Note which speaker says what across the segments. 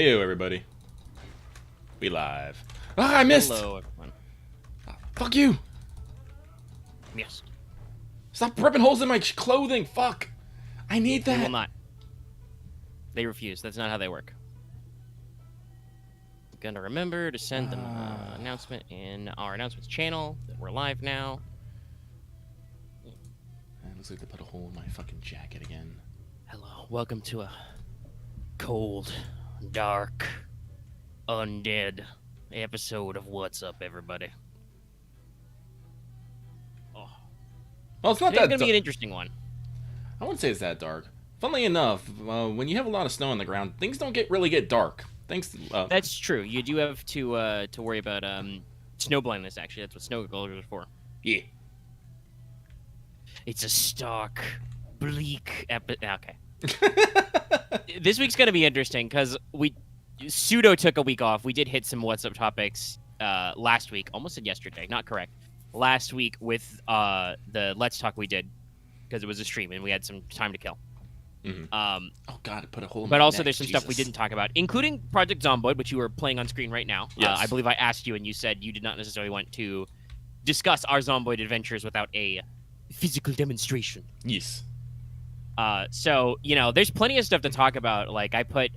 Speaker 1: Heyo, everybody. We live. Ah, I missed!
Speaker 2: Hello, everyone.
Speaker 1: Fuck you!
Speaker 2: Yes.
Speaker 1: Stop ripping holes in my clothing! Fuck! I need
Speaker 2: They will
Speaker 1: that!
Speaker 2: not. They refuse. That's not how they work. Gonna remember to send them an announcement in our announcements channel that we're live now.
Speaker 1: It looks like they put a hole in my fucking jacket again.
Speaker 2: Hello. Welcome to a cold, dark, undead episode of What's Up, everybody. Oh.
Speaker 1: Well, it's not
Speaker 2: Today's
Speaker 1: that
Speaker 2: gonna be
Speaker 1: dark.
Speaker 2: an interesting one.
Speaker 1: I wouldn't say it's that dark. Funnily enough, when you have a lot of snow on the ground, things don't really get dark. Thanks.
Speaker 2: That's true. You do have to worry about snow blindness. Actually, that's what snow goggles are for.
Speaker 1: Yeah.
Speaker 2: It's a stark, bleak Okay. This week's gonna be interesting because we pseudo took a week off. We did hit some What's Up topics last week. Almost said yesterday. Not correct. Last week with the Let's Talk we did because it was a stream and we had some time to kill.
Speaker 1: Mm-hmm.
Speaker 2: Oh
Speaker 1: God! It put a hole in
Speaker 2: but
Speaker 1: my
Speaker 2: also
Speaker 1: neck.
Speaker 2: there's some stuff we didn't talk about, including Project Zomboid, which you were playing on screen right now.
Speaker 1: Yes.
Speaker 2: I believe I asked you and you said you did not necessarily want to discuss our Zomboid adventures without a physical demonstration.
Speaker 1: Yes.
Speaker 2: So, you know, there's plenty of stuff to talk about. Like, I put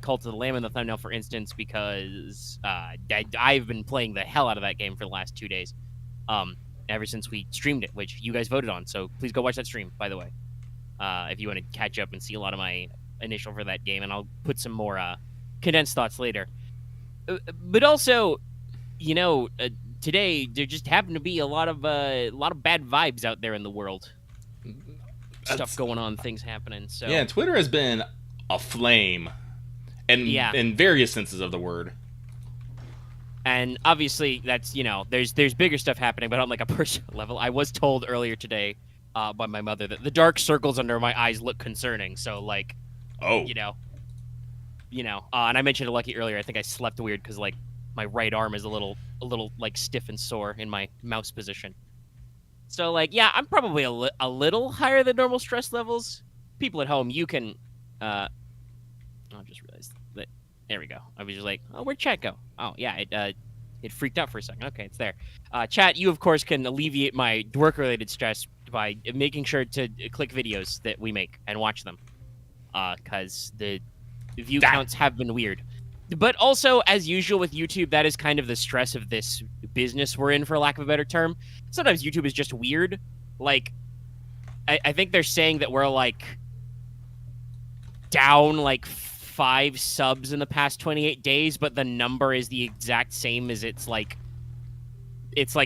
Speaker 2: Cult of the Lamb in the thumbnail, for instance, because I've been playing the hell out of that game for the last 2 days, ever since we streamed it, which you guys voted on. So please go watch that stream, by the way, if you want to catch up and see a lot of my initial for that game. And I'll put some more condensed thoughts later. But also, you know, today there just happened to be a lot of bad vibes out there in the world. Stuff going on, things happening. So
Speaker 1: yeah, Twitter has been aflame, and in various senses of the word.
Speaker 2: And obviously, that's, you know, there's bigger stuff happening, but on like a personal level, I was told earlier today by my mother that the dark circles under my eyes look concerning. So like, you know, and I mentioned to Lucky earlier. I think I slept weird because like my right arm is a little like stiff and sore in my mouse position. So, like, yeah, I'm probably a little higher than normal stress levels. People at home, you can... I just realized that... There we go. I was just like, oh, where'd chat go? Oh, yeah, it freaked out for a second. Okay, it's there. Chat, you, of course, can alleviate my work-related stress by making sure to click videos that we make and watch them. Because the view counts have been weird. But also, as usual with YouTube, that is kind of the stress of this business we're in, for lack of a better term. Sometimes YouTube is just weird. Like, I think they're saying that we're, like, down, like, 5 subs in the past 28 days, but the number is the exact same as it's, like,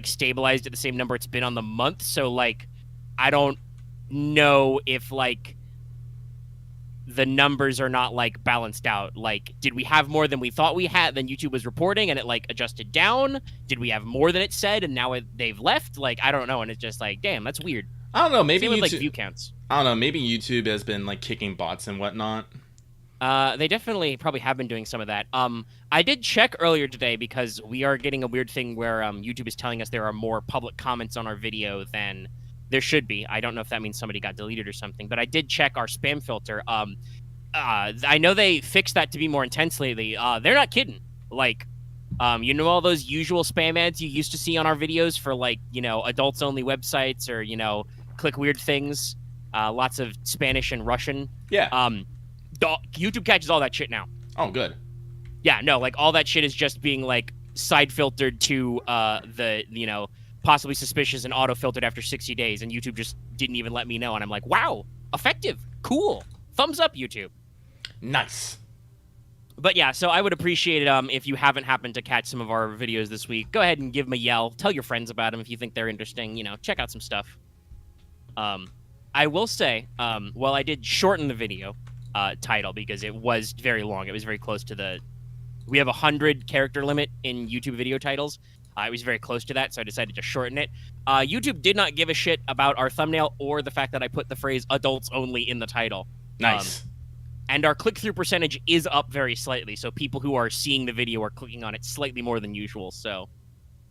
Speaker 2: stabilized at the same number it's been on the month. So, like, I don't know if, like, the numbers are not like balanced out. Like, did we have more than we thought we had than YouTube was reporting and it like adjusted down? Did we have more than it said and now they've left? Like, I don't know. And it's just like, damn, that's weird.
Speaker 1: I don't know. Maybe
Speaker 2: Same
Speaker 1: YouTube,
Speaker 2: with, like, view counts.
Speaker 1: I don't know. Maybe YouTube has been like kicking bots and whatnot.
Speaker 2: They definitely probably have been doing some of that. I did check earlier today because we are getting a weird thing where YouTube is telling us there are more public comments on our video than there should be. I don't know if that means somebody got deleted or something, but I did check our spam filter. I know they fixed that to be more intense lately. They're not kidding. Like, you know, all those usual spam ads you used to see on our videos for, like, you know, adults-only websites or, you know, click weird things, lots of Spanish and Russian.
Speaker 1: Yeah.
Speaker 2: YouTube catches all that shit now.
Speaker 1: Oh, good.
Speaker 2: Yeah, no, like, all that shit is just being, like, side-filtered to the, you know, possibly suspicious and auto-filtered after 60 days, and YouTube just didn't even let me know, and I'm like, wow, effective, cool, thumbs up, YouTube.
Speaker 1: Nice.
Speaker 2: But yeah, so I would appreciate it if you haven't happened to catch some of our videos this week. Go ahead and give them a yell. Tell your friends about them if you think they're interesting. You know, check out some stuff. I will say, well, I did shorten the video title because it was very long. It was very close to the... We have a 100 character limit in YouTube video titles. It was very close to that, so I decided to shorten it. YouTube did not give a shit about our thumbnail or the fact that I put the phrase adults only in the title.
Speaker 1: Nice.
Speaker 2: And our click-through percentage is up very slightly, so people who are seeing the video are clicking on it slightly more than usual, so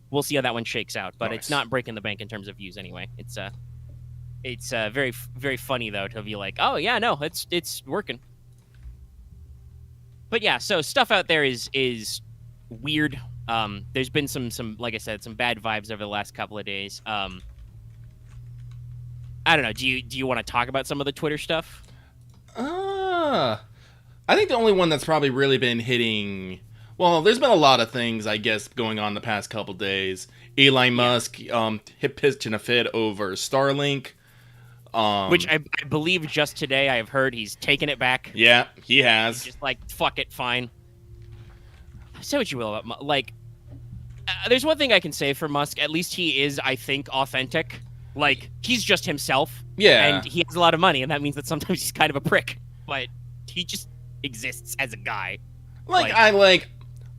Speaker 2: we'll see how that one shakes out. But It's not breaking the bank in terms of views anyway. It's very, very funny, though, to be like, oh, yeah, no, it's working. But yeah, so stuff out there is weird. There's been some like I said, some bad vibes over the last couple of days. I don't know. Do you want to talk about some of the Twitter stuff?
Speaker 1: Uh, I think the only one that's probably really been hitting. Well, there's been a lot of things, I guess, going on the past couple days. Elon Musk hit pitching a fit over Starlink.
Speaker 2: Which I believe just today I have heard he's taken it back.
Speaker 1: Yeah, he has.
Speaker 2: He's just like, fuck it, fine. Say what you will about like. There's one thing I can say for Musk. At least he is, I think, authentic. Like, he's just himself.
Speaker 1: Yeah.
Speaker 2: And he has a lot of money, and that means that sometimes he's kind of a prick. But he just exists as a guy.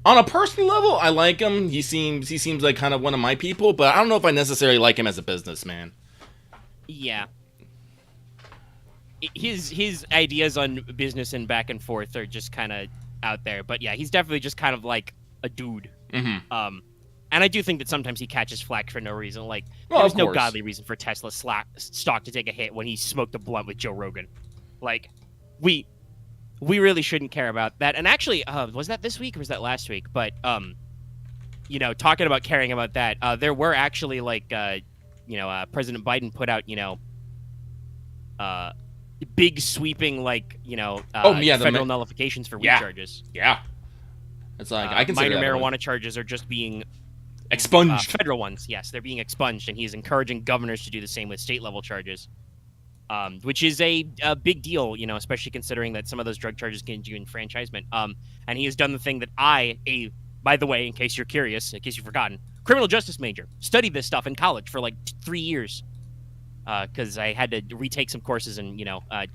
Speaker 1: On a personal level, I like him. He seems like kind of one of my people, but I don't know if I necessarily like him as a businessman.
Speaker 2: Yeah. His ideas on business and back and forth are just kind of out there. But yeah, he's definitely just kind of like a dude.
Speaker 1: Mm-hmm.
Speaker 2: And I do think that sometimes he catches flack for no reason. Like,
Speaker 1: Well,
Speaker 2: there's
Speaker 1: of
Speaker 2: no
Speaker 1: course.
Speaker 2: godly reason for Tesla's stock to take a hit when he smoked a blunt with Joe Rogan. Like, we really shouldn't care about that. And actually, was that this week or was that last week? But, you know, talking about caring about that, there were actually, like, President Biden put out, big sweeping, like, federal nullifications for weed charges.
Speaker 1: Yeah. It's like, I consider
Speaker 2: minor
Speaker 1: that
Speaker 2: marijuana charges are just being
Speaker 1: expunged.
Speaker 2: Federal ones, yes, they're being expunged, and he's encouraging governors to do the same with state-level charges, which is a big deal, especially considering that some of those drug charges get you enfranchisement. And he has done the thing that by the way, in case you're curious, in case you've forgotten, criminal justice major, studied this stuff in college for like 3 years, because I had to retake some courses and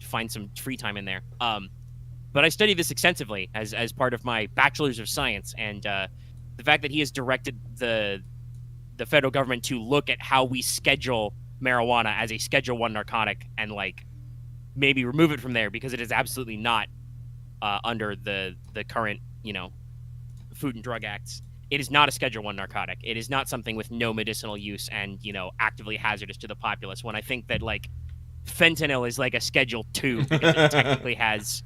Speaker 2: find some free time in there. But I studied this extensively as part of my bachelor's of science, and the fact that he has directed the federal government to look at how we schedule marijuana as a Schedule 1 narcotic and like maybe remove it from there because it is absolutely not under the current Food and Drug Acts. It is not a Schedule 1 narcotic. It is not something with no medicinal use and actively hazardous to the populace. When I think that like fentanyl is like a Schedule 2 because it technically has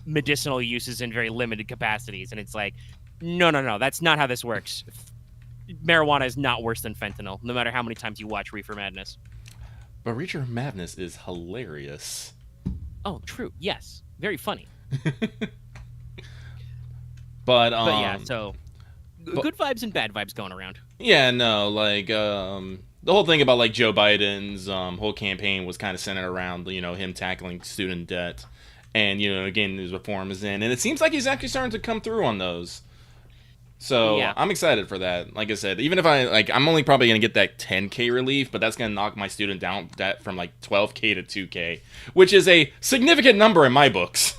Speaker 2: medicinal uses in very limited capacities, and it's like no, that's not how this works. Marijuana is not worse than fentanyl, no matter how many times you watch Reefer Madness.
Speaker 1: But Reefer Madness is hilarious.
Speaker 2: Oh, true. Yes, very funny.
Speaker 1: But
Speaker 2: yeah, so good vibes and bad vibes going around.
Speaker 1: Yeah, no, like the whole thing about like Joe Biden's whole campaign was kind of centered around him tackling student debt, and again his reforms and it seems like he's actually starting to come through on those. So yeah. I'm excited for that. Like I said, even if I'm only probably gonna get that 10K relief, but that's gonna knock my student down debt from like 12K to 2K, which is a significant number in my books.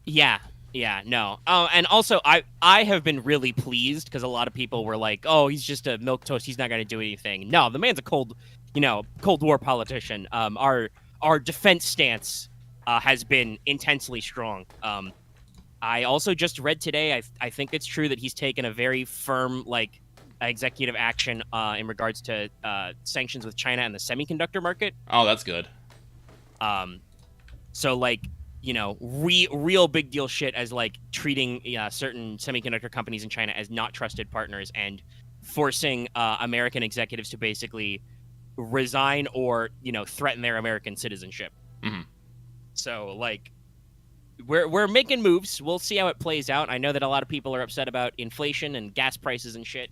Speaker 2: Yeah, no. And also, I have been really pleased because a lot of people were like, "Oh, he's just a milquetoast. He's not going to do anything." No, the man's a Cold War politician. Our defense stance has been intensely strong. I also just read today. I think it's true that he's taken a very firm executive action in regards to sanctions with China and the semiconductor market.
Speaker 1: Oh, that's good.
Speaker 2: So real big deal shit as treating certain semiconductor companies in China as not trusted partners and forcing American executives to basically resign or threaten their American citizenship.
Speaker 1: Mm-hmm.
Speaker 2: So we're making moves. We'll see how it plays out. I know that a lot of people are upset about inflation and gas prices and shit.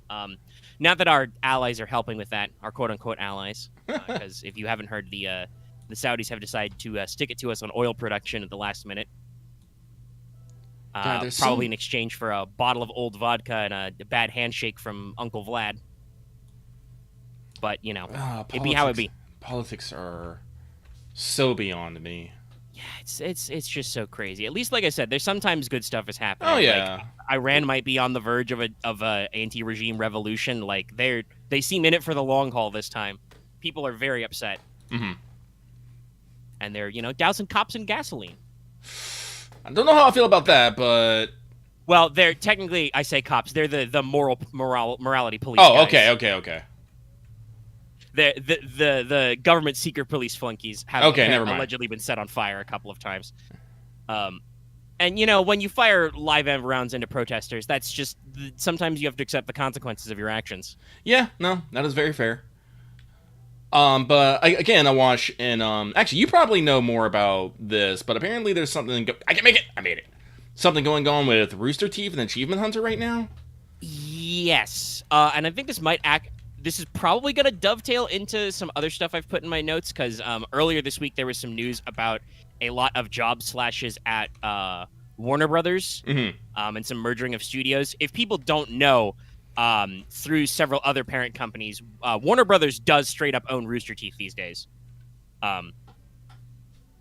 Speaker 2: Not that our allies are helping with that, our quote unquote allies, because if you haven't heard, the Saudis have decided to stick it to us on oil production at the last minute.
Speaker 1: God,
Speaker 2: probably in exchange for a bottle of old vodka and a bad handshake from Uncle Vlad. But, it be how it be.
Speaker 1: Politics are so beyond me.
Speaker 2: Yeah, it's just so crazy. At least, like I said, there's sometimes good stuff is happening.
Speaker 1: Oh, yeah.
Speaker 2: Iran might be on the verge of a anti-regime revolution. They seem in it for the long haul this time. People are very upset.
Speaker 1: Mm-hmm.
Speaker 2: And they're, dousing cops in gasoline.
Speaker 1: I don't know how I feel about that, but...
Speaker 2: Well, they're technically, I say cops, they're the morality police
Speaker 1: Oh,
Speaker 2: guys.
Speaker 1: Okay.
Speaker 2: The government secret police flunkies have
Speaker 1: never mind.
Speaker 2: allegedly been set on fire a couple of times. And when you fire live amp rounds into protesters, that's just sometimes you have to accept the consequences of your actions.
Speaker 1: Yeah, no, that is very fair. But again, I watch and actually, you probably know more about this, but apparently there's something. I can make it. I made it. Something going on with Rooster Teeth and Achievement Hunter right now.
Speaker 2: Yes, and I think this might act. This is probably going to dovetail into some other stuff I've put in my notes because earlier this week there was some news about a lot of job slashes at Warner Brothers and some merging of studios. If people don't know, through several other parent companies, Warner Brothers does straight up own Rooster Teeth these days.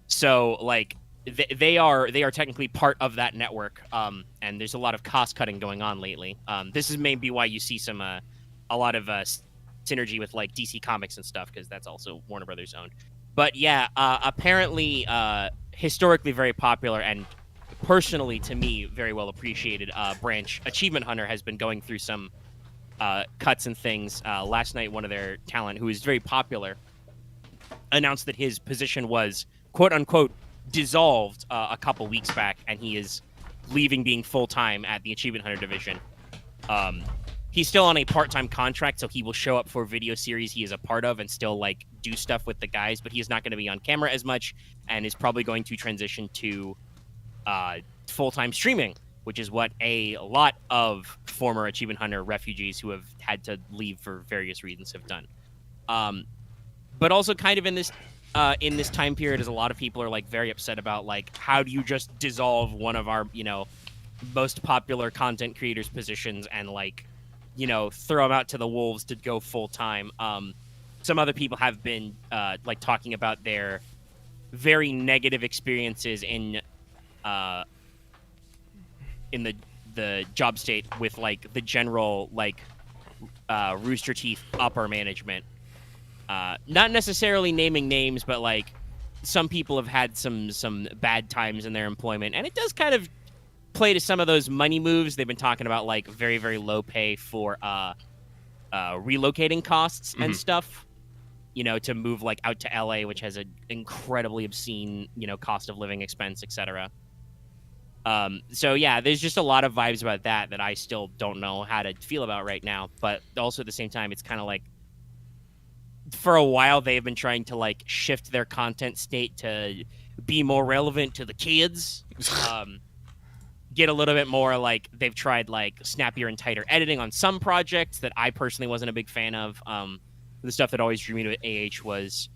Speaker 2: So like they are technically part of that network, and there's a lot of cost cutting going on lately. This is maybe why you see some a lot of synergy with like DC Comics and stuff because that's also Warner Brothers owned. But yeah, apparently historically very popular and personally to me very well appreciated branch Achievement Hunter has been going through some cuts and things. Last night, one of their talent, who is very popular, announced that his position was quote unquote dissolved a couple weeks back, and he is leaving being full time at the Achievement Hunter division. He's still on a part-time contract, so he will show up for video series he is a part of and still like do stuff with the guys, but he is not going to be on camera as much and is probably going to transition to full-time streaming, which is what a lot of former Achievement Hunter refugees who have had to leave for various reasons have done. But also kind of in this time period, as a lot of people are like very upset about like, how do you just dissolve one of our, most popular content creators positions and like, throw them out to the wolves to go full time. Some other people have been like talking about their very negative experiences in the job state with like the general like Rooster Teeth upper management. Not necessarily naming names, but like some people have had some bad times in their employment, and it does kind of play to some of those money moves. They've been talking about like very, very low pay for relocating costs and stuff, to move like out to LA, which has an incredibly obscene, cost of living expense, etc. So yeah, there's just a lot of vibes about that I still don't know how to feel about right now. But also at the same time, it's kind of like for a while they've been trying to like shift their content state to be more relevant to the kids. Get a little bit more like they've tried like snappier and tighter editing on some projects that I personally wasn't a big fan of. The stuff that always drew me to AH was,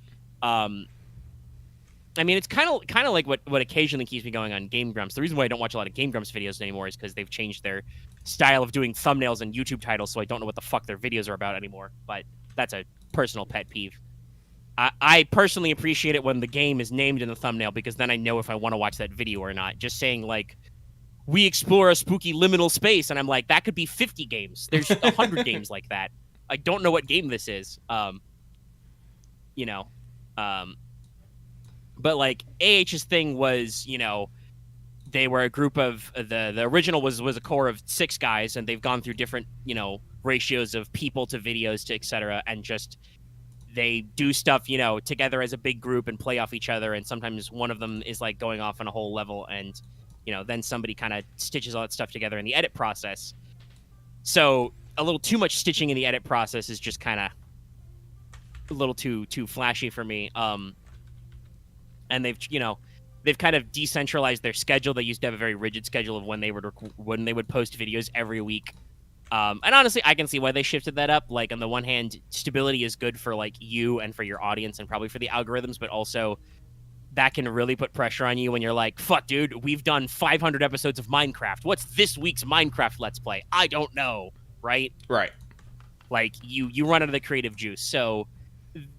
Speaker 2: it's kind of like what occasionally keeps me going on Game Grumps. The reason why I don't watch a lot of Game Grumps videos anymore is because they've changed their style of doing thumbnails and YouTube titles, so I don't know what the fuck their videos are about anymore. But that's a personal pet peeve. I personally appreciate it when the game is named in the thumbnail because then I know if I want to watch that video or not. Just saying like, we explore a spooky liminal space, and I'm like, that could be 50 games. There's 100 games like that. I don't know what game this is. But like AH's thing was, they were a group of the original was a core of 6 guys, and they've gone through different, ratios of people to videos to etc. And just they do stuff, together as a big group and play off each other. And sometimes one of them is like going off on a whole level and then somebody kind of stitches all that stuff together in the edit process. So a little too much stitching in the edit process is just kind of a little too flashy for me. And they've kind of decentralized their schedule. They used to have a very rigid schedule of when they would post videos every week. And honestly, I can see why they shifted that up. Like on the one hand, stability is good for like you and for your audience and probably for the algorithms, but also that can really put pressure on you when you're like, fuck, dude, we've done 500 episodes of Minecraft. What's this week's Minecraft Let's Play? I don't know, right?
Speaker 1: Right.
Speaker 2: Like, you run out of the creative juice. So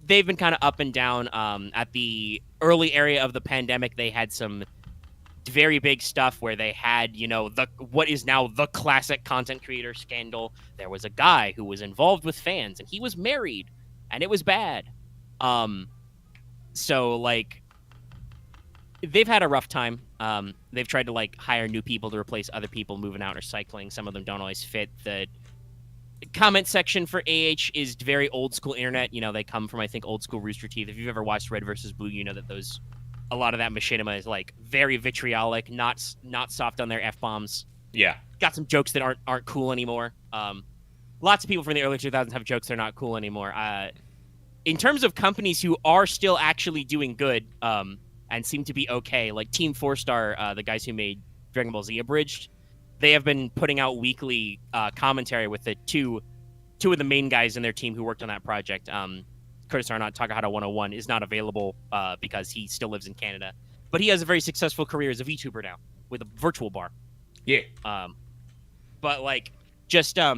Speaker 2: they've been kind of up and down. At the early area of the pandemic, they had some very big stuff where they had, what is now the classic content creator scandal. There was a guy who was involved with fans, and he was married, and it was bad. So, like, they've had a rough time. They've tried to like hire new people to replace other people moving out or cycling. Some of them don't always fit. The comment section for AH is very old school internet. They come from, I think, old school Rooster Teeth. If you've ever watched Red versus Blue, you know that a lot of that machinima is like very vitriolic, not soft on their f-bombs.
Speaker 1: Yeah.
Speaker 2: Got some jokes that aren't cool anymore. Lots of people from the early 2000s have jokes that are not cool anymore. In terms of companies who are still actually doing good and seem to be okay, like Team 4-Star, the guys who made Dragon Ball Z Abridged, they have been putting out weekly commentary with the two of the main guys in their team who worked on that project. Curtis Arnott, Takahata 101, is not available because he still lives in Canada. But he has a very successful career as a VTuber now with a virtual bar.
Speaker 1: Yeah.
Speaker 2: But like just Scott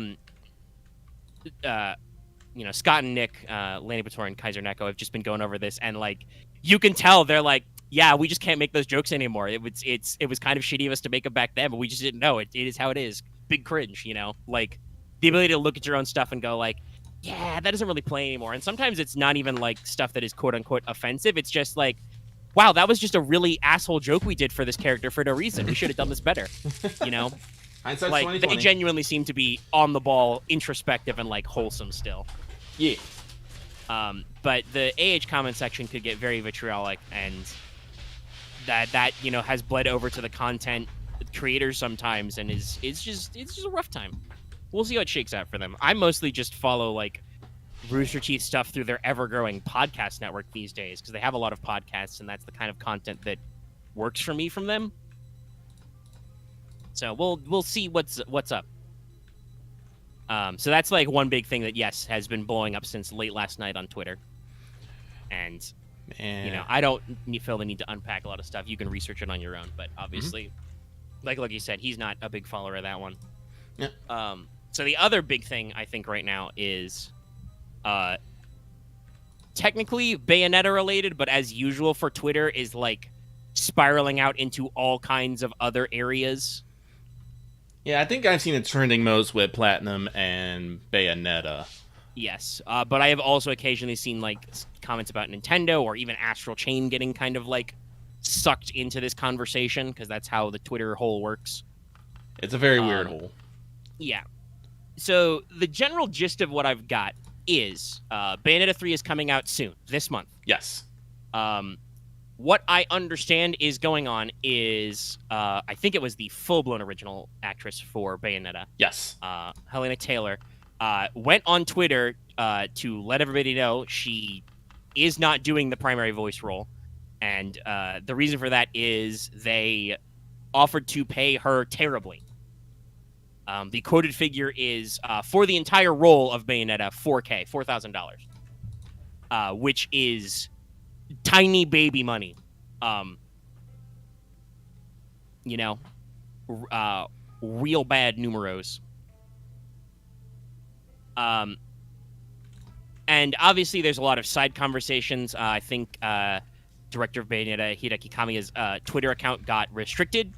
Speaker 2: and Nick, Lanny Bator and Kaiser Neko have just been going over this, and like you can tell they're like, yeah, we just can't make those jokes anymore. It was kind of shitty of us to make them back then, but we just didn't know. It is how it is. Big cringe, like the ability to look at your own stuff and go like, yeah, that doesn't really play anymore. And sometimes it's not even like stuff that is quote unquote offensive. It's just like, wow, that was just a really asshole joke we did for this character for no reason. We should have done this better.
Speaker 1: Hindsight's
Speaker 2: Like
Speaker 1: 2020.
Speaker 2: they genuinely seem to be on the ball, introspective, and like wholesome still.
Speaker 1: Yeah.
Speaker 2: But the AH comment section could get very vitriolic, and that has bled over to the content creators sometimes, and it's just a rough time. We'll see how it shakes out for them. I mostly just follow like Rooster Teeth stuff through their ever-growing podcast network these days because they have a lot of podcasts, and that's the kind of content that works for me from them. So we'll see what's up. So that's like one big thing that has been blowing up since late last night on Twitter, and I don't feel the need to unpack a lot of stuff. You can research it on your own, but obviously, like you said, he's not a big follower of that one.
Speaker 1: Yeah.
Speaker 2: So the other big thing I think right now is, technically Bayonetta related, but as usual for Twitter is like spiraling out into all kinds of other areas.
Speaker 1: Yeah, I think I've seen it trending most with Platinum and Bayonetta.
Speaker 2: Yes, but I have also occasionally seen like comments about Nintendo or even Astral Chain getting kind of like sucked into this conversation because that's how the Twitter hole works.
Speaker 1: It's a very weird hole.
Speaker 2: Yeah. So the general gist of what I've got is Bayonetta 3 is coming out soon, this month.
Speaker 1: Yes.
Speaker 2: What I understand is going on is I think it was the full-blown original actress for Bayonetta.
Speaker 1: Yes.
Speaker 2: Helena Taylor went on Twitter to let everybody know she is not doing the primary voice role. And the reason for that is they offered to pay her terribly. The quoted figure is for the entire role of Bayonetta, $4,000, which is tiny baby money. Real bad numeros. And obviously, there's a lot of side conversations. I think director of Bayonetta, Hideki Kamiya's Twitter account got restricted.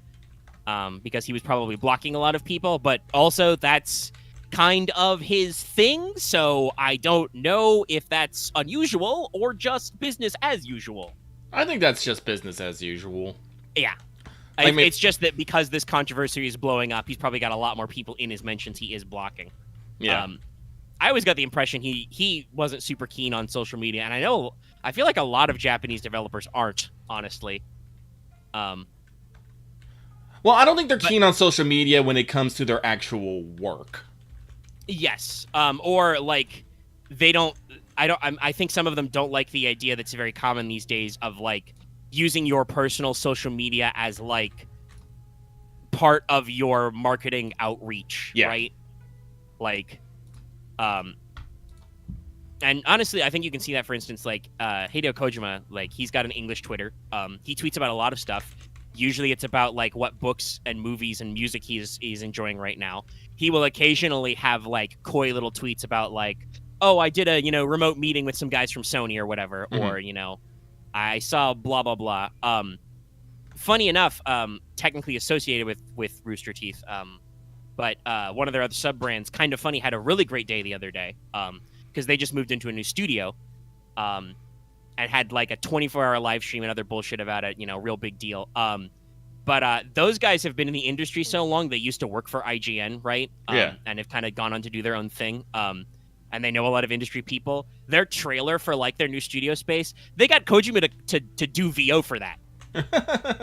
Speaker 2: Because he was probably blocking a lot of people, but also that's kind of his thing, so I don't know if that's unusual or just business as usual.
Speaker 1: I think that's just business as usual.
Speaker 2: Yeah. It's just that because this controversy is blowing up, he's probably got a lot more people in his mentions he is blocking.
Speaker 1: Yeah.
Speaker 2: I always got the impression he wasn't super keen on social media, and I feel like a lot of Japanese developers aren't, honestly.
Speaker 1: Well, I don't think they're keen on social media when it comes to their actual work.
Speaker 2: Yes. Or like they don't. I think some of them don't like the idea that's very common these days of like using your personal social media as like part of your marketing outreach.
Speaker 1: Yeah.
Speaker 2: Right. Like, and honestly, I think you can see that, for instance, like Hideo Kojima, like he's got an English Twitter. He tweets about a lot of stuff. Usually it's about like what books and movies and music he's enjoying right now. He will occasionally have like coy little tweets about like, oh, I did a, remote meeting with some guys from Sony or whatever.
Speaker 1: Mm-hmm.
Speaker 2: Or, I saw blah, blah, blah. Funny enough, technically associated with Rooster Teeth. But one of their other sub-brands, Kind of Funny, had a really great day the other day. Because they just moved into a new studio. And had like a 24-hour live stream and other bullshit about it, real big deal. But those guys have been in the industry so long, they used to work for IGN, right?
Speaker 1: Yeah.
Speaker 2: And have kind of gone on to do their own thing. And they know a lot of industry people. Their trailer for like their new studio space, they got Kojima to do VO for that.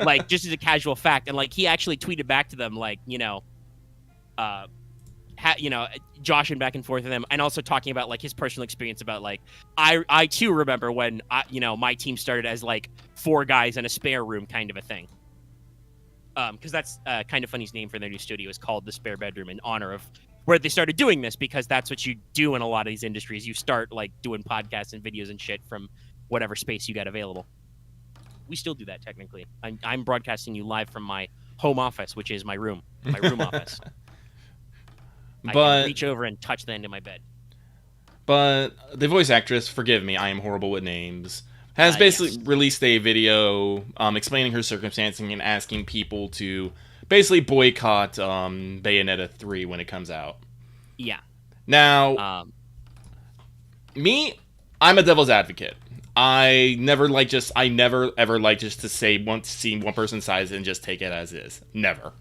Speaker 2: like just as a casual fact. And like he actually tweeted back to them, like, joshing back and forth with him, and also talking about like his personal experience about like I too remember when my team started as like 4 guys in a spare room kind of a thing. Because that's Kind of Funny's name for their new studio is called the Spare Bedroom in honor of where they started doing this, because that's what you do in a lot of these industries. You start like doing podcasts and videos and shit from whatever space you got available. We still do that technically. I'm broadcasting you live from my home office, which is my room office. I can reach over and touch the end of my bed.
Speaker 1: But the voice actress, forgive me, I am horrible with names, has basically released a video explaining her circumstances and asking people to basically boycott Bayonetta 3 when it comes out.
Speaker 2: Yeah.
Speaker 1: Now, I'm a devil's advocate. I never ever like just to see one person's size and just take it as is. Never.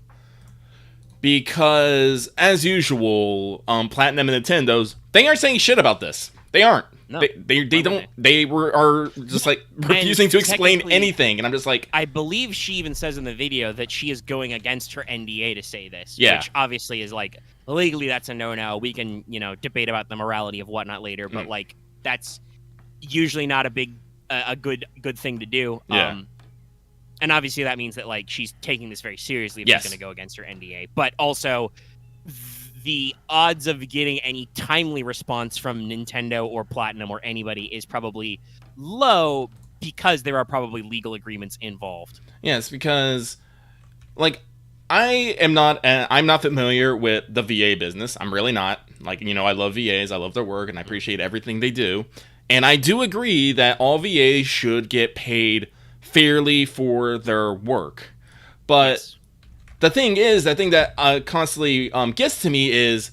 Speaker 1: Because, as usual, Platinum and Nintendo's, they aren't saying shit about this. They aren't.
Speaker 2: No,
Speaker 1: they don't. They are just like refusing to explain anything, and I'm just like.
Speaker 2: I believe she even says in the video that she is going against her NDA to say this.
Speaker 1: Yeah.
Speaker 2: Which obviously is like legally that's a no-no. We can debate about the morality of whatnot later, but like that's usually not a good thing to do.
Speaker 1: Yeah.
Speaker 2: And obviously that means that like she's taking this very seriously if she's going to go against her NDA. But also the odds of getting any timely response from Nintendo or Platinum or anybody is probably low because there are probably legal agreements involved.
Speaker 1: Yes, because like I'm not familiar with the VA business. I'm really not. Like, I love VAs, I love their work, and I appreciate everything they do. And I do agree that all VAs should get paid fairly for their work. But the thing that constantly gets to me is,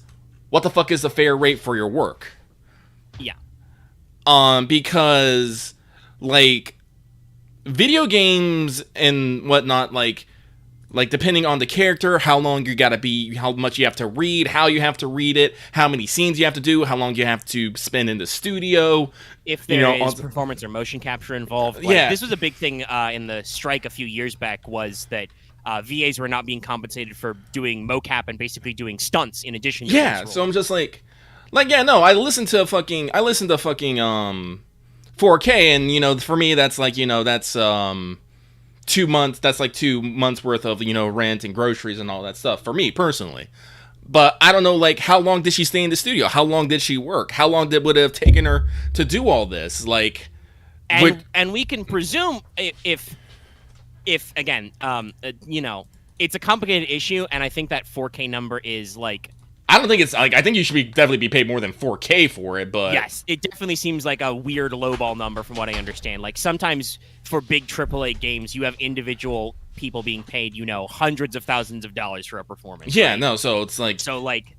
Speaker 1: what the fuck is the fair rate for your work?
Speaker 2: Yeah.
Speaker 1: Because, like, video games and whatnot, like depending on the character, how long you gotta be, how much you have to read, how you have to read it, how many scenes you have to do, how long you have to spend in the studio.
Speaker 2: If there is performance or motion capture involved. Like, this was a big thing in the strike a few years back, was that VAs were not being compensated for doing mocap and basically doing stunts in addition to
Speaker 1: Yeah, so I'm just like, I listen to fucking 4K, and, for me, that's like, that's 2 months, that's like 2 months worth of, rent and groceries and all that stuff for me personally. But I don't know, like, how long did she stay in the studio? How long did she work? How long would it have taken her to do all this? Like,
Speaker 2: and we can presume if again, it's a complicated issue, and I think that 4K number is like.
Speaker 1: I don't think it's like, I think you should definitely be paid more than 4K for it, but
Speaker 2: yes, it definitely seems like a weird lowball number from what I understand. Like sometimes for big AAA games, you have individual people being paid, hundreds of thousands of dollars for a performance.
Speaker 1: Yeah,
Speaker 2: right?
Speaker 1: no, so it's like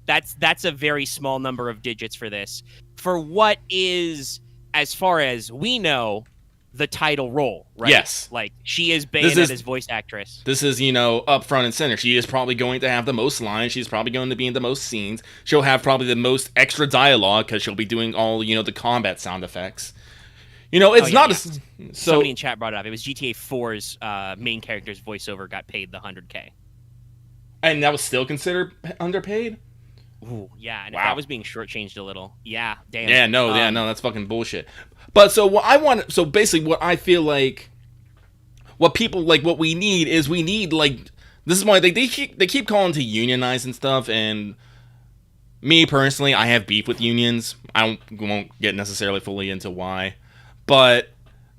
Speaker 2: that's a very small number of digits for this. For what is, as far as we know, the title role, right?
Speaker 1: Yes.
Speaker 2: Like, she is Bayonetta's voice actress.
Speaker 1: This is, up front and center. She is probably going to have the most lines. She's probably going to be in the most scenes. She'll have probably the most extra dialogue because she'll be doing all, the combat sound effects. It's
Speaker 2: somebody in chat brought it up. It was GTA 4's main character's voiceover got paid the $100K.
Speaker 1: And that was still considered underpaid?
Speaker 2: Ooh, yeah, and if that was being shortchanged a little, yeah, damn.
Speaker 1: Yeah, no, that's fucking bullshit. But so basically what I feel like, what we need is this is why they keep calling to unionize and stuff, and me personally, I have beef with unions. I won't get necessarily fully into why, but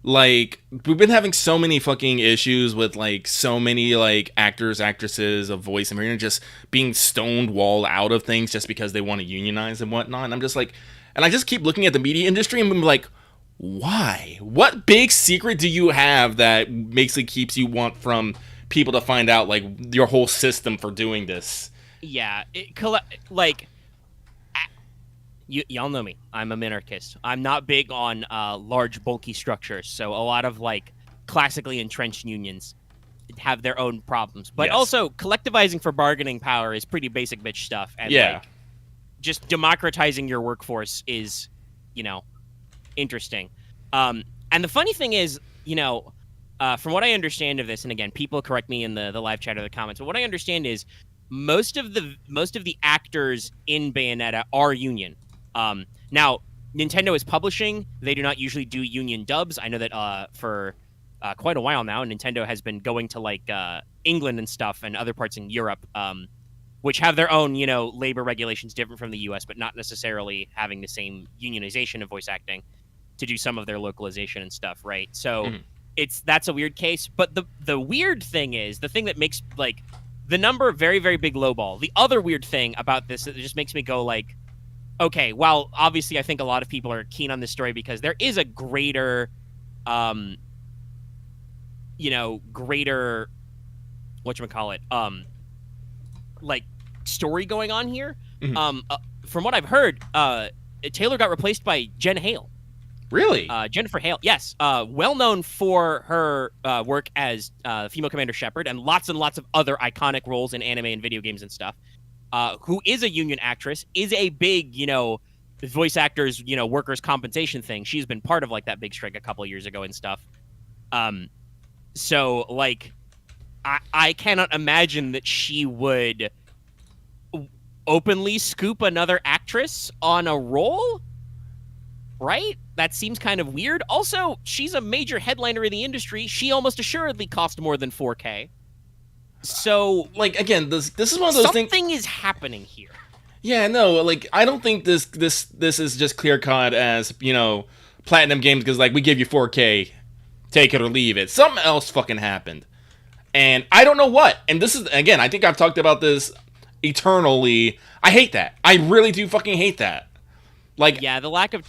Speaker 1: like, we've been having so many fucking issues with like so many like actors, actresses of voice and everything just being stonewalled out of things just because they want to unionize and whatnot. And I'm just like, and I just keep looking at the media industry and I'm like, why? What big secret do you have that basically keeps you want from people to find out like your whole system for doing this?
Speaker 2: Yeah, y'all know me. I'm a minarchist. I'm not big on large, bulky structures. So a lot of like classically entrenched unions have their own problems. But also, collectivizing for bargaining power is pretty basic bitch stuff. And like, just democratizing your workforce is, interesting. And the funny thing is, from what I understand of this, and again, people correct me in the live chat or the comments, but what I understand is most of the actors in Bayonetta are union. Now, Nintendo is publishing; they do not usually do union dubs. I know that for quite a while now, Nintendo has been going to like England and stuff and other parts in Europe, which have their own, labor regulations different from the U.S., but not necessarily having the same unionization of voice acting to do some of their localization and stuff, right? So that's a weird case. But the weird thing is the thing that makes like the number very, very big lowball. The other weird thing about this that just makes me go like, okay, well, obviously I think a lot of people are keen on this story because there is a greater, greater, whatchamacallit, like story going on here. From what I've heard, Taylor got replaced by Jen Hale.
Speaker 1: Really?
Speaker 2: Jennifer Hale, yes. Well known for her work as female Commander Shepard and lots of other iconic roles in anime and video games and stuff. Who is a union actress, is a big, voice actors, workers' compensation thing. She's been part of like that big strike a couple of years ago and stuff. So like, I cannot imagine that she would openly scoop another actress on a role. Right? That seems kind of weird. Also, she's a major headliner in the industry. She almost assuredly cost more than $4K. So,
Speaker 1: like, again, this is one of those things.
Speaker 2: Something is happening here.
Speaker 1: Yeah, no, like, I don't think this is just clear cut as Platinum Games because like we give you 4K, take it or leave it. Something else fucking happened, and I don't know what. And this is again, I think I've talked about this eternally. I hate that. I really do fucking hate that. Like,
Speaker 2: yeah, the lack of.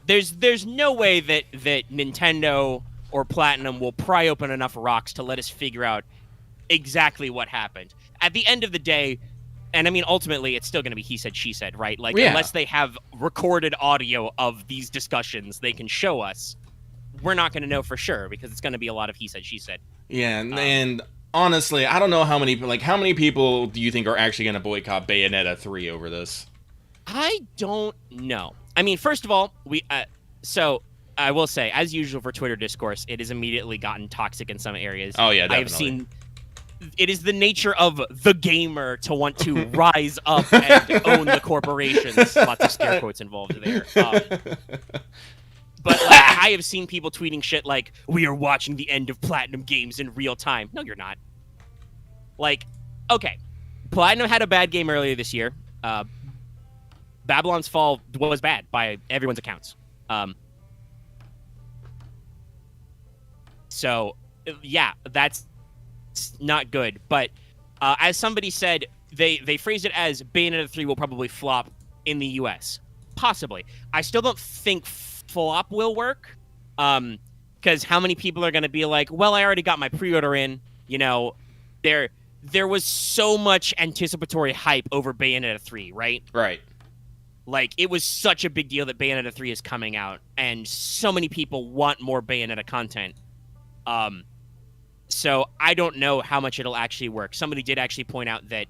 Speaker 2: There's no way that Nintendo or Platinum will pry open enough rocks to let us figure out exactly what happened. At the end of the day, and I mean, ultimately, it's still going to be he said, she said, right? Like, unless they have recorded audio of these discussions they can show us, we're not going to know for sure because it's going to be a lot of he said, she said.
Speaker 1: Yeah, and honestly, I don't know how many people do you think are actually going to boycott Bayonetta 3 over this?
Speaker 2: I don't know. I mean, first of all, so I will say, as usual for Twitter discourse, it has immediately gotten toxic in some areas.
Speaker 1: Oh, yeah, definitely.
Speaker 2: I have seen, it is the nature of the gamer to want to rise up and own the corporations. Lots of scare quotes involved there. But like, I have seen people tweeting shit like, we are watching the end of Platinum Games in real time. No, you're not. Like, okay, Platinum had a bad game earlier this year. Babylon's Fall was bad by everyone's accounts. So, yeah, that's not good. But as somebody said, they phrased it as Bayonetta 3 will probably flop in the U.S. Possibly. I still don't think flop will work. Because how many people are going to be like, well, I already got my pre-order in. There was so much anticipatory hype over Bayonetta 3, right?
Speaker 1: Right.
Speaker 2: Like, it was such a big deal that Bayonetta 3 is coming out, and so many people want more Bayonetta content. So I don't know how much it'll actually work. Somebody did actually point out that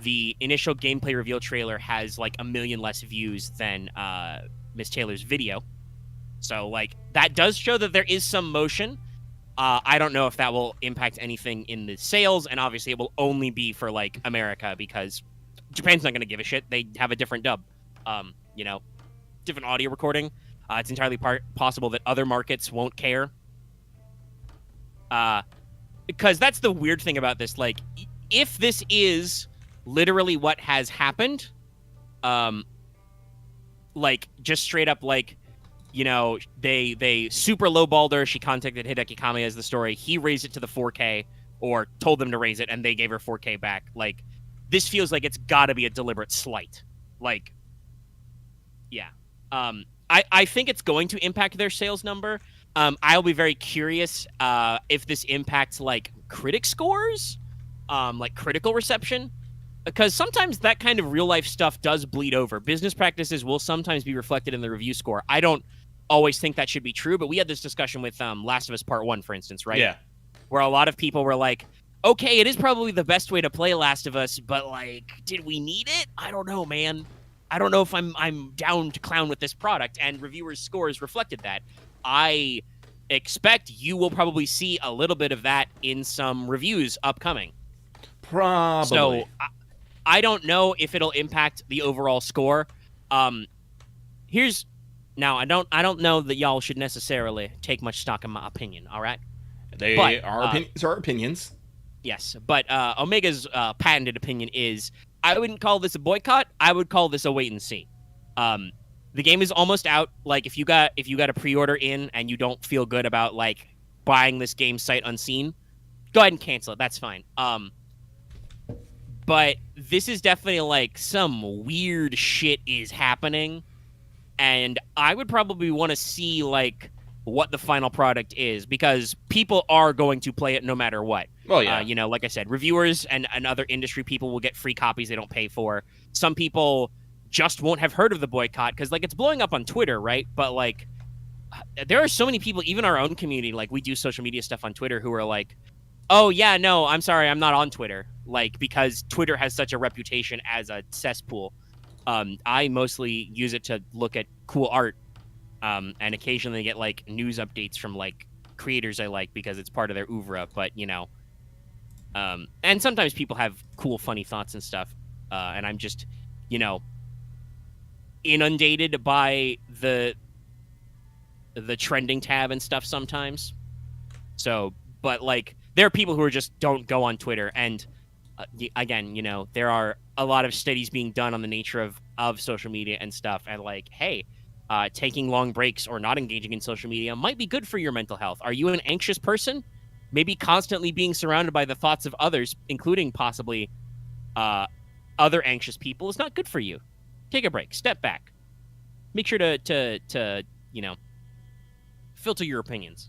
Speaker 2: the initial gameplay reveal trailer has, like, 1 million less views than Miss Taylor's video. So, like, that does show that there is some motion. I don't know if that will impact anything in the sales, and obviously it will only be for, like, America, because Japan's not going to give a shit. They have a different dub. Different audio recording. It's entirely possible that other markets won't care. Because that's the weird thing about this. Like, if this is literally what has happened, like, just straight up, like, they super lowballed her. She contacted Hideki Kamiya as the story. He raised it to the 4K, or told them to raise it, and they gave her 4K back. Like, this feels like it's got to be a deliberate slight. Like, yeah. I think it's going to impact their sales number. I'll be very curious if this impacts, like, critic scores, like critical reception, because sometimes that kind of real-life stuff does bleed over. Business practices will sometimes be reflected in the review score. I don't always think that should be true, but we had this discussion with Last of Us Part 1, for instance, right?
Speaker 1: Yeah.
Speaker 2: Where a lot of people were like, okay, it is probably the best way to play Last of Us, but, like, did we need it? I don't know, man. I don't know if I'm down to clown with this product, and reviewers' scores reflected that. expect you will probably see a little bit of that in some reviews upcoming.
Speaker 1: Probably.
Speaker 2: So I don't know if it'll impact the overall score. Here's now I don't know that y'all should necessarily take much stock in my opinion. All right,
Speaker 1: Our opinions.
Speaker 2: Yes, but Omega's patented opinion is I wouldn't call this a boycott. I would call this a wait and see. The game is almost out. Like if you got a pre-order in and you don't feel good about like buying this game sight unseen, go ahead and cancel it. That's fine. But this is definitely like some weird shit is happening, and I would probably want to see like what the final product is, because people are going to play it no matter what.
Speaker 1: Well, yeah.
Speaker 2: Like I said, reviewers and other industry people will get free copies they don't pay for. Some people just won't have heard of the boycott because like it's blowing up on Twitter, right? But like there are so many people, even our own community, like we do social media stuff on Twitter, who are like, oh yeah, no, I'm sorry, I'm not on Twitter. Like, because Twitter has such a reputation as a cesspool. I mostly use it to look at cool art, and occasionally get like news updates from like creators I like because it's part of their oeuvre. But and sometimes people have cool, funny thoughts and stuff, and I'm just, inundated by the trending tab and stuff sometimes. So, but like there are people who are just don't go on Twitter, and again, there are a lot of studies being done on the nature of social media and stuff, and like, hey, taking long breaks or not engaging in social media might be good for your mental health. Are you an anxious person? Maybe constantly being surrounded by the thoughts of others, including possibly other anxious people, is not good for you. Take a break. Step back. Make sure to filter your opinions.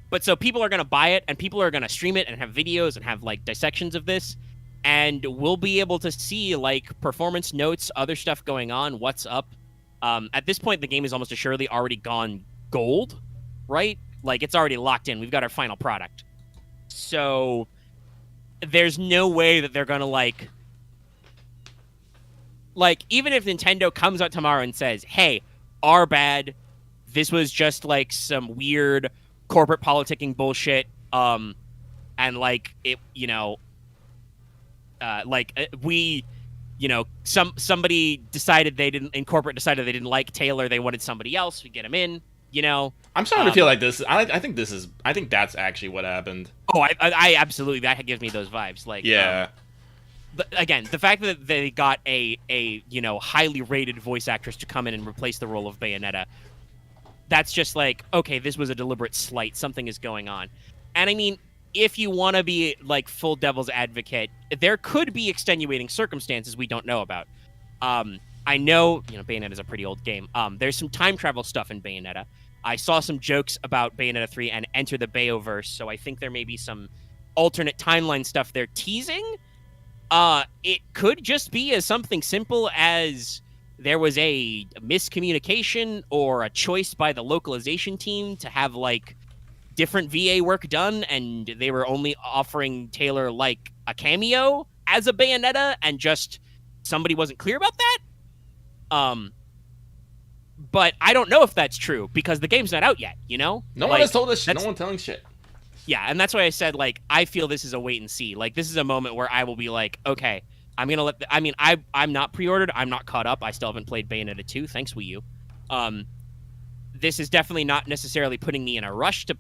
Speaker 2: But so people are going to buy it, and people are going to stream it and have videos and have like dissections of this, and we'll be able to see like performance notes, other stuff going on, what's up. At this point, the game is almost assuredly already gone gold, right? Like it's already locked in. We've got our final product. So there's no way that they're going to like even if Nintendo comes out tomorrow and says, hey, our bad, this was just like some weird corporate politicking bullshit, and like it, somebody decided they didn't, in corporate decided they didn't like Taylor, they wanted somebody else, we get him in,
Speaker 1: I'm starting to feel like this. I think that's actually what happened.
Speaker 2: Oh, I absolutely, that gives me those vibes. Like,
Speaker 1: yeah.
Speaker 2: But again, the fact that they got a highly rated voice actress to come in and replace the role of Bayonetta, that's just like, okay, this was a deliberate slight. Something is going on. And I mean, if you want to be like full devil's advocate, there could be extenuating circumstances we don't know about. I know, Bayonetta is a pretty old game. There's some time travel stuff in Bayonetta. I saw some jokes about Bayonetta 3 and Enter the Bayoverse, so I think there may be some alternate timeline stuff they're teasing. It could just be as something simple as there was a miscommunication or a choice by the localization team to have like different VA work done, and they were only offering Taylor like a cameo as a Bayonetta, and just somebody wasn't clear about that. But I don't know if that's true because the game's not out yet,
Speaker 1: No one has told us shit. No one telling shit.
Speaker 2: Yeah, and that's why I said, like, I feel this is a wait and see. Like, this is a moment where I will be like, okay, I'm going to let... I'm not pre-ordered. I'm not caught up. I still haven't played Bayonetta 2. Thanks, Wii U. This is definitely not necessarily putting me in a rush to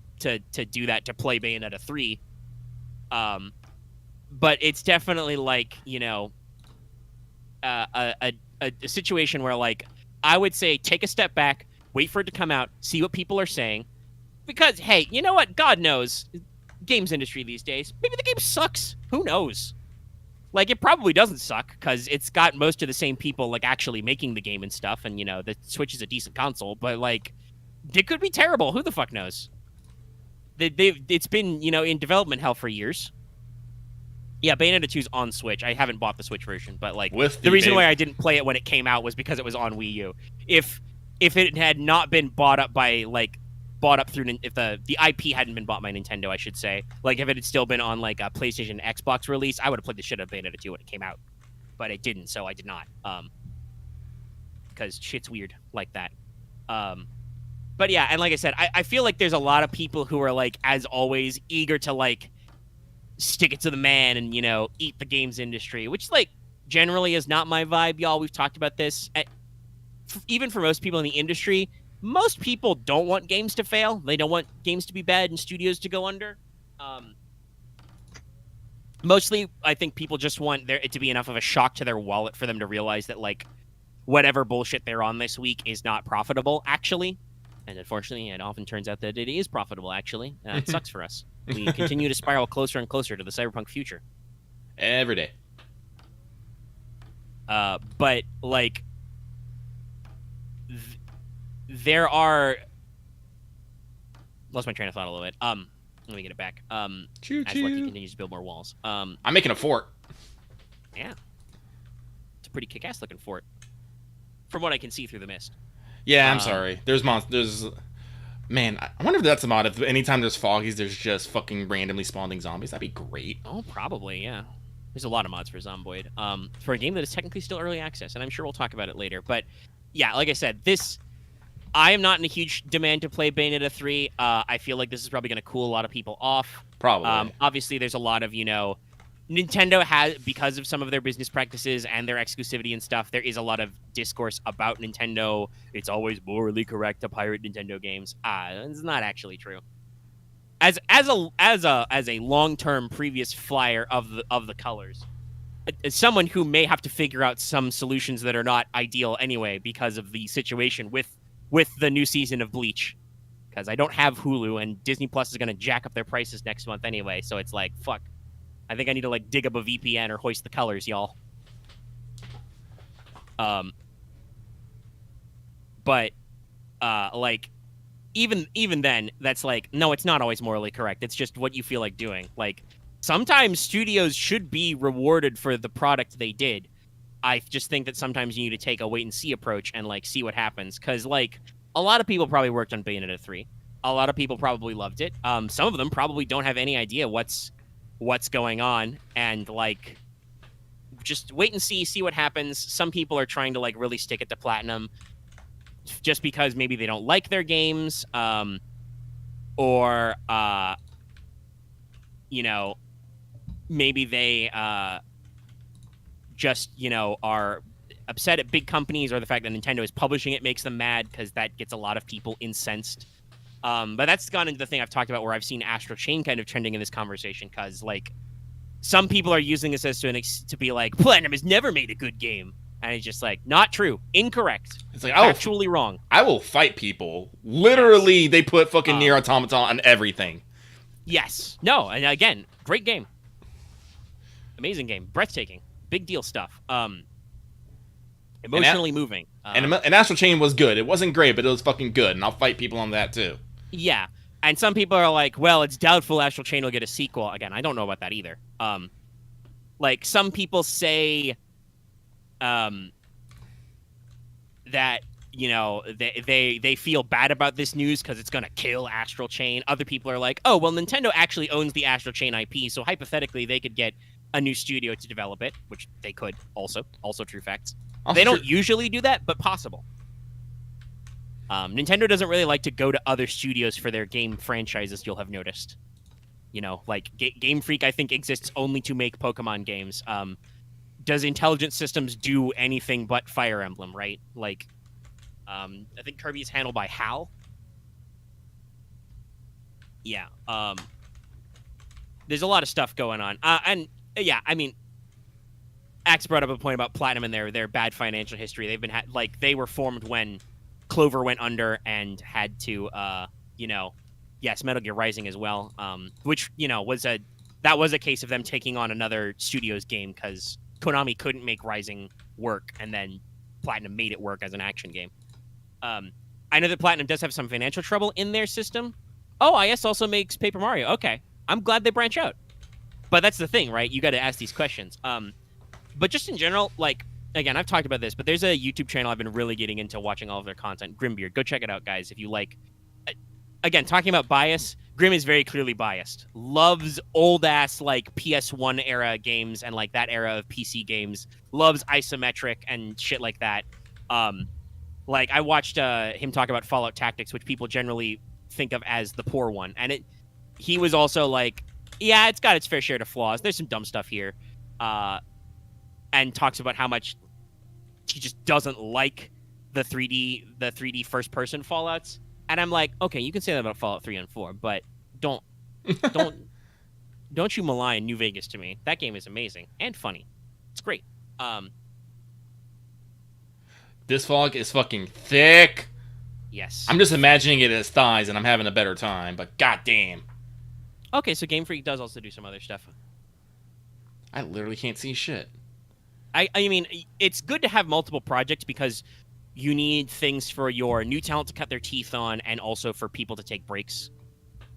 Speaker 2: do that, to play Bayonetta 3. But it's definitely, like, a situation where, like, I would say take a step back, wait for it to come out, see what people are saying. Because, hey, you know what? God knows. Games industry these days. Maybe the game sucks. Who knows? Like, it probably doesn't suck, because it's got most of the same people, like, actually making the game and stuff, and, the Switch is a decent console, but, like, it could be terrible. Who the fuck knows? It's been, in development hell for years. Yeah, Bayonetta 2's on Switch. I haven't bought the Switch version, but, like, the reason why I didn't play it when it came out was because it was on Wii U. If it had not been bought up by, like, if the IP hadn't been bought by Nintendo, I should say. Like, if it had still been on, like, a PlayStation Xbox release, I would have played the shit out of Bayonetta 2 when it came out. But it didn't, so I did not. Because shit's weird like that. But yeah, and like I said, I feel like there's a lot of people who are like, as always, eager to like stick it to the man and, you know, eat the games industry, which like generally is not my vibe, y'all. We've talked about this. Even for most people in the industry, most people don't want games to fail. They don't want games to be bad and studios to go under. Mostly, I think people just want it to be enough of a shock to their wallet for them to realize that, like, whatever bullshit they're on this week is not profitable, actually. And unfortunately, it often turns out that it is profitable, actually. It sucks for us. We continue to spiral closer and closer to the cyberpunk future.
Speaker 1: Every day.
Speaker 2: But, like, there are... Lost my train of thought a little bit. Let me get it back. As Lucky continues to build more walls.
Speaker 1: I'm making a fort.
Speaker 2: Yeah. It's a pretty kick-ass looking fort. From what I can see through the mist.
Speaker 1: Yeah, I'm sorry. There's Man, I wonder if that's a mod. If anytime there's foggies, there's just fucking randomly spawning zombies. That'd be great.
Speaker 2: Oh, probably, yeah. There's a lot of mods for Zomboid. For a game that is technically still early access, and I'm sure we'll talk about it later. But, yeah, like I said, I am not in a huge demand to play Bayonetta 3. I feel like this is probably going to cool a lot of people off.
Speaker 1: Probably.
Speaker 2: Obviously, there's a lot of, Nintendo has, because of some of their business practices and their exclusivity and stuff, there is a lot of discourse about Nintendo. It's always morally correct to pirate Nintendo games. It's not actually true. As a long-term previous flyer of the colors, as someone who may have to figure out some solutions that are not ideal anyway because of the situation with the new season of Bleach, because I don't have Hulu and Disney Plus is going to jack up their prices next month anyway, so it's like, fuck. I think I need to, like, dig up a VPN or hoist the colors, y'all. But, like, even then, that's like, no, it's not always morally correct. It's just what you feel like doing. Like, sometimes studios should be rewarded for the product they did. I just think that sometimes you need to take a wait-and-see approach and, like, see what happens. Because, like, a lot of people probably worked on Bayonetta 3. A lot of people probably loved it. Some of them probably don't have any idea what's going on, and, like, just wait and see what happens. Some people are trying to, like, really stick it to Platinum just because maybe they don't like their games, or maybe they just are upset at big companies, or the fact that Nintendo is publishing it makes them mad because that gets a lot of people incensed. But that's gone into the thing I've talked about where I've seen Astral Chain kind of trending in this conversation because, like, some people are using this as to be like, Platinum has never made a good game. And it's just like, not true. Incorrect.
Speaker 1: It's like,
Speaker 2: actually wrong.
Speaker 1: I will fight people. Literally, yes. They put fucking Nier Automata on everything.
Speaker 2: Yes. No, and again, great game. Amazing game. Breathtaking. Big deal stuff. Emotionally moving.
Speaker 1: And Astral Chain was good. It wasn't great, but it was fucking good. And I'll fight people on that, too.
Speaker 2: Yeah, and some people are like, well, it's doubtful Astral Chain will get a sequel. Again, I don't know about that either. Like, some people say that, they feel bad about this news because it's going to kill Astral Chain. Other people are like, oh, well, Nintendo actually owns the Astral Chain IP, so hypothetically they could get a new studio to develop it, which they could also true facts. They don't usually do that, but possible. Nintendo doesn't really like to go to other studios for their game franchises, you'll have noticed. Like, Game Freak, I think, exists only to make Pokemon games. Does Intelligent Systems do anything but Fire Emblem, right? Like, I think Kirby is handled by HAL. Yeah. There's a lot of stuff going on. And, yeah, I mean, Axe brought up a point about Platinum and their bad financial history. They've been they were formed when Clover went under and had to, yes, Metal Gear Rising as well, which was a case of them taking on another studio's game because Konami couldn't make Rising work, and then Platinum made it work as an action game. I know that Platinum does have some financial trouble in their system. Oh, IS also makes Paper Mario. Okay, I'm glad they branch out, but that's the thing, right? You got to ask these questions. But just in general, like, again, I've talked about this, but there's a YouTube channel I've been really getting into watching all of their content, Grimbeard. Go check it out, guys, if you like. Again, talking about bias, Grim is very clearly biased. Loves old-ass, like, PS1 era games and, like, that era of PC games. Loves isometric and shit like that. Like I watched him talk about Fallout Tactics, which people generally think of as the poor one, and he was also like, yeah, it's got its fair share of flaws. There's some dumb stuff here, and talks about how much he just doesn't like the 3D first person Fallouts. And I'm like, okay, you can say that about Fallout 3 and 4, but don't don't you malign New Vegas to me. That game is amazing and funny. It's great.
Speaker 1: This fog is fucking thick.
Speaker 2: Yes.
Speaker 1: I'm just imagining it as thighs, and I'm having a better time. But goddamn,
Speaker 2: Okay, so Game Freak does also do some other stuff.
Speaker 1: I literally can't see shit.
Speaker 2: I mean, it's good to have multiple projects because you need things for your new talent to cut their teeth on, and also for people to take breaks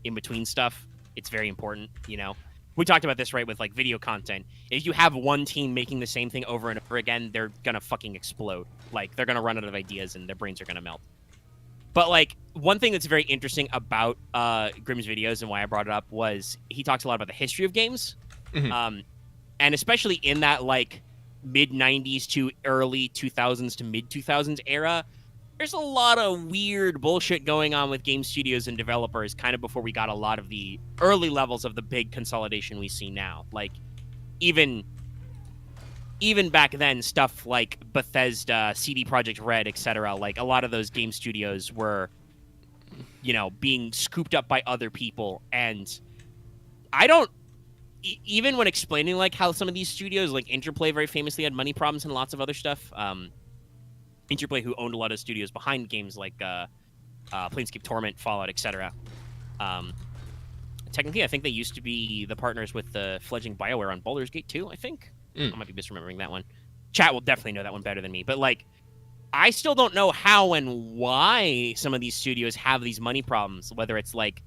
Speaker 2: in between stuff. It's very important, you know. We talked about this, right, with like video content. If you have one team making the same thing over and over again, they're gonna fucking explode. Like they're gonna run out of ideas and their brains are gonna melt. But like one thing that's very interesting about Grimm's videos and why I brought it up was he talks a lot about the history of games, and especially in that like mid 90s to early 2000s to mid 2000s era. There's a lot of weird bullshit going on with game studios and developers kind of before we got a lot of the early levels of the big consolidation we see now. Like, even back then, stuff like Bethesda, CD Projekt Red, etc., like, a lot of those game studios were, you know, being scooped up by other people. And I don't... even when explaining, like, how some of these studios, like Interplay very famously had money problems and lots of other stuff, Interplay, who owned a lot of studios behind games like Planescape Torment, Fallout, etc. Technically, I think they used to be the partners with the fledgling BioWare on Baldur's Gate 2, I think. I might be misremembering that one. Chat will definitely know that one better than me. But, like, I still don't know how and why some of these studios have these money problems, whether it's, like,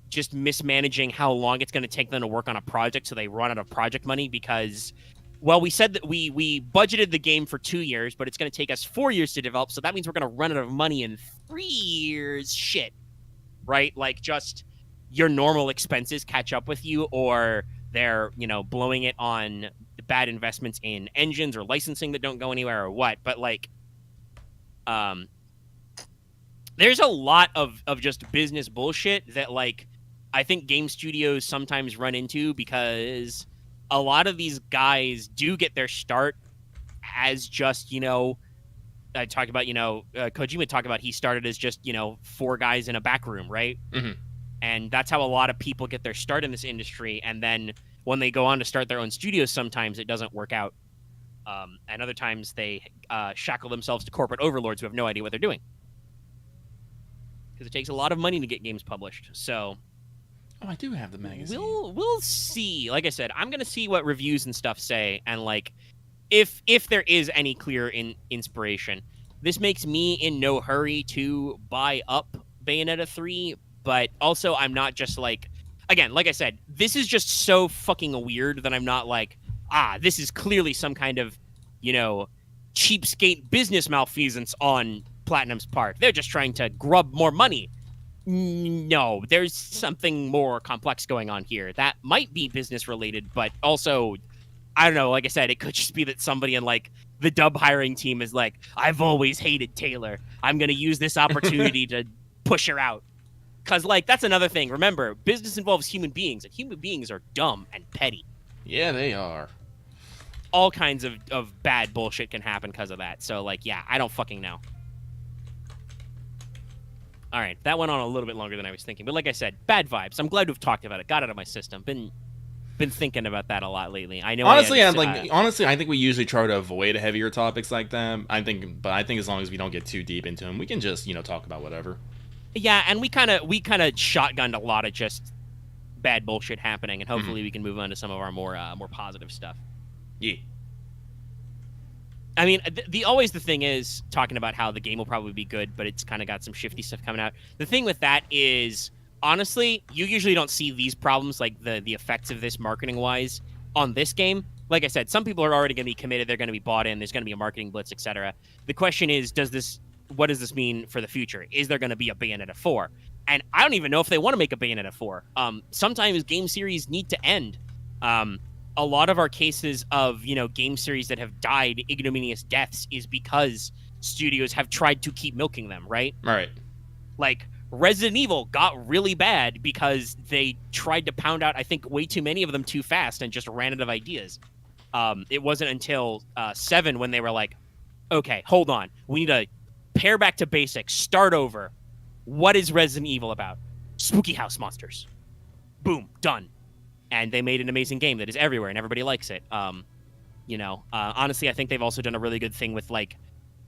Speaker 2: just mismanaging how long it's going to take them to work on a project so they run out of project money because... well, we said that we budgeted the game for 2 years, but it's going to take us 4 years to develop, so that means we're going to run out of money in 3 years. Shit. Right? Like, just your normal expenses catch up with you, or they're, you know, blowing it on bad investments in engines or licensing that don't go anywhere or what. But, like, there's a lot of just business bullshit that, like, I think game studios sometimes run into because... a lot of these guys do get their start as just, you know, I talk about, you know, Kojima talked about he started as just, you know, 4 guys in a back room, right?
Speaker 1: Mm-hmm.
Speaker 2: And that's how a lot of people get their start in this industry. And then when they go on to start their own studios, sometimes it doesn't work out. And other times they shackle themselves to corporate overlords who have no idea what they're doing. Because it takes a lot of money to get games published. So...
Speaker 1: oh, I do have the magazine.
Speaker 2: We'll see. Like I said, I'm gonna see what reviews and stuff say, and like, if there is any clear inspiration. This makes me in no hurry to buy up Bayonetta 3, but also I'm not just like, again, like I said, this is just so fucking weird that I'm not like, this is clearly some kind of, you know, cheapskate business malfeasance on Platinum's part. They're just trying to grub more money. No, there's something more complex going on here. That might be business related, but also, I don't know, like I said, it could just be that somebody in, like, the dub hiring team is like, I've always hated Taylor. I'm going to use this opportunity to push her out. Because, like, that's another thing. Remember, business involves human beings, and human beings are dumb and petty.
Speaker 1: Yeah, they are.
Speaker 2: All kinds of bad bullshit can happen because of that. So, like, yeah, I don't fucking know. All right, that went on a little bit longer than I was thinking. But like I said, bad vibes. I'm glad to have talked about it. Got it out of my system. Been thinking about that a lot lately. I know.
Speaker 1: Honestly, I think we usually try to avoid heavier topics like that. I think as long as we don't get too deep into them, we can just, you know, talk about whatever.
Speaker 2: Yeah, and we kind of shotgunned a lot of just bad bullshit happening, and hopefully we can move on to some of our more positive stuff.
Speaker 1: Yeah.
Speaker 2: I mean, the thing is talking about how the game will probably be good, but it's kind of got some shifty stuff coming out. The thing with that is, honestly, you usually don't see these problems, like the effects of this marketing-wise, on this game. Like I said, some people are already going to be committed. They're going to be bought in. There's going to be a marketing blitz, etc. The question is, what does this mean for the future? Is there going to be a Bayonetta 4? And I don't even know if they want to make a Bayonetta 4. Sometimes game series need to end. A lot of our cases of, you know, game series that have died ignominious deaths is because studios have tried to keep milking them, right?
Speaker 1: Right.
Speaker 2: Like Resident Evil got really bad because they tried to pound out, I think, way too many of them too fast and just ran out of ideas. It wasn't until 7 when they were like, okay, hold on. We need to pare back to basics, start over. What is Resident Evil about? Spooky house monsters. Boom, done. And they made an amazing game that is everywhere and everybody likes it. Honestly, I think they've also done a really good thing with like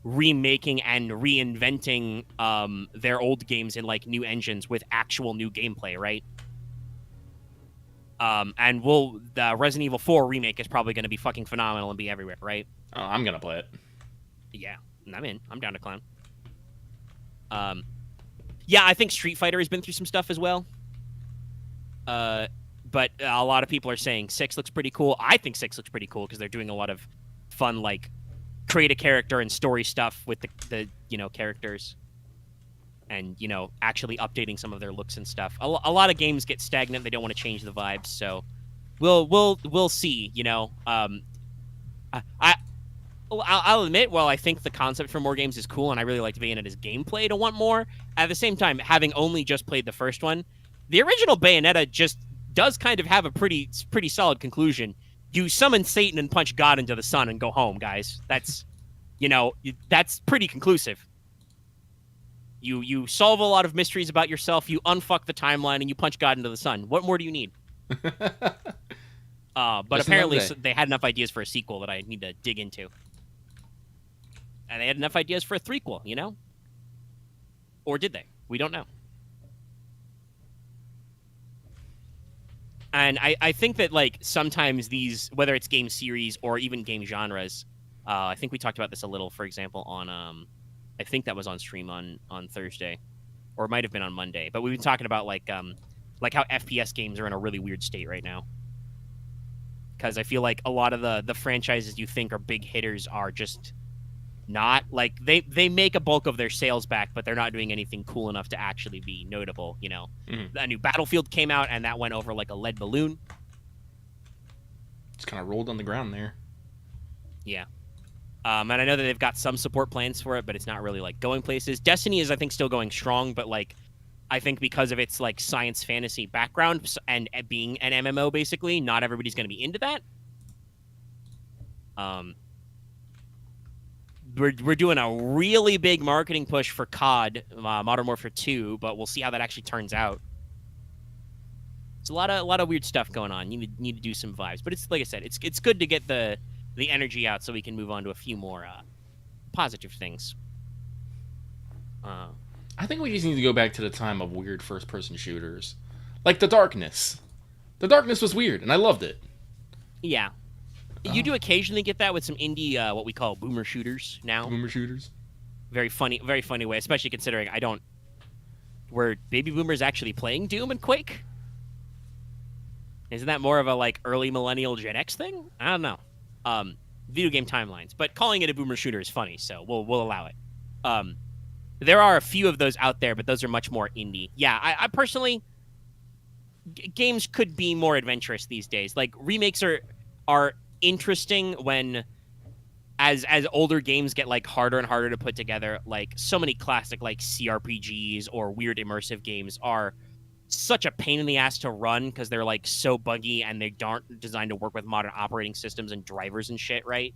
Speaker 2: remaking and reinventing their old games in like new engines with actual new gameplay, right? And the Resident Evil 4 remake is probably going to be fucking phenomenal and be everywhere, right?
Speaker 1: Oh, I'm gonna play it.
Speaker 2: Yeah, I'm in. I'm down to clown. Yeah, I think Street Fighter has been through some stuff as well. But a lot of people are saying 6 looks pretty cool. I think 6 looks pretty cool because they're doing a lot of fun, like, create a character and story stuff with the characters. And, actually updating some of their looks and stuff. A lot of games get stagnant. They don't want to change the vibes, so we'll see, I'll admit, while I think the concept for more games is cool and I really liked Bayonetta's gameplay to want more, at the same time, having only just played the first one, the original Bayonetta just does kind of have a pretty solid conclusion. You summon Satan and punch God into the sun and go home, guys. That's, that's pretty conclusive. You solve a lot of mysteries about yourself, you unfuck the timeline, and you punch God into the sun. What more do you need? But
Speaker 1: Just
Speaker 2: apparently
Speaker 1: another day.
Speaker 2: they had enough ideas for a sequel that I need to dig into. And they had enough ideas for a threequel, Or did they? We don't know. And I think that, like, sometimes these, whether it's game series or even game genres, I think we talked about this a little, for example, on, I think that was on stream on Thursday, or it might have been on Monday. But we've been talking about, like how FPS games are in a really weird state right now. Because I feel like a lot of the franchises you think are big hitters are just not. Like, they make a bulk of their sales back, but they're not doing anything cool enough to actually be notable,
Speaker 1: Mm-hmm.
Speaker 2: A new Battlefield came out, and that went over like a lead balloon.
Speaker 1: Just kind of rolled on the ground there.
Speaker 2: Yeah. And I know that they've got some support plans for it, but it's not really, like, going places. Destiny is, I think, still going strong, but, like, I think because of its, like, science fantasy background and being an MMO, basically, not everybody's going to be into that. We're doing a really big marketing push for COD, Modern Warfare 2, but we'll see how that actually turns out. It's a lot of weird stuff going on. You need to do some vibes, but it's like I said, it's good to get the energy out so we can move on to a few more positive things.
Speaker 1: I think we just need to go back to the time of weird first-person shooters, like The Darkness. The Darkness was weird, and I loved it.
Speaker 2: Yeah. You do occasionally get that with some indie, what we call boomer shooters now.
Speaker 1: Boomer shooters.
Speaker 2: Very funny way, especially considering were baby boomers actually playing Doom and Quake? Isn't that more of a, like, early millennial Gen X thing? I don't know. Video game timelines, but calling it a boomer shooter is funny, so we'll allow it. There are a few of those out there, but those are much more indie. Yeah, I personally, games could be more adventurous these days. Like, remakes are interesting when as older games get, like, harder and harder to put together. Like, so many classic, like, CRPGs or weird immersive games are such a pain in the ass to run because they're, like, so buggy and they aren't designed to work with modern operating systems and drivers and shit, right?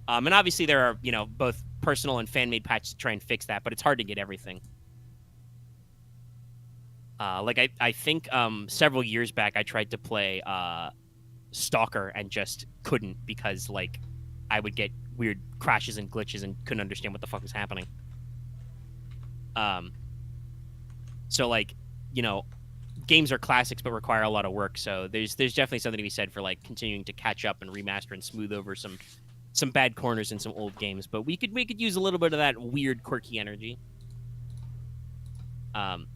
Speaker 2: And obviously there are, both personal and fan-made patches to try and fix that, but it's hard to get everything. I think several years back I tried to play Stalker and just couldn't because, like, I would get weird crashes and glitches and couldn't understand what the fuck was happening. So, like, games are classics but require a lot of work, so there's definitely something to be said for, like, continuing to catch up and remaster and smooth over some bad corners in some old games, but we could use a little bit of that weird, quirky energy. But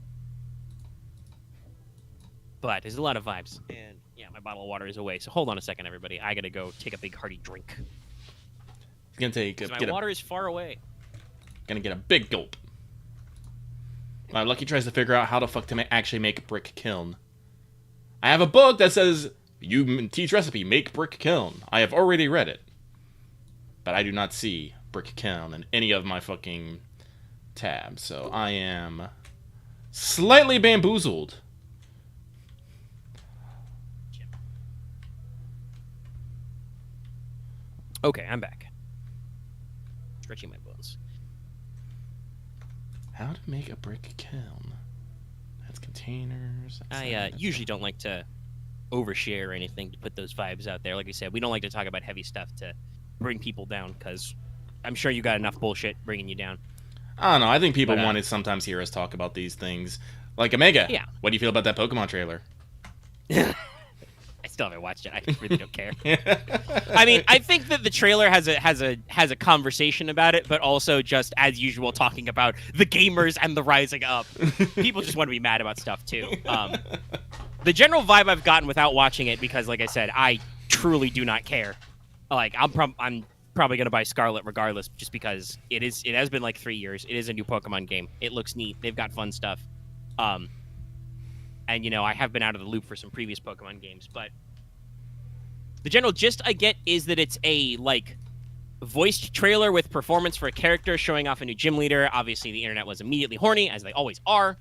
Speaker 2: there's a lot of vibes, and yeah, my bottle of water is away, so hold on a second, everybody. I gotta go take a big hearty drink.
Speaker 1: It's gonna take
Speaker 2: My water is far away.
Speaker 1: Gonna get a big gulp. Lucky tries to figure out how the fuck to actually make a brick kiln. I have a book that says, you teach recipe, make brick kiln. I have already read it. But I do not see Brick Kiln in any of my fucking tabs. So I am slightly bamboozled.
Speaker 2: Okay, I'm back. Stretching my bones.
Speaker 1: How to make a brick kiln. That's containers.
Speaker 2: I usually don't like to overshare or anything to put those vibes out there. Like I said, we don't like to talk about heavy stuff to bring people down, because I'm sure you got enough bullshit bringing you down.
Speaker 1: I don't know. I think people want to sometimes hear us talk about these things. Like Omega.
Speaker 2: Yeah.
Speaker 1: What do you feel about that Pokemon trailer?
Speaker 2: I still haven't watched it. I really don't care. I mean, I think that the trailer has a conversation about it, but also just as usual talking about the gamers and the rising up. People just want to be mad about stuff too. The general vibe I've gotten without watching it, because like I said, I truly do not care. Like I'm probably gonna buy Scarlet regardless, just because it has been like 3 years. It is a new Pokemon game. It looks neat. They've got fun stuff. And, you know, I have been out of the loop for some previous Pokemon games, but the general gist I get is that it's a, like, voiced trailer with performance for a character showing off a new gym leader. Obviously, the internet was immediately horny, as they always are.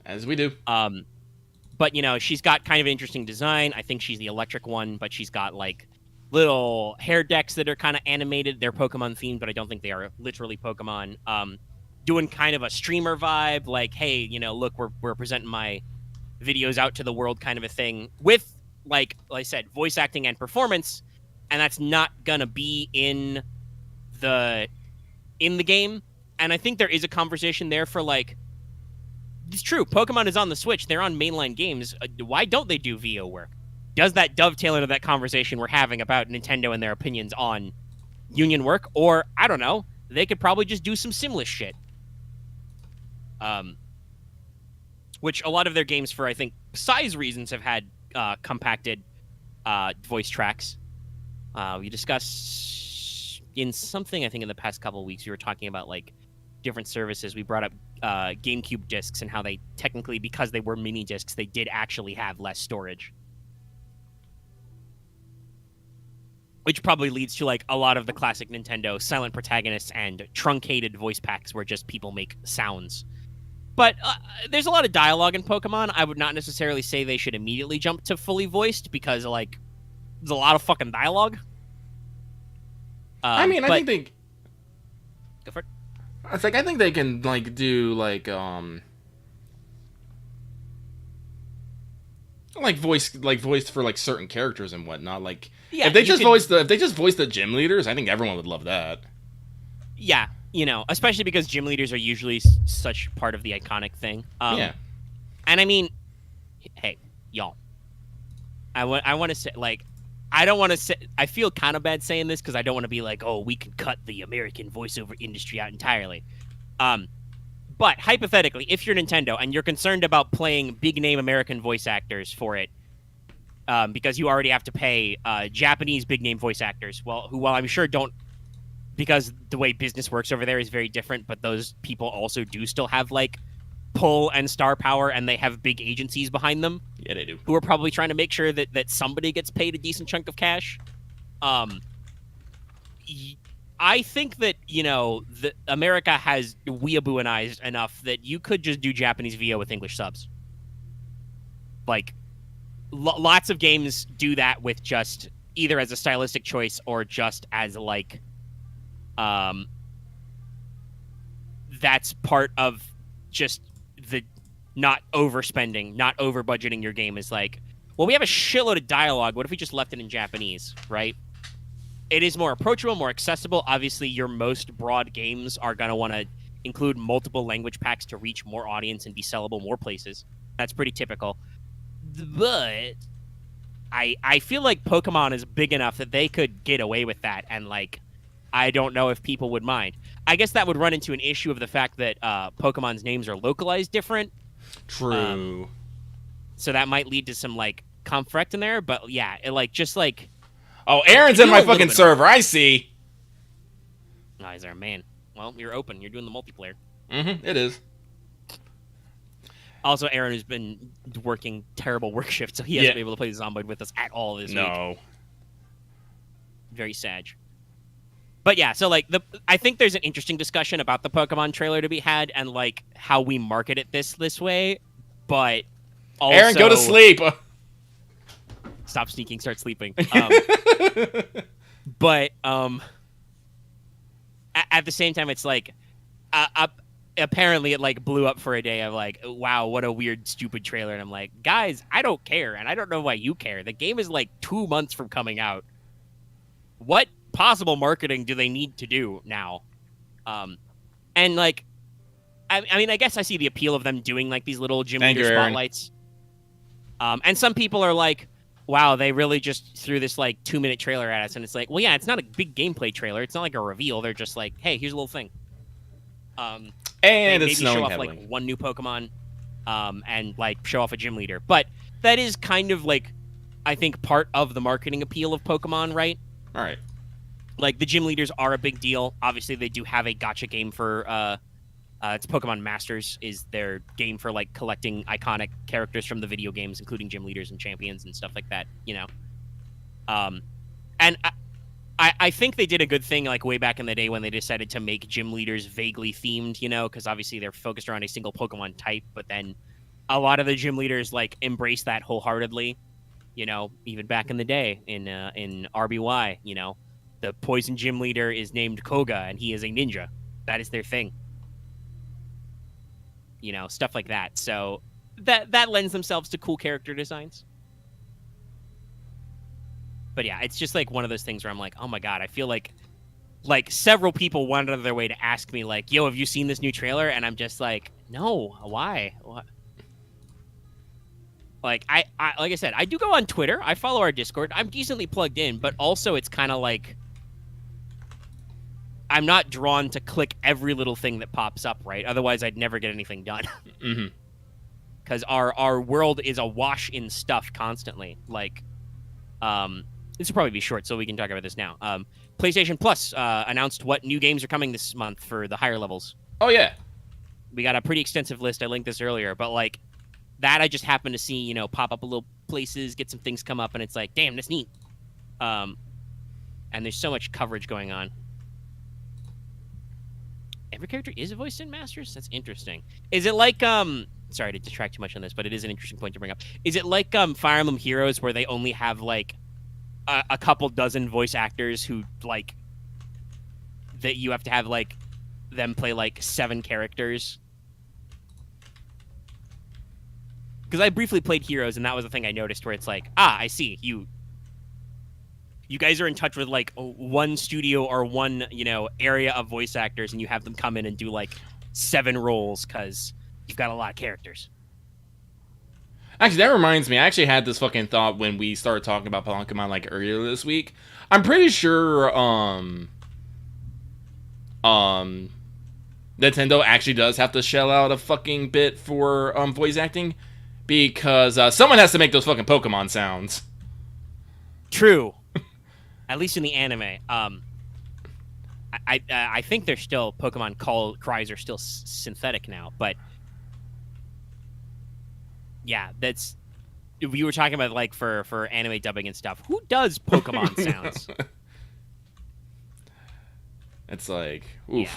Speaker 1: As we do.
Speaker 2: But, you know, she's got kind of an interesting design. I think she's the electric one, but she's got, like, little hair decks that are kind of animated. They're Pokemon-themed, but I don't think they are literally Pokemon. Doing kind of a streamer vibe, like, hey, you know, look, we're presenting my videos out to the world kind of a thing with, like I said, voice acting and performance, and that's not gonna be in the game. And I think there is a conversation there for, like, it's true, Pokemon is on the Switch, they're on mainline games, why don't they do VO work? Does that dovetail into that conversation we're having about Nintendo and their opinions on union work? Or, I don't know, they could probably just do some simless shit. Which a lot of their games, for I think size reasons, have had compacted voice tracks. We discussed in something, I think, in the past couple of weeks, we were talking about, like, different services. We brought up GameCube discs and how they technically, because they were mini discs, they did actually have less storage. Which probably leads to, like, a lot of the classic Nintendo silent protagonists and truncated voice packs where just people make sounds. But there's a lot of dialogue in Pokemon. I would not necessarily say they should immediately jump to fully voiced, because, like, there's a lot of fucking dialogue.
Speaker 1: I think they...
Speaker 2: Go for it.
Speaker 1: It's like, I think they can, like, do, like voiced for, like, certain characters and whatnot. Like,
Speaker 2: yeah,
Speaker 1: if they just voice the gym leaders, I think everyone would love that.
Speaker 2: Yeah. You know, especially because gym leaders are usually such part of the iconic thing.
Speaker 1: Yeah.
Speaker 2: And I mean, hey, y'all. I want to say, like, I don't want to say, I feel kind of bad saying this because I don't want to be like, oh, we can cut the American voiceover industry out entirely. But hypothetically, if you're Nintendo and you're concerned about playing big name American voice actors for it, because you already have to pay Japanese big name voice actors, who I'm sure don't, because the way business works over there is very different, but those people also do still have, like, pull and star power, and they have big agencies behind them.
Speaker 1: Yeah, they do.
Speaker 2: Who are probably trying to make sure that somebody gets paid a decent chunk of cash. I think that, you know, America has weeabooanized enough that you could just do Japanese VO with English subs. Like, lots of games do that with just either as a stylistic choice or just as, like, that's part of just the not overspending, not over budgeting your game, is like, well, we have a shitload of dialogue. What if we just left it in Japanese, right? It is more approachable, more accessible. Obviously, your most broad games are going to want to include multiple language packs to reach more audience and be sellable more places. That's pretty typical. But I feel like Pokemon is big enough that they could get away with that, and, like, I don't know if people would mind. I guess that would run into an issue of the fact that Pokemon's names are localized different.
Speaker 1: True.
Speaker 2: So that might lead to some, like, conflict in there. But yeah,
Speaker 1: Oh, Aaron's in my fucking server. I see.
Speaker 2: Oh, is there a man? Well, you're open. You're doing the multiplayer.
Speaker 1: It is.
Speaker 2: Also, Aaron has been working terrible work shifts, so he hasn't been able to play Zomboid with us at all this week.
Speaker 1: No.
Speaker 2: Very sad. But yeah, so like I think there's an interesting discussion about the Pokemon trailer to be had and like how we market it this way, but also
Speaker 1: Aaron, go to sleep.
Speaker 2: Stop sneaking, start sleeping. But at the same time, it's like apparently it like blew up for a day of like, wow, what a weird, stupid trailer. And I'm like, guys, I don't care, and I don't know why you care. The game is like 2 months from coming out. What possible marketing do they need to do now? And like, I mean, I guess I see the appeal of them doing like these little gym leader spotlights. And some people are like, wow, they really just threw this like 2-minute trailer at us, and it's like, well, yeah, it's not a big gameplay trailer. It's not like a reveal. They're just like, hey, here's a little thing.
Speaker 1: And
Speaker 2: maybe
Speaker 1: it's snowing
Speaker 2: show off
Speaker 1: heavily.
Speaker 2: like one new Pokemon, and like show off a gym leader. But that is kind of like, I think, part of the marketing appeal of Pokemon, right?
Speaker 1: All right.
Speaker 2: Like the gym leaders are a big deal. Obviously, they do have a gacha game for it's Pokemon Masters is their game for like collecting iconic characters from the video games, including gym leaders and champions and stuff like that. You know, and I think they did a good thing like way back in the day when they decided to make gym leaders vaguely themed. You know, because obviously they're focused around a single Pokemon type, but then a lot of the gym leaders like embrace that wholeheartedly. You know, even back in the day in RBY, you know, the poison gym leader is named Koga and he is a ninja. That is their thing. You know, stuff like that. So that lends themselves to cool character designs. But yeah, it's just like one of those things where I'm like, oh my god, I feel like several people went out of their way to ask me like, yo, have you seen this new trailer? And I'm just like, no, why? What? Like I like I said, I do go on Twitter. I follow our Discord. I'm decently plugged in, but also it's kind of like I'm not drawn to click every little thing that pops up, right? Otherwise, I'd never get anything done. Because our world is awash in stuff constantly. Like, this will probably be short, so we can talk about this now. PlayStation Plus announced what new games are coming this month for the higher levels.
Speaker 1: Oh, yeah.
Speaker 2: We got a pretty extensive list. I linked this earlier, but like that I just happened to see, you know, pop up a little places, get some things come up, and it's like, damn, that's neat. And there's so much coverage going on. Every character is voiced in Masters? That's interesting. Is it like, sorry to detract too much on this, but it is an interesting point to bring up. Is it like Fire Emblem Heroes where they only have like a couple dozen voice actors who like, that you have to have like them play like 7 characters? Because I briefly played Heroes and that was the thing I noticed where it's like, I see, you guys are in touch with like one studio or one, you know, area of voice actors, and you have them come in and do like 7 roles because you've got a lot of characters.
Speaker 1: Actually, that reminds me. I actually had this fucking thought when we started talking about Pokemon like earlier this week. I'm pretty sure Nintendo actually does have to shell out a fucking bit for voice acting because someone has to make those fucking Pokemon sounds.
Speaker 2: True. At least in the anime. I think they're still Pokemon cries are still synthetic now, but yeah, that's we were talking about like for anime dubbing and stuff. Who does Pokemon sounds?
Speaker 1: It's like oof.
Speaker 2: Yeah.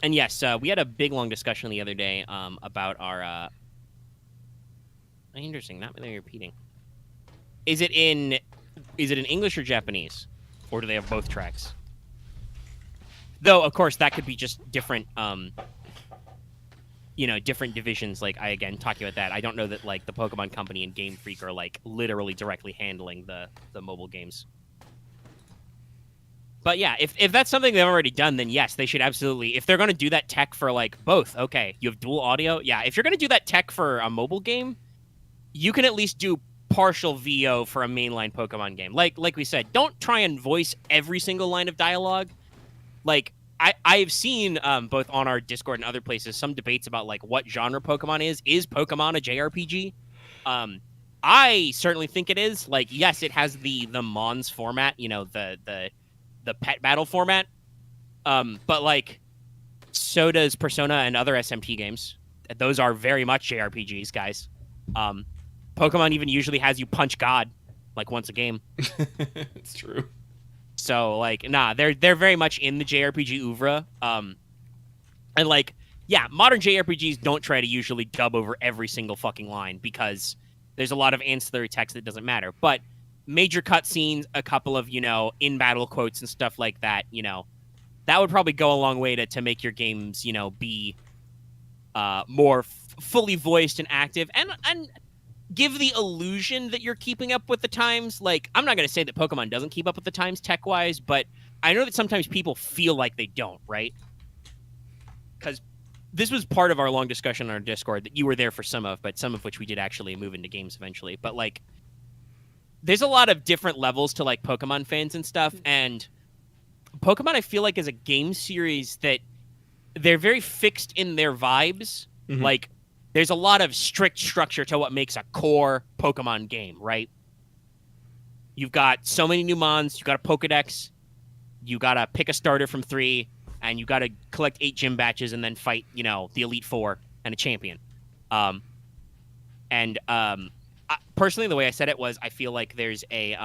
Speaker 2: And yes, we had a big long discussion the other day about our interesting, not really repeating. Is it in English or Japanese? Or do they have both tracks? Though, of course, that could be just different, different divisions. Like, I, again, talking about that, I don't know that, like, the Pokemon Company and Game Freak are, like, literally directly handling the mobile games. But, yeah, if that's something they've already done, then yes, they should absolutely... If they're going to do that tech for, like, both, okay, you have dual audio. Yeah, if you're going to do that tech for a mobile game, you can at least do partial VO for a mainline Pokemon game. Like we said, don't try and voice every single line of dialogue. Like, I've seen both on our Discord and other places some debates about like what genre Pokemon is. Is Pokemon a JRPG? I certainly think it is. Like, yes, it has the Mons format, you know, the pet battle format. But like, so does Persona and other SMT games. Those are very much JRPGs, guys. Pokemon even usually has you punch God like once a game.
Speaker 1: It's true.
Speaker 2: So like, nah, they're very much in the JRPG oeuvre. And like, yeah, modern JRPGs don't try to usually dub over every single fucking line because there's a lot of ancillary text that doesn't matter. But major cutscenes, a couple of, in battle quotes and stuff like that, that would probably go a long way to make your games, be more fully voiced and active and give the illusion that you're keeping up with the times. Like, I'm not going to say that Pokemon doesn't keep up with the times tech-wise, but I know that sometimes people feel like they don't, right? Because this was part of our long discussion on our Discord that you were there for some of, but some of which we did actually move into games eventually. But, like, there's a lot of different levels to, like, Pokemon fans and stuff, and Pokemon, I feel like, is a game series that they're very fixed in their vibes.
Speaker 1: Mm-hmm.
Speaker 2: Like, there's a lot of strict structure to what makes a core Pokemon game, right? You've got so many new mons, you got a Pokedex, you got to pick a starter from 3, and you got to collect 8 gym badges and then fight, the Elite Four and a champion. Personally, the way I said it was, I feel like there's a,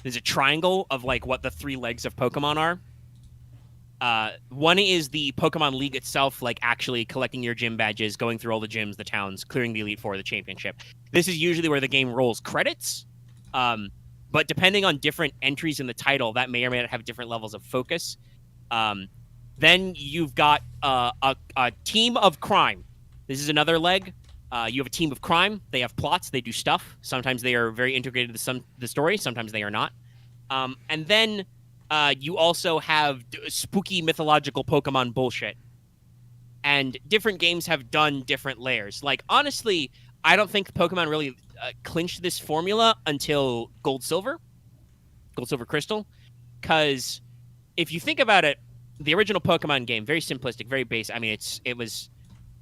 Speaker 2: there's a triangle of like what the 3 legs of Pokemon are. One is the Pokemon League itself, like actually collecting your gym badges, going through all the gyms, the towns, clearing the Elite Four, the championship. This is usually where the game rolls credits. But depending on different entries in the title, that may or may not have different levels of focus. Then you've got a team of crime. This is another leg. You have a team of crime. They have plots. They do stuff. Sometimes they are very integrated to the story. Sometimes they are not. And then you also have spooky mythological Pokemon bullshit. And different games have done different layers. Like, honestly, I don't think Pokemon really clinched this formula until Gold Silver Crystal. Because if you think about it, the original Pokemon game, very simplistic, very basic. I mean, it was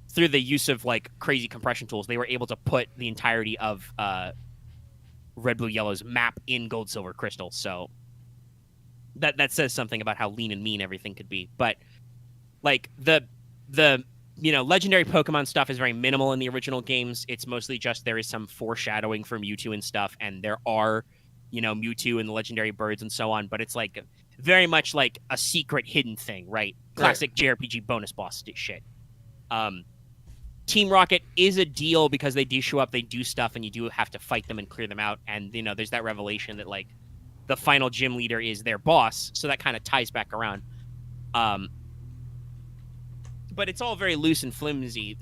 Speaker 2: through the use of like crazy compression tools, they were able to put the entirety of Red, Blue, Yellow's map in Gold, Silver, Crystal. So that says something about how lean and mean everything could be. But like the legendary Pokemon stuff is very minimal in the original games. It's mostly just there is some foreshadowing for Mewtwo and stuff, and there are Mewtwo and the legendary birds and so on. But it's like very much like a secret hidden thing, right? Classic JRPG bonus boss shit. Team Rocket is a deal because they do show up, they do stuff, and you do have to fight them and clear them out. And there's that revelation that like the final gym leader is their boss, so that kind of ties back around. But it's all very loose and flimsy.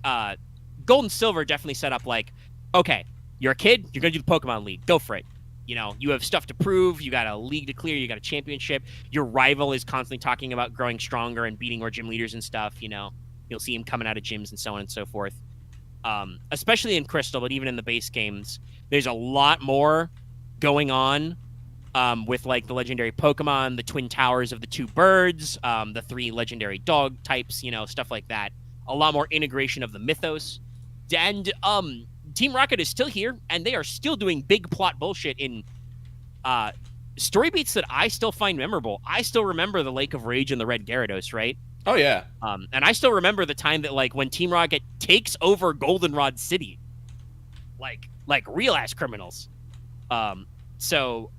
Speaker 2: Gold and Silver definitely set up like, okay, you're a kid, you're gonna do the Pokemon League, go for it. You have stuff to prove, you got a league to clear, you got a championship. Your rival is constantly talking about growing stronger and beating more gym leaders and stuff. You'll see him coming out of gyms and so on and so forth. Especially in Crystal, but even in the base games, there's a lot more going on with like the legendary Pokemon, the twin towers of the 2 birds, the 3 legendary dog types, stuff like that. A lot more integration of the mythos. And Team Rocket is still here, and they are still doing big plot bullshit in story beats that I still find memorable. I still remember the Lake of Rage and the Red Gyarados, right?
Speaker 1: Oh, yeah.
Speaker 2: And I still remember the time that, like, when Team Rocket takes over Goldenrod City. Like real-ass criminals. So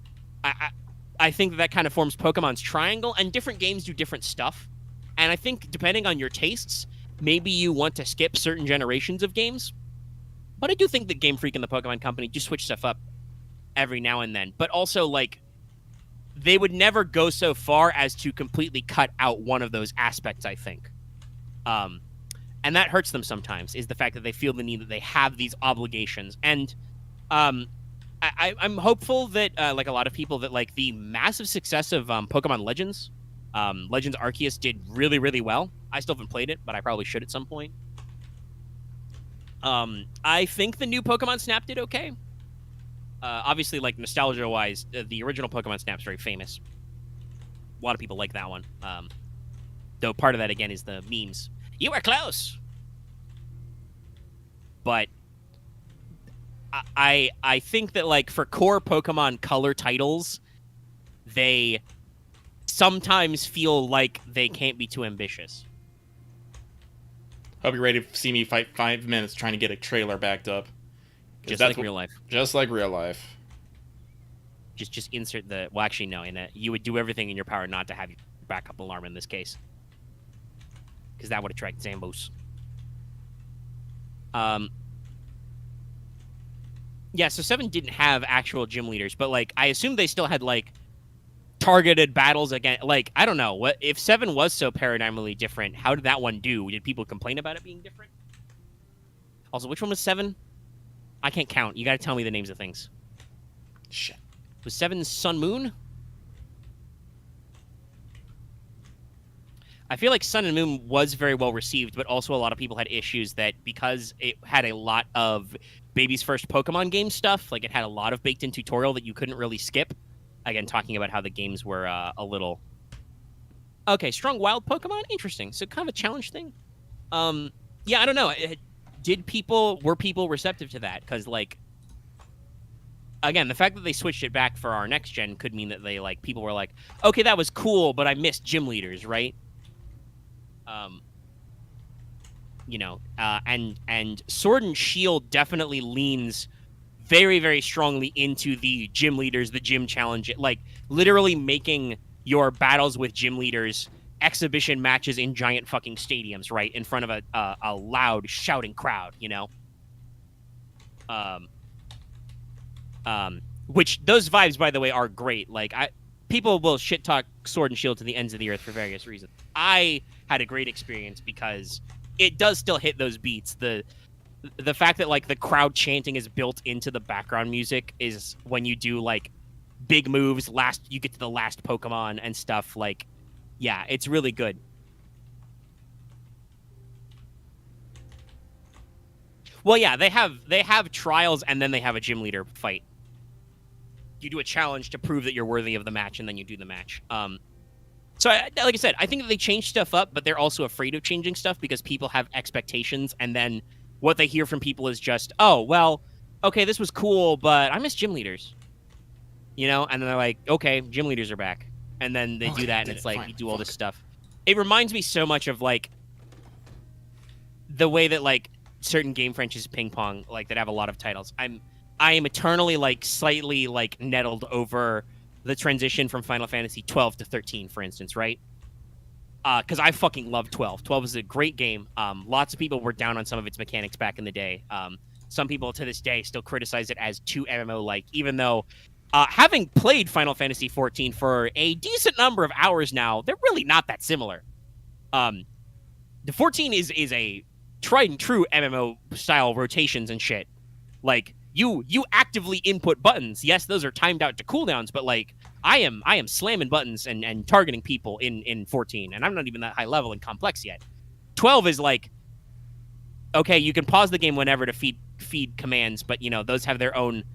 Speaker 2: I think that kind of forms Pokemon's triangle, and different games do different stuff. And I think, depending on your tastes, maybe you want to skip certain generations of games. But I do think that Game Freak and the Pokemon Company do switch stuff up every now and then. But also, like, they would never go so far as to completely cut out one of those aspects, I think. And that hurts them sometimes, is the fact that they feel the need that they have these obligations. And I'm hopeful that, like a lot of people, that like the massive success of Pokemon Legends, Legends Arceus did really, really well. I still haven't played it, but I probably should at some point. I think the new Pokemon Snap did okay. Obviously, like, nostalgia-wise, the original Pokemon Snap's very famous. A lot of people like that one. Though part of that, again, is the memes. You were close! But I think that, like, for core Pokemon Color titles, they sometimes feel like they can't be too ambitious.
Speaker 1: Hope you're ready to see me fight 5 minutes trying to get a trailer backed up.
Speaker 2: Just like real life.
Speaker 1: Just like real life.
Speaker 2: Just insert the. Well, actually, no. You would do everything in your power not to have your backup alarm in this case, because that would attract Zambos. Yeah. So 7 didn't have actual gym leaders, but like I assume they still had like targeted battles again. Like I don't know what if 7 was so paradigmally different. How did that one do? Did people complain about it being different? Also, which one was 7? I can't count. You got to tell me the names of things.
Speaker 1: Shit.
Speaker 2: Was 7 Sun Moon? I feel like Sun and Moon was very well received, but also a lot of people had issues that because it had a lot of Baby's First Pokemon game stuff, like it had a lot of baked-in tutorial that you couldn't really skip. Again, talking about how the games were a little... Okay, strong wild Pokemon? Interesting. So kind of a challenge thing? Yeah, I don't know. Were people receptive to that? Because, like, again, the fact that they switched it back for our next gen could mean that people were like, okay, that was cool, but I missed gym leaders, right? And Sword and Shield definitely leans very, very strongly into the gym leaders, the gym challenge, like literally making your battles with gym leaders exhibition matches in giant fucking stadiums, right, in front of a loud shouting crowd, which those vibes, by the way, are great. Like people will shit talk Sword and Shield to the ends of the earth for various reasons. I had a great experience because it does still hit those beats. The fact that like the crowd chanting is built into the background music is when you do like big moves, you get to the last Pokemon and stuff. Like, yeah, it's really good. Well, yeah, they have trials and then they have a gym leader fight. You do a challenge to prove that you're worthy of the match, and then you do the match. So, like I said, I think that they changed stuff up, but they're also afraid of changing stuff because people have expectations, and then what they hear from people is just, oh, well, okay, this was cool, but I miss gym leaders. And then they're like, okay, gym leaders are back. And then they do that, and it's like, fine, you do all this stuff. It reminds me so much of, like, the way that, like, certain game franchises ping pong, like, that have a lot of titles. I am eternally, like, slightly, like, nettled over the transition from Final Fantasy 12 to 13, for instance, right? Because I fucking love 12. 12 is a great game. Lots of people were down on some of its mechanics back in the day. Some people to this day still criticize it as too MMO-like, even though having played Final Fantasy 14 for a decent number of hours now, they're really not that similar. The 14 is a tried and true MMO-style rotations and shit. Like, you actively input buttons. Yes, those are timed out to cooldowns, but like I am slamming buttons and targeting people in 14, and I'm not even that high level and complex yet. 12 is like, okay, you can pause the game whenever to feed commands, but those have their own.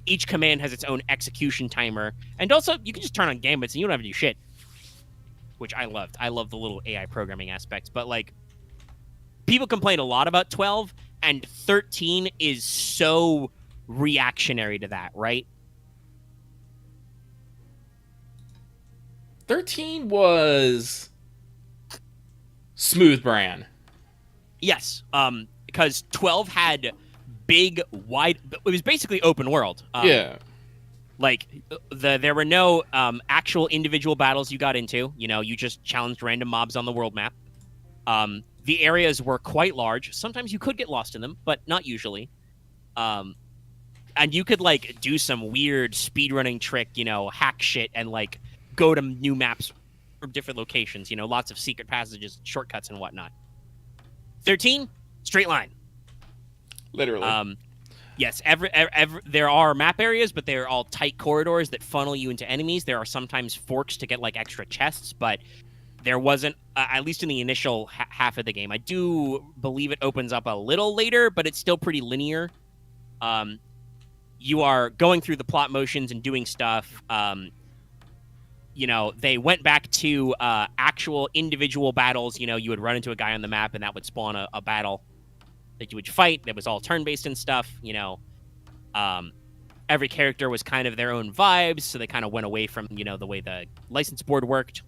Speaker 2: Each command has its own execution timer, and also you can just turn on gambits and you don't have to do shit, which I loved. I love the little AI programming aspects, but like people complain a lot about 12, and 13 is so reactionary to that, right?
Speaker 1: 13 was smooth brand.
Speaker 2: Yes, because 12 had big, wide. It was basically open world.
Speaker 1: Yeah.
Speaker 2: Like there were no actual individual battles you got into. You just challenged random mobs on the world map. The areas were quite large. Sometimes you could get lost in them, but not usually. And you could like do some weird speedrunning trick, hack shit and like go to new maps from different locations. Lots of secret passages, shortcuts, and whatnot. 13, straight line.
Speaker 1: Literally.
Speaker 2: Yes, there are map areas, but they're all tight corridors that funnel you into enemies. There are sometimes forks to get like extra chests, but there wasn't, at least in the initial half of the game. I do believe it opens up a little later, but it's still pretty linear. You are going through the plot motions and doing stuff. They went back to actual individual battles. You would run into a guy on the map, and that would spawn a battle that you would fight. That was all turn-based and stuff. Every character was kind of their own vibes, so they kind of went away from, the way the license board worked.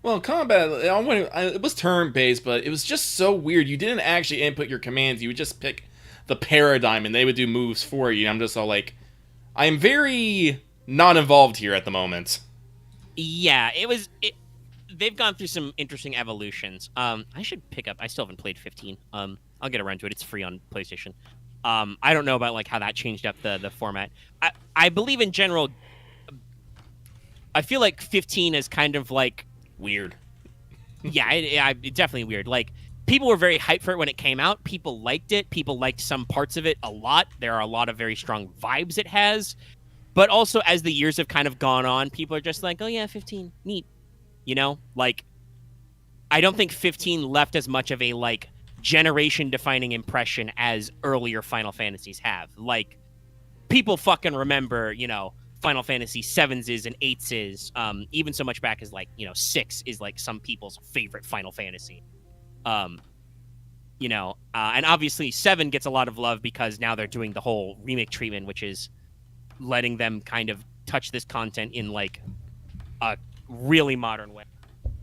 Speaker 1: Well, combat, it was turn-based, but it was just so weird. You didn't actually input your commands. You would just pick the paradigm and they would do moves for you. And I'm just all like, I am very not involved here at the moment.
Speaker 2: Yeah, they've gone through some interesting evolutions. I should pick up. I still haven't played 15. I'll get around to it. It's free on PlayStation. I don't know about like how that changed up the format. I believe in general. I feel like 15 is kind of like
Speaker 1: weird.
Speaker 2: Yeah, it's definitely weird. Like people were very hyped for it when it came out. People liked it. People liked some parts of it a lot. There are a lot of very strong vibes it has. But also, as the years have kind of gone on, people are just like, oh, yeah, 15, neat. You know? Like, I don't think 15 left as much of a, like, generation-defining impression as earlier Final Fantasies have. Like, people fucking remember, you know, Final Fantasy 7s and 8s, even so much back as, like, you know, 6 is, like, some people's favorite Final Fantasy. You know, and obviously 7 gets a lot of love because now they're doing the whole remake treatment, which is letting them kind of touch this content in like a really modern way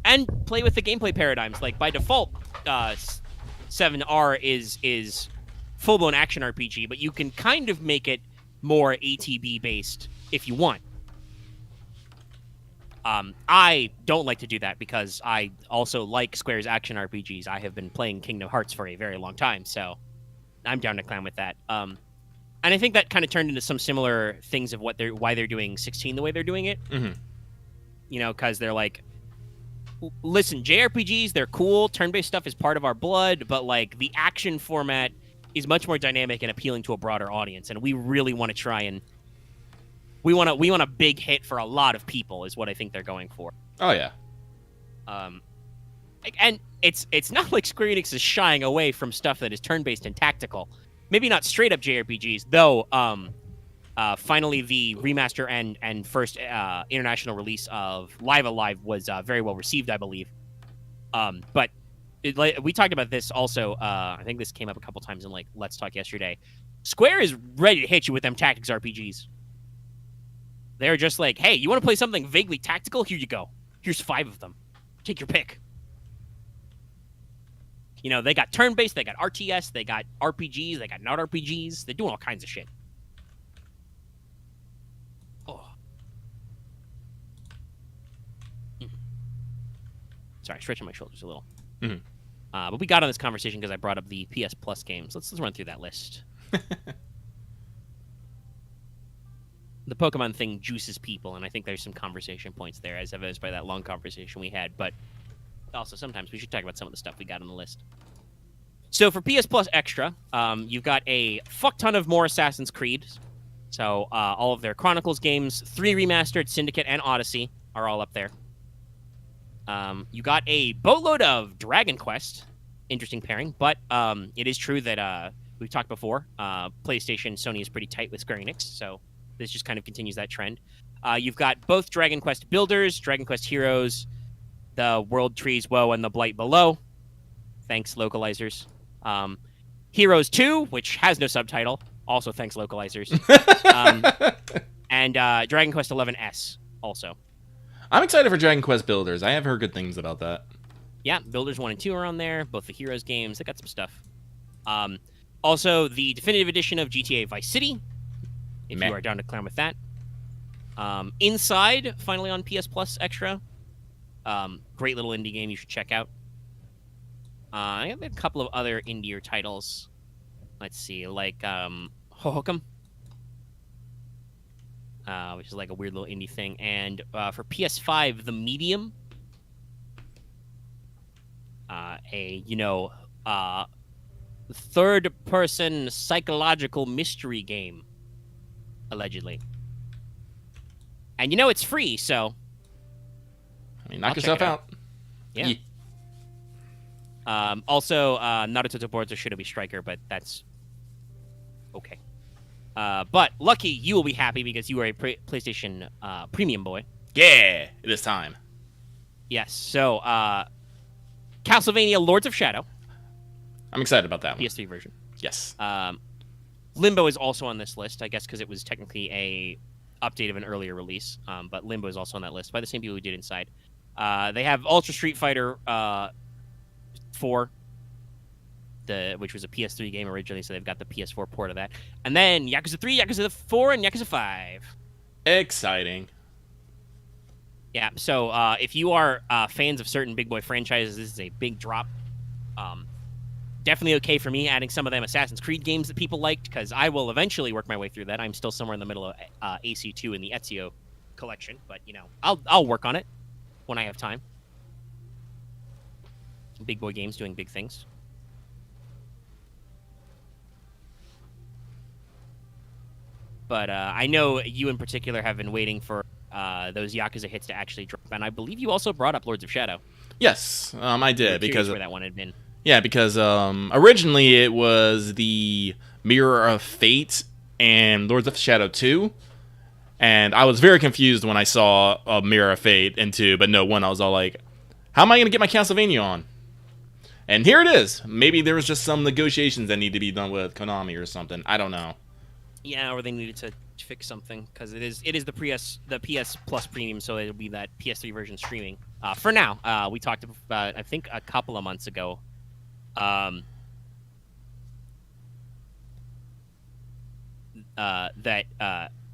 Speaker 2: and play with the gameplay paradigms. Like by default, 7R is full-blown action RPG, but you can kind of make it more ATB based if you want. I don't like to do that because I also like Square's action RPGs. I have been playing Kingdom Hearts for a very long time, so I'm down to clown with that. And I think that kind of turned into some similar things of why they're doing 16 the way they're doing it.
Speaker 1: Mm-hmm.
Speaker 2: You know, because they're like, listen, JRPGs, they're cool. Turn-based stuff is part of our blood, but like the action format is much more dynamic and appealing to a broader audience, and we really want to try and we want a big hit for a lot of people is what I think they're going for.
Speaker 1: Oh yeah.
Speaker 2: And it's not like Square Enix is shying away from stuff that is turn-based and tactical. Maybe not straight up JRPGs, though. Finally, the remaster and first international release of Live Alive was very well received, I believe. But we talked about this also. I think this came up a couple times in like Let's Talk yesterday. Square is ready to hit you with them tactics RPGs. They're just like, hey, you want to play something vaguely tactical? Here you go. Here's 5 of them. Take your pick. You know, they got turn-based, they got RTS, they got RPGs, they got not RPGs. They're doing all kinds of shit. Oh. Sorry, stretching my shoulders a little.
Speaker 1: Mm-hmm.
Speaker 2: But we got on this conversation because I brought up the PS Plus games. Let's run through that list. The Pokemon thing juices people, and I think there's some conversation points there, as evidenced by that long conversation we had. But also, sometimes we should talk about some of the stuff we got on the list. So for PS Plus Extra, you've got a fuck ton of more Assassin's Creed. So all of their Chronicles games, 3 remastered, Syndicate and Odyssey are all up there. You got a boatload of Dragon Quest. Interesting pairing, but it is true that we've talked before. PlayStation, Sony is pretty tight with Square Enix, so this just kind of continues that trend. You've got both Dragon Quest Builders, Dragon Quest Heroes, the World Trees Woe, and the Blight Below. Thanks, localizers. Heroes 2, which has no subtitle. Also thanks, localizers. And Dragon Quest 11S also.
Speaker 1: I'm excited for Dragon Quest Builders. I have heard good things about that.
Speaker 2: Yeah, Builders 1 and 2 are on there. Both the Heroes games. They got some stuff. Also, the definitive edition of GTA Vice City, if you are down to clown with that. Inside, finally on PS Plus Extra. Great little indie game you should check out. I have a couple of other indie titles. Let's see, like Hohokum, which is like a weird little indie thing. And for PS5, The Medium, a third-person psychological mystery game, allegedly. And it's free, so
Speaker 1: I mean, knock yourself out.
Speaker 2: Yeah. Also, Naruto Toboruto Shinobi Striker, but that's okay. But lucky, you will be happy because you are a PlayStation Premium boy.
Speaker 1: Yeah, it is time.
Speaker 2: Yes. So, Castlevania Lords of Shadow.
Speaker 1: I'm excited about that one.
Speaker 2: PS3 version.
Speaker 1: Yes.
Speaker 2: Limbo is also on this list, I guess, because it was technically a update of an earlier release. But Limbo is also on that list by the same people who did Inside. They have Ultra Street Fighter 4. which was a PS3 game originally, so they've got the PS4 port of that. And then Yakuza 3, Yakuza 4, and Yakuza 5.
Speaker 1: Exciting.
Speaker 2: Yeah, so if you are fans of certain big boy franchises, this is a big drop. Definitely okay for me adding some of them Assassin's Creed games that people liked, because I will eventually work my way through that. I'm still somewhere in the middle of AC2 in the Ezio collection, but, you know, I'll work on it when I have time. Big boy games doing big things. But I know you in particular have been waiting for those Yakuza hits to actually drop, and I believe you also brought up Lords of Shadow.
Speaker 1: Yes, I did, because
Speaker 2: where that one had been.
Speaker 1: Yeah, because originally it was the Mirror of Fate and Lords of Shadow 2, and I was very confused when I saw a Mirror of Fate in 2, but no, 1 I was all like, how am I going to get my Castlevania on? And here it is. Maybe there was just some negotiations that need to be done with Konami or something. I don't know.
Speaker 2: Yeah, or they needed to fix something, because it is the PS Plus Premium, so it'll be that PS3 version streaming. For now, we talked about, I think, a couple of months ago. That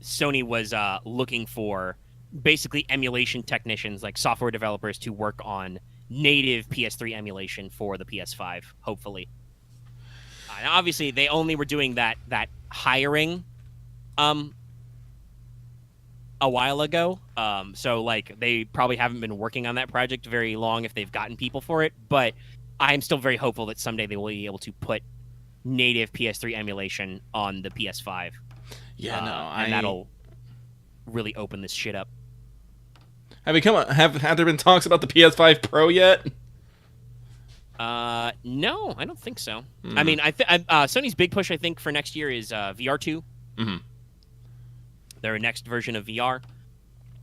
Speaker 2: Sony was looking for basically emulation technicians, like software developers, to work on native PS3 emulation for the PS5, hopefully. Now obviously, they only were doing that hiring a while ago. So, like, they probably haven't been working on that project very long if they've gotten people for it, but I'm still very hopeful that someday they will be able to put native PS3 emulation on the PS5.
Speaker 1: Yeah,
Speaker 2: and that'll really open this shit up.
Speaker 1: Have there been talks about the PS5 Pro yet?
Speaker 2: No, I don't think so. I mean, Sony's big push, I think, for next year is VR2.
Speaker 1: Mm-hmm.
Speaker 2: Their next version of VR.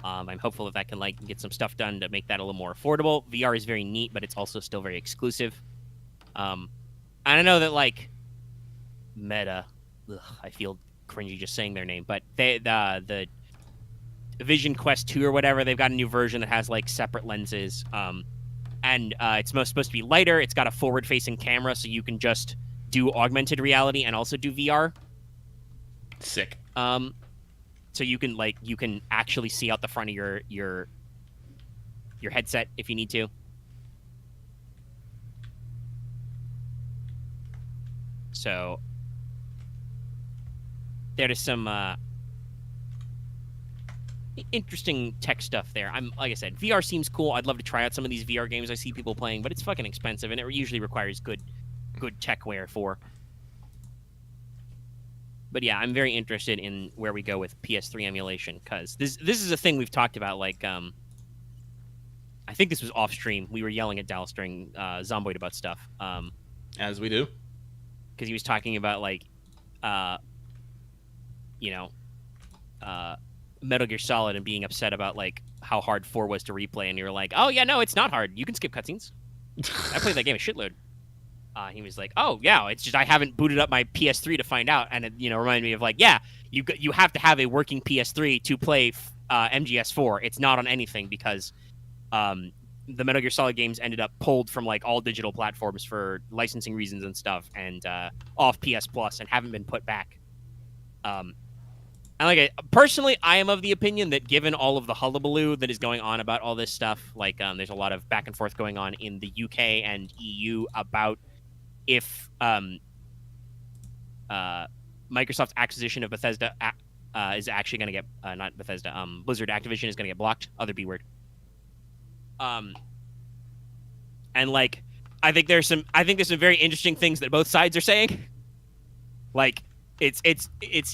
Speaker 2: I'm hopeful that can get some stuff done to make that a little more affordable. VR is very neat, but it's also still very exclusive. And I know that Meta, I feel cringy just saying their name, but the Vision Quest 2 or whatever, they've got a new version that has separate lenses. And it's supposed to be lighter. It's got a forward-facing camera, so you can just do augmented reality and also do VR.
Speaker 1: Sick.
Speaker 2: So you can actually see out the front of your headset if you need to. So there is some interesting tech stuff there. Like I said, VR seems cool. I'd love to try out some of these VR games I see people playing, but it's fucking expensive, and it usually requires good techware for. But yeah, I'm very interested in where we go with PS3 emulation, because this is a thing we've talked about. I think this was off stream. We were yelling at Dallas during Zomboid about stuff.
Speaker 1: As we do.
Speaker 2: Because he was talking about Metal Gear Solid and being upset about how hard 4 was to replay, and you were like, oh yeah, no, it's not hard. You can skip cutscenes. I played that game a shitload. He was like, oh yeah, it's just I haven't booted up my PS3 to find out, and it reminded me of you have to have a working PS3 to play MGS4. It's not on anything because the Metal Gear Solid games ended up pulled from all digital platforms for licensing reasons and stuff, and off PS Plus, and haven't been put back. And personally, I am of the opinion that given all of the hullabaloo that is going on about all this stuff, there's a lot of back and forth going on in the UK and EU about if Microsoft's acquisition of Bethesda is actually going to get not Bethesda, Blizzard Activision is going to get blocked. Other B word. And I think there's some very interesting things that both sides are saying. It's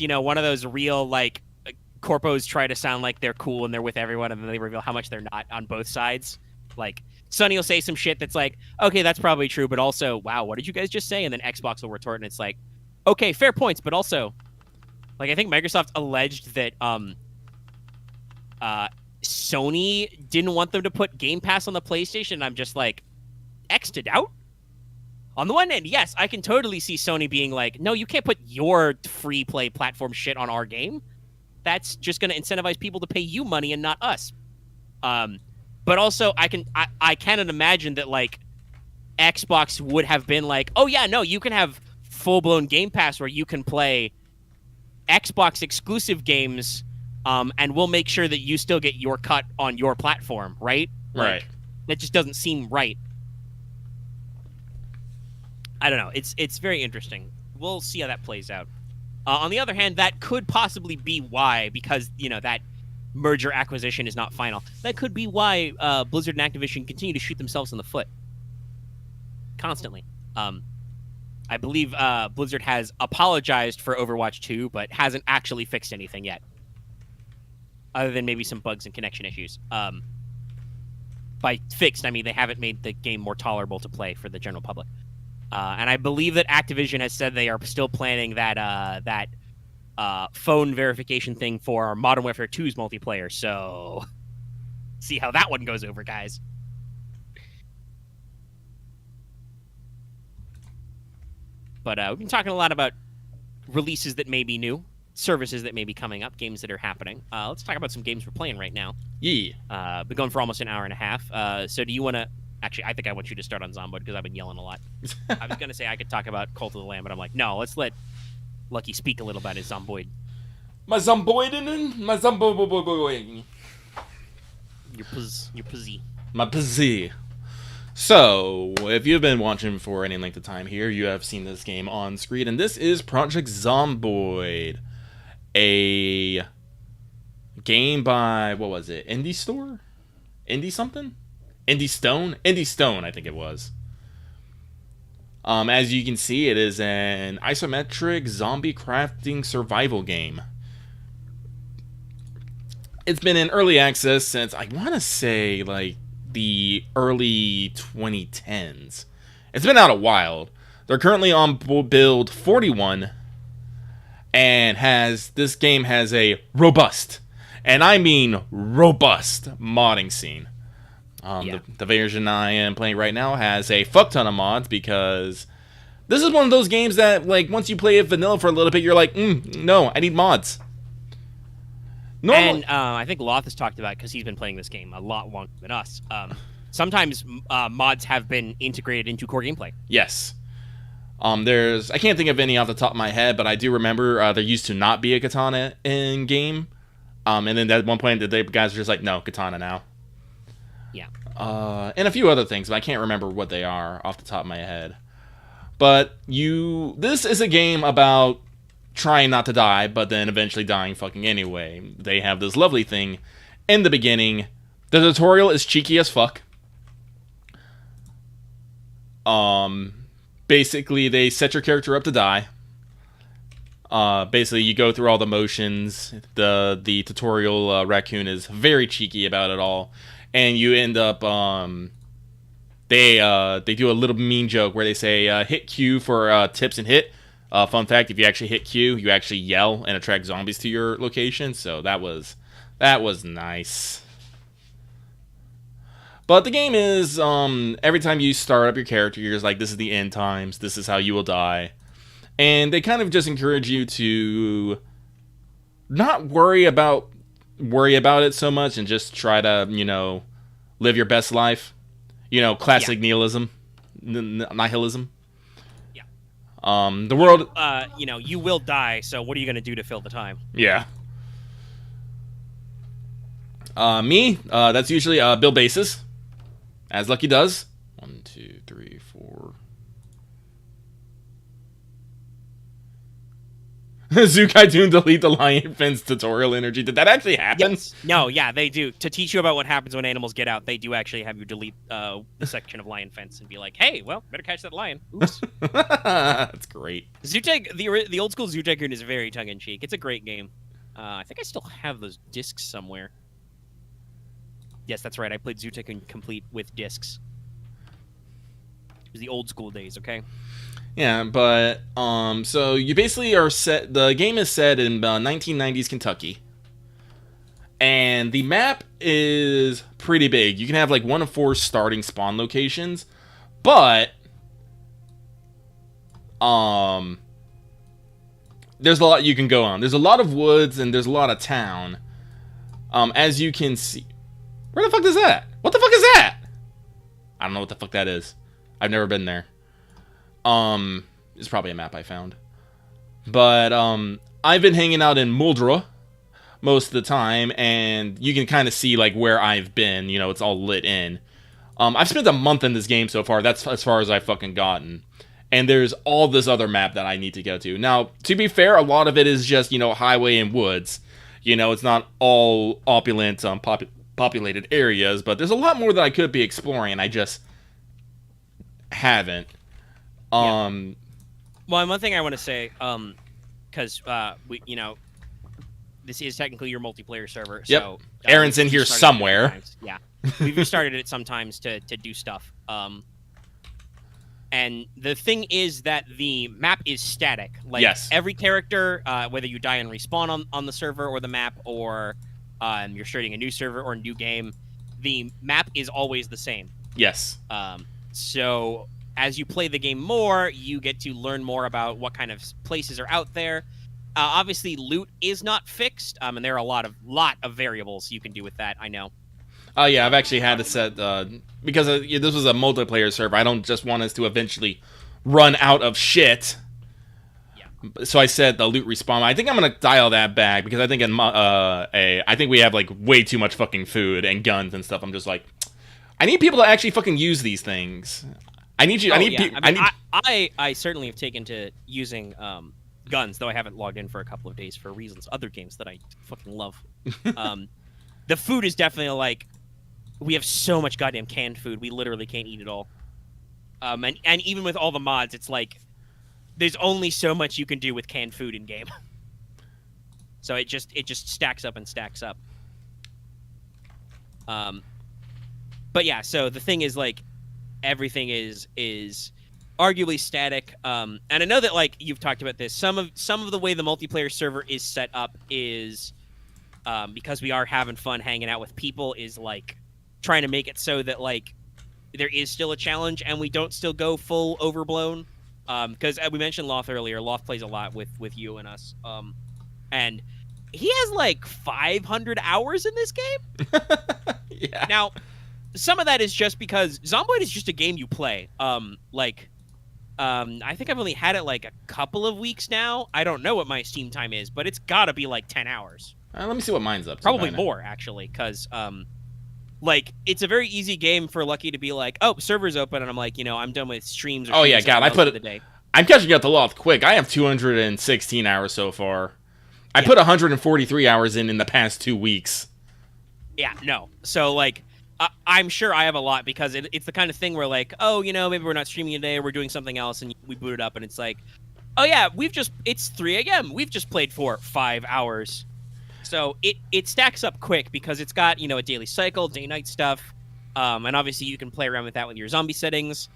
Speaker 2: one of those real corpos try to sound like they're cool and they're with everyone, and then they reveal how much they're not on both sides. Sony will say some shit that's okay, that's probably true, but also, wow, what did you guys just say? And then Xbox will retort, and it's okay, fair points, but also, I think Microsoft alleged that Sony didn't want them to put Game Pass on the PlayStation, and I'm just X'd it out? On the one hand, yes, I can totally see Sony being no, you can't put your free play platform shit on our game. That's just going to incentivize people to pay you money and not us. But also, I cannot imagine that Xbox would have been like, oh yeah, no, you can have full-blown Game Pass where you can play Xbox exclusive games, and we'll make sure that you still get your cut on your platform, right?
Speaker 1: Right.
Speaker 2: That just doesn't seem right. I don't know. It's very interesting. We'll see how that plays out. On the other hand, that could possibly be why, because, that merger acquisition is not final. That could be why Blizzard and Activision continue to shoot themselves in the foot. Constantly. I believe Blizzard has apologized for Overwatch 2, but hasn't actually fixed anything yet. Other than maybe some bugs and connection issues. By fixed, I mean they haven't made the game more tolerable to play for the general public. And I believe that Activision has said they are still planning that phone verification thing for Modern Warfare 2's multiplayer. So, see how that one goes over, guys. But we've been talking a lot about releases that may be new, services that may be coming up, games that are happening. Let's talk about some games we're playing right now.
Speaker 1: Yeah.
Speaker 2: Been going for almost an hour and a half. So do you want to... Actually, I think I want you to start on Zomboid because I've been yelling a lot. I was going to say I could talk about Cult of the Lamb, but I'm like, no, let's let Lucky speak a little about his Zomboid.
Speaker 1: My Zomboid. My Zomboid.
Speaker 2: Your pussy.
Speaker 1: My pussy. So, if you've been watching for any length of time here, you have seen this game on screen, and this is Project Zomboid. A game by, what was it, Indie Store? Indie something? Indie Stone? Indie Stone, I think it was. As you can see, it is an isometric zombie crafting survival game. It's been in early access since, I want to say, like, the early 2010s. It's been out a while. They're currently on build 41, and this game has a robust, and I mean robust, modding scene. The version I am playing right now has a fuck ton of mods because this is one of those games that, like, once you play it vanilla for a little bit, you're like, no, I need mods.
Speaker 2: And I think Loth has talked about, because he's been playing this game a lot longer than us, sometimes mods have been integrated into core gameplay.
Speaker 1: Yes. I can't think of any off the top of my head, but I do remember there used to not be a katana in game. And then at one point, the guys were just like, no, katana now.
Speaker 2: Yeah.
Speaker 1: And a few other things, but I can't remember what they are off the top of my head. But this is a game about trying not to die, but then eventually dying fucking anyway. They have this lovely thing in the beginning. The tutorial is cheeky as fuck. Basically, they set your character up to die. Basically, you go through all the motions. The tutorial raccoon is very cheeky about it all. And you end up, they do a little mean joke where they say, hit Q for tips and hit. Fun fact, if you actually hit Q, you actually yell and attract zombies to your location. So that was nice. But the game is, every time you start up your character, you're just like, this is the end times. This is how you will die. And they kind of just encourage you to not worry about it so much and just try to, live your best life. Classic nihilism. Nihilism.
Speaker 2: Yeah.
Speaker 1: The world...
Speaker 2: you will die, so what are you going to do to fill the time?
Speaker 1: Yeah. That's usually build bases. As Lucky does. 1, 2, 3, 4... Zukai Toon delete the lion fence tutorial energy. Did that actually happen?
Speaker 2: Yes. No, yeah, they do. To teach you about what happens when animals get out, they do actually have you delete the section of lion fence and be like, hey, well, better catch that lion. Oops.
Speaker 1: That's great.
Speaker 2: The old school Zoo Tycoon is very tongue-in-cheek. It's a great game. I think I still have those discs somewhere. Yes, that's right. I played Zoo Tycoon complete with discs. It was the old school days, okay?
Speaker 1: Yeah, but, so you basically are set, the game is set in 1990s Kentucky, and the map is pretty big. You can have, like, 1 of 4 starting spawn locations, but, there's a lot you can go on. There's a lot of woods, and there's a lot of town, as you can see. Where the fuck is that? What the fuck is that? I don't know what the fuck that is. I've never been there. It's probably a map I found. But I've been hanging out in Muldra most of the time, and you can kind of see like where I've been. You know, it's all lit in. I've spent a month in this game so far. That's as far as I've fucking gotten. And there's all this other map that I need to go to. Now, to be fair, a lot of it is just, you know, highway and woods. You know, it's not all opulent, populated areas, but there's a lot more that I could be exploring, and I just haven't.
Speaker 2: Well, one thing I want to say, because we, you know, this is technically your multiplayer server.
Speaker 1: Yep.
Speaker 2: So
Speaker 1: Aaron's in here somewhere.
Speaker 2: Yeah, we've started it sometimes to do stuff. And the thing is that the map is static. Like,
Speaker 1: yes.
Speaker 2: Every character, whether you die and respawn on the server or the map, or you're starting a new server or a new game, the map is always the same.
Speaker 1: Yes.
Speaker 2: So as you play the game more, you get to learn more about what kind of places are out there. Obviously, loot is not fixed, and there are a lot of variables you can do with that, I know.
Speaker 1: Oh, yeah, I've actually had to set, because this was a multiplayer server, I don't just want us to eventually run out of shit. Yeah. So I set the loot respawn. I think I'm going to dial that back, because I think I think we have, like, way too much fucking food and guns and stuff. I'm just like, I need people to actually fucking use these things. I need you,
Speaker 2: I certainly have taken to using, guns, though I haven't logged in for a couple of days for reasons. Other games that I fucking love. The food is definitely, like, we have so much goddamn canned food. We literally can't eat it all. And even with all the mods, it's like there's only so much you can do with canned food in game. So it just stacks up and stacks up. But yeah, so the thing is, like, everything is arguably static. And I know that, like, you've talked about this. Some of the way the multiplayer server is set up is because we are having fun hanging out with people, is like trying to make it so that, like, there is still a challenge and we don't still go full overblown. Because we mentioned Loth earlier. Loth plays a lot with you and us. And he has like 500 hours in this game.
Speaker 1: Yeah.
Speaker 2: Now, some of that is just because Zomboid is just a game you play. I think I've only had it like a couple of weeks now. I don't know what my Steam time is, but it's got to be like 10 hours.
Speaker 1: Let me see what mine's up to.
Speaker 2: Probably more, actually, because like, it's a very easy game for Lucky to be like, oh, server's open, and I'm like, you know, I'm done with streams. Or
Speaker 1: oh yeah, God, I put it. Day. I'm catching up to Loth quick. I have 216 hours so far. I put 143 hours in the past 2 weeks.
Speaker 2: Yeah, no. So, like, I'm sure I have a lot, because it's the kind of thing where, like, oh, you know, maybe we're not streaming today, or we're doing something else, and we boot it up, and it's like, oh yeah, it's 3 a.m. We've just played for 5 hours. So it stacks up quick, because it's got, you know, a daily cycle, day-night stuff, and obviously you can play around with that with your zombie settings.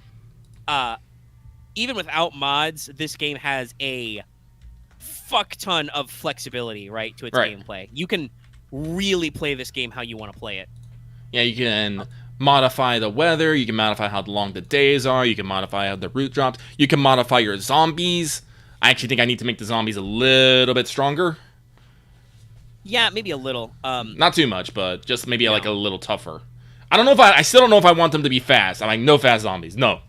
Speaker 2: Even without mods, this game has a fuck ton of flexibility, right, to its gameplay. You can really play this game how you want to play it.
Speaker 1: Yeah, you can modify the weather, you can modify how long the days are, you can modify how the root drops, you can modify your zombies. I actually think I need to make the zombies a little bit stronger.
Speaker 2: Yeah, maybe a little.
Speaker 1: Not too much, but just maybe like a little tougher. I don't know if I still don't know if I want them to be fast. I'm like, no fast zombies. No.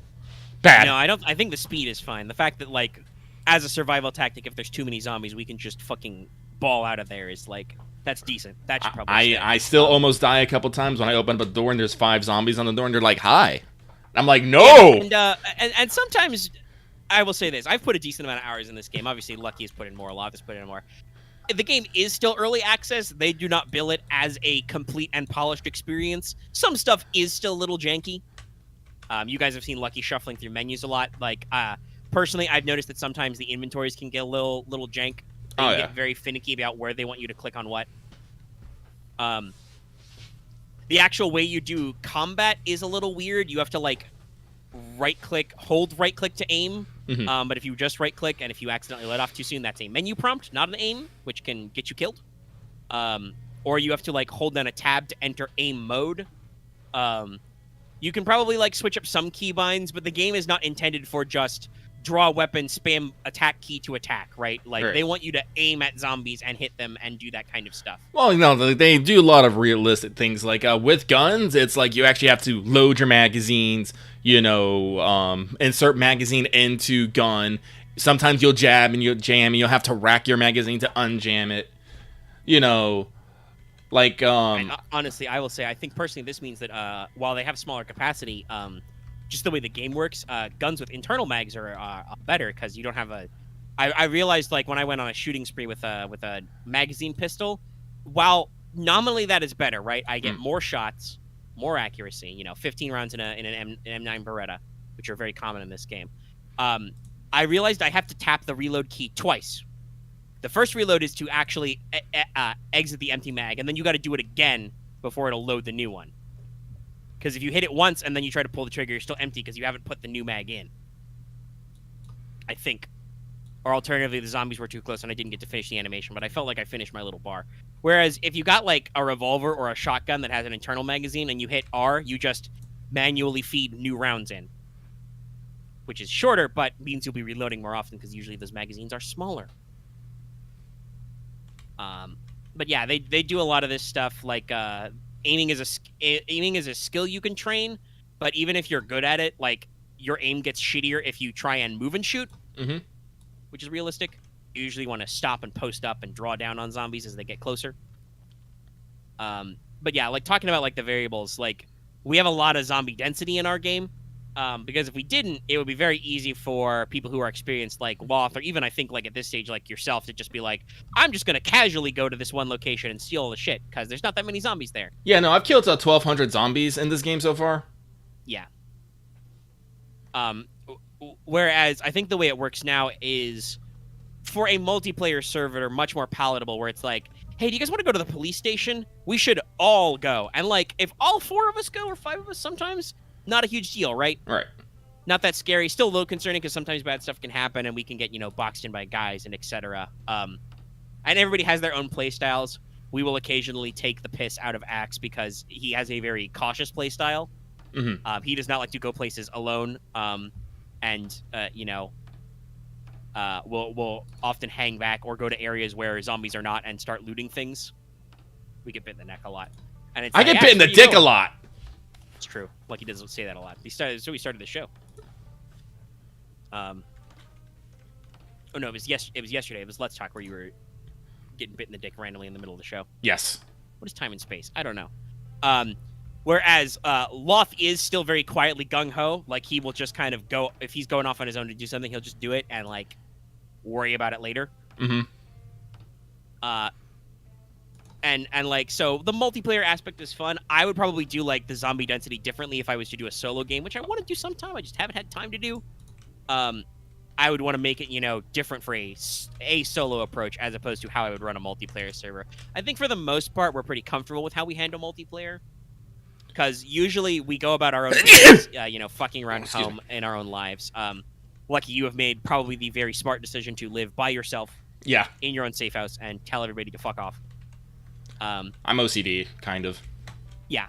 Speaker 1: Bad.
Speaker 2: No, I think the speed is fine. The fact that, like, as a survival tactic, if there's too many zombies, we can just fucking ball out of there is, like, that's decent. That should probably
Speaker 1: I still almost die a couple times when I open up a door and there's 5 zombies on the door and they're like, hi. I'm like, no!
Speaker 2: Yeah, and sometimes, I will say this, I've put a decent amount of hours in this game. Obviously, Lucky has put in more, Loth has put in more. The game is still early access. They do not bill it as a complete and polished experience. Some stuff is still a little janky. You guys have seen Lucky shuffling through menus a lot. Like, personally, I've noticed that sometimes the inventories can get a little jank. They get very finicky about where they want you to click on what. The actual way you do combat is a little weird. You have to, like, hold right-click to aim.
Speaker 1: Mm-hmm.
Speaker 2: But if you just right-click and if you accidentally let off too soon, that's a menu prompt, not an aim, which can get you killed. Or you have to, like, hold down a tab to enter aim mode. You can probably, like, switch up some keybinds, but the game is not intended for just draw a weapon, spam attack key to attack, right? Like
Speaker 1: Right.
Speaker 2: they want you to aim at zombies and hit them and do that kind of stuff.
Speaker 1: Well, they do a lot of realistic things. Like with guns, it's like you actually have to load your magazines. Insert magazine into gun. Sometimes you'll jam and you'll have to rack your magazine to unjam it.
Speaker 2: Honestly, I will say I think personally this means that while they have smaller capacity, just the way the game works, guns with internal mags are better because you don't have a. I realized like when I went on a shooting spree with a magazine pistol, while nominally that is better, right? I get more shots, more accuracy. 15 rounds in an M9 Beretta, which are very common in this game. I realized I have to tap the reload key twice. The first reload is to actually exit the empty mag, and then you got to do it again before it'll load the new one. Because if you hit it once and then you try to pull the trigger, you're still empty because you haven't put the new mag in. I think. Or alternatively, the zombies were too close and I didn't get to finish the animation, but I felt like I finished my little bar. Whereas if you got like a revolver or a shotgun that has an internal magazine and you hit R, you just manually feed new rounds in. Which is shorter, but means you'll be reloading more often because usually those magazines are smaller. But yeah, they do a lot of this stuff like aiming is a skill you can train, but even if you're good at it, like your aim gets shittier if you try and move and shoot, which is realistic. You usually want to stop and post up and draw down on zombies as they get closer. But yeah, like talking about like the variables, like we have a lot of zombie density in our game. Because if we didn't, it would be very easy for people who are experienced like Loth, or even I think like at this stage like yourself, to just be like, I'm just going to casually go to this one location and steal all the shit because there's not that many zombies there.
Speaker 1: Yeah, no, I've killed 1,200 zombies in this game so far.
Speaker 2: Yeah. Whereas I think the way it works now is for a multiplayer server much more palatable, where it's like, hey, do you guys want to go to the police station? We should all go. And like if all 4 of us go or 5 of us sometimes, not a huge deal, right?
Speaker 1: Right.
Speaker 2: Not that scary. Still a little concerning because sometimes bad stuff can happen and we can get, boxed in by guys and etc. And everybody has their own play styles. We will occasionally take the piss out of Axe because he has a very cautious play style. He does not like to go places alone. Will often hang back or go to areas where zombies are not and start looting things. We get bit in the neck a lot. And
Speaker 1: I get bit in the dick a lot.
Speaker 2: It's true. Like he doesn't say that a lot. We started the show. Oh no, it was yesterday. It was Let's Talk where you were getting bit in the dick randomly in the middle of the show.
Speaker 1: Yes.
Speaker 2: What is time and space? I don't know. Whereas Loth is still very quietly gung ho. Like he will just kind of go if he's going off on his own to do something, he'll just do it and like worry about it later. And like, so the multiplayer aspect is fun. I would probably do like the zombie density differently if I was to do a solo game, which I want to do sometime. I just haven't had time to do. I would want to make it, different for a solo approach as opposed to how I would run a multiplayer server. I think for the most part, we're pretty comfortable with how we handle multiplayer. Because usually we go about our own ways, fucking around home in our own lives. Lucky you have made probably the very smart decision to live by yourself.
Speaker 1: Yeah.
Speaker 2: In your own safe house and tell everybody to fuck off.
Speaker 1: I'm OCD, kind of.
Speaker 2: Yeah.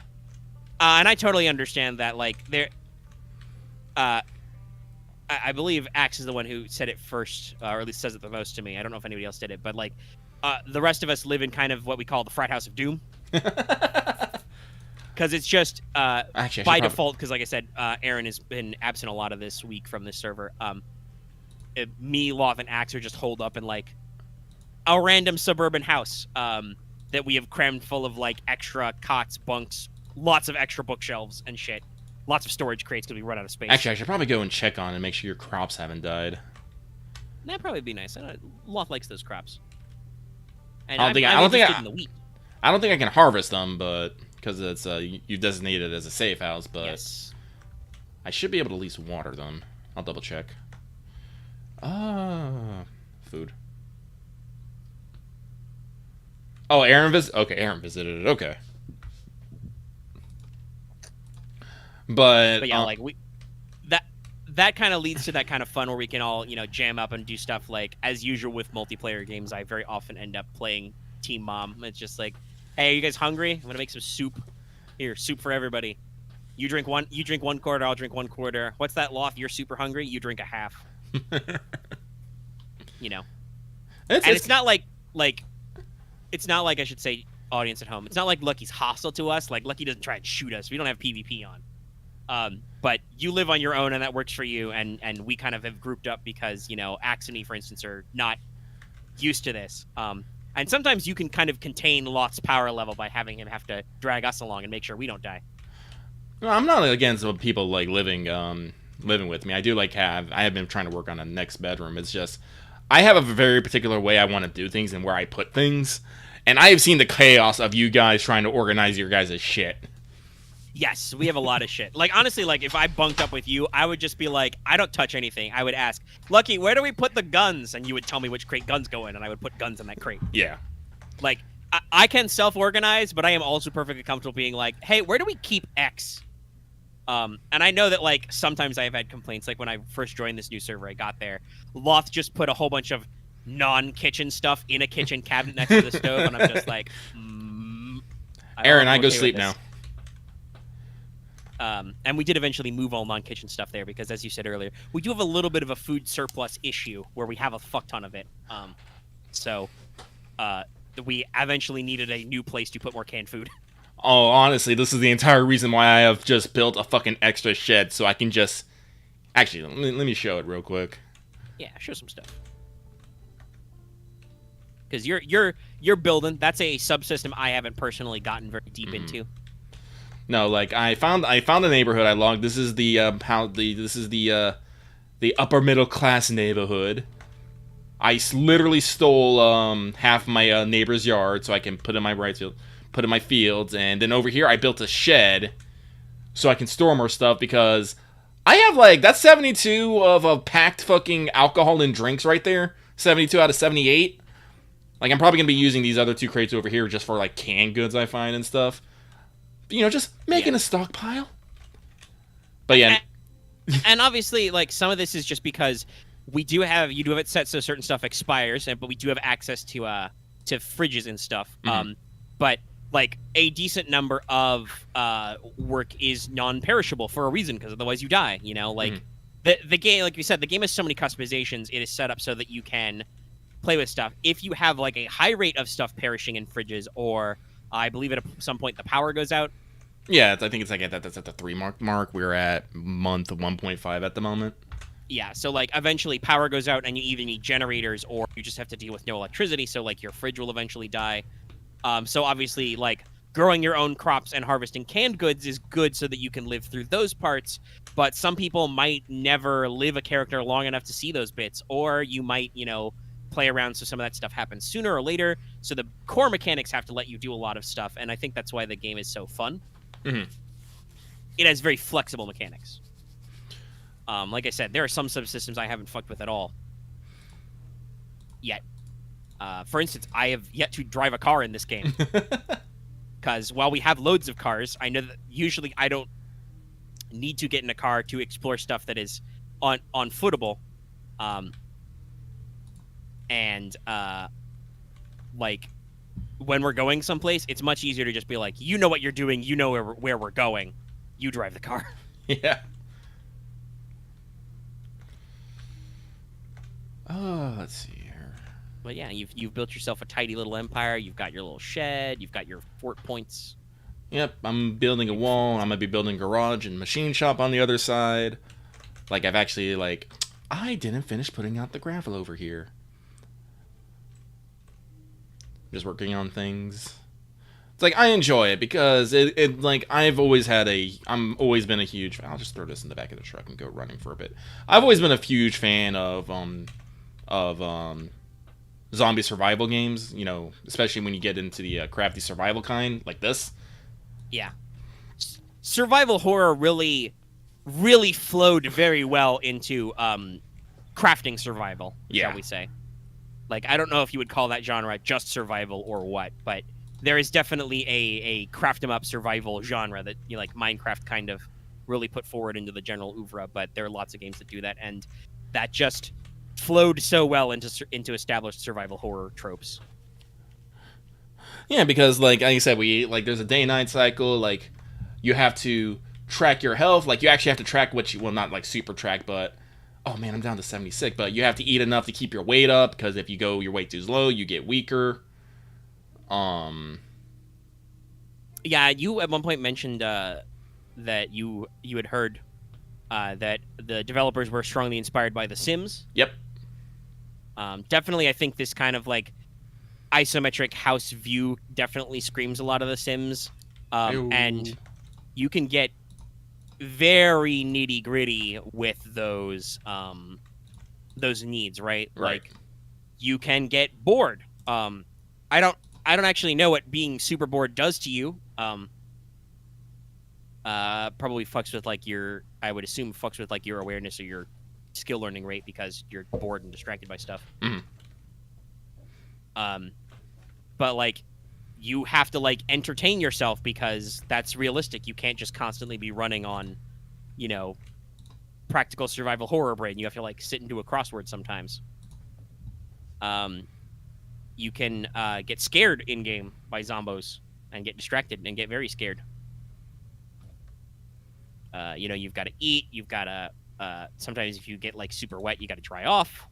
Speaker 2: And I totally understand that, like, I believe Axe is the one who said it first, or at least says it the most to me. I don't know if anybody else did it, but, like, the rest of us live in kind of what we call the frat house of doom. Because it's just,
Speaker 1: Actually,
Speaker 2: by default, because, like I said, Aaron has been absent a lot of this week from this server. Me, Loth, and Axe are just holed up in, like, a random suburban house, that we have crammed full of, like, extra cots, bunks, lots of extra bookshelves and shit. Lots of storage crates because we run out of space.
Speaker 1: Actually, I should probably go and check on and make sure your crops haven't died.
Speaker 2: That'd probably be nice. Loth likes those crops. And
Speaker 1: I don't think
Speaker 2: in the wheat.
Speaker 1: I don't think I can harvest them, but because it's you designated it as a safe house, but
Speaker 2: yes.
Speaker 1: I should be able to at least water them. I'll double check. Food. Oh, Aaron Aaron visited it. Okay. But
Speaker 2: yeah, like that kind of leads to that kind of fun where we can all, jam up and do stuff. Like, as usual with multiplayer games, I very often end up playing Team Mom. It's just like, hey, are you guys hungry? I'm gonna make some soup. Here, soup for everybody. You drink one quarter, I'll drink one quarter. What's that, Loth? You're super hungry, you drink a half. You know,
Speaker 1: It's,
Speaker 2: and
Speaker 1: it's
Speaker 2: it's not like it's not like I should say audience at home. It's not like Lucky's hostile to us. Like Lucky doesn't try and shoot us. We don't have PvP on. But you live on your own, and that works for you. And we kind of have grouped up because Axe and me, for instance, are not used to this. And sometimes you can kind of contain Lot's power level by having him have to drag us along and make sure we don't die.
Speaker 1: No, I'm not against people like living with me. I have been trying to work on a next bedroom. It's just I have a very particular way I want to do things and where I put things. And I have seen the chaos of you guys trying to organize your guys' shit.
Speaker 2: Yes, we have a lot of shit. Like, honestly, like, if I bunked up with you, I would just be like, I don't touch anything. I would ask, Lucky, where do we put the guns? And you would tell me which crate guns go in, and I would put guns in that crate.
Speaker 1: Yeah.
Speaker 2: Like, I can self-organize, but I am also perfectly comfortable being like, hey, where do we keep X? And I know that, like, sometimes I have had complaints. Like, when I first joined this new server, I got there, Loth just put a whole bunch of non-kitchen stuff in a kitchen cabinet next to the stove, and I'm just like,
Speaker 1: Aaron, I go sleep now.
Speaker 2: And we did eventually move all non-kitchen stuff there because, as you said earlier, we do have a little bit of a food surplus issue where we have a fuck ton of it. So we eventually needed a new place to put more canned food.
Speaker 1: Oh, honestly, this is the entire reason why I have just built a fucking extra shed so I can just... Actually, let me show it real quick.
Speaker 2: Yeah, show some stuff. Because you're building. That's a subsystem I haven't personally gotten very deep into.
Speaker 1: No, like I found a neighborhood I logged. This is the upper middle class neighborhood. I literally stole half my neighbor's yard so I can put in my put in my fields, and then over here I built a shed so I can store more stuff because I have like that's 72 of a packed fucking alcohol and drinks right there. 72 out of 78. Like I'm probably gonna be using these other 2 crates over here just for like canned goods I find and stuff. Just making a stockpile. But yeah.
Speaker 2: And obviously, like, some of this is just because you do have it set so certain stuff expires, but we do have access to fridges and stuff.
Speaker 1: Mm-hmm.
Speaker 2: But, like, a decent number of work is non-perishable for a reason, because otherwise you die, Like, the game, like you said, the game has so many customizations. It is set up so that you can play with stuff. If you have, like, a high rate of stuff perishing in fridges, or... I believe at some point the power goes out.
Speaker 1: Yeah, I think it's like that's at the 3 mark. We're at month 1.5 at the moment.
Speaker 2: Yeah, so like eventually power goes out and you either need generators or you just have to deal with no electricity, so like your fridge will eventually die. So obviously like growing your own crops and harvesting canned goods is good so that you can live through those parts, but some people might never live a character long enough to see those bits, or you might, play around so some of that stuff happens sooner or later, so the core mechanics have to let you do a lot of stuff, and I think that's why the game is so fun.
Speaker 1: Mm-hmm.
Speaker 2: It has very flexible mechanics. Like I said, there are some subsystems I haven't fucked with at all yet. For instance, I have yet to drive a car in this game because while we have loads of cars, I know that usually I don't need to get in a car to explore stuff that is on footable. And like when we're going someplace, it's much easier to just be like, you know what you're doing, you know where we're going, you drive the car.
Speaker 1: Yeah. Oh, let's see here.
Speaker 2: But yeah, you've built yourself a tidy little empire. You've got your little shed. You've got your fort points.
Speaker 1: Yep, I'm building a wall. I'm gonna be building a garage and machine shop on the other side. Like I've actually I didn't finish putting out the gravel over here. Just working on things. It's like I enjoy it because it like I've always been a huge. I'll just throw this in the back of the truck and go running for a bit. I've always been a huge fan of zombie survival games. Especially when you get into the crafty survival kind like this.
Speaker 2: Yeah, survival horror really flowed very well into crafting survival. Shall we say? Like, I don't know if you would call that genre just survival or what, but there is definitely a craft 'em up survival genre that like Minecraft kind of really put forward into the general oeuvre. But there are lots of games that do that, and that just flowed so well into established survival horror tropes.
Speaker 1: Yeah, because like I said, there's a day and night cycle. Like you have to track your health. Like you actually have to track not like super track, but oh man, I'm down to 76, but you have to eat enough to keep your weight up, because if you go your weight too low, you get weaker.
Speaker 2: Yeah, you at one point mentioned that you had heard that the developers were strongly inspired by The Sims.
Speaker 1: Yep.
Speaker 2: Definitely, I think this kind of like isometric house view definitely screams a lot of The Sims. And you can get very nitty gritty with those needs, right? Like you can get bored. I don't actually know what being super bored does to you. Probably fucks with like I would assume fucks with like your awareness or your skill learning rate because you're bored and distracted by stuff. But like you have to like entertain yourself because that's realistic. You can't just constantly be running on, practical survival horror brain. You have to like sit and do a crossword sometimes. You can get scared in game by zombos and get distracted and get very scared. You've got to eat. You've got to sometimes if you get like super wet, you got to dry off.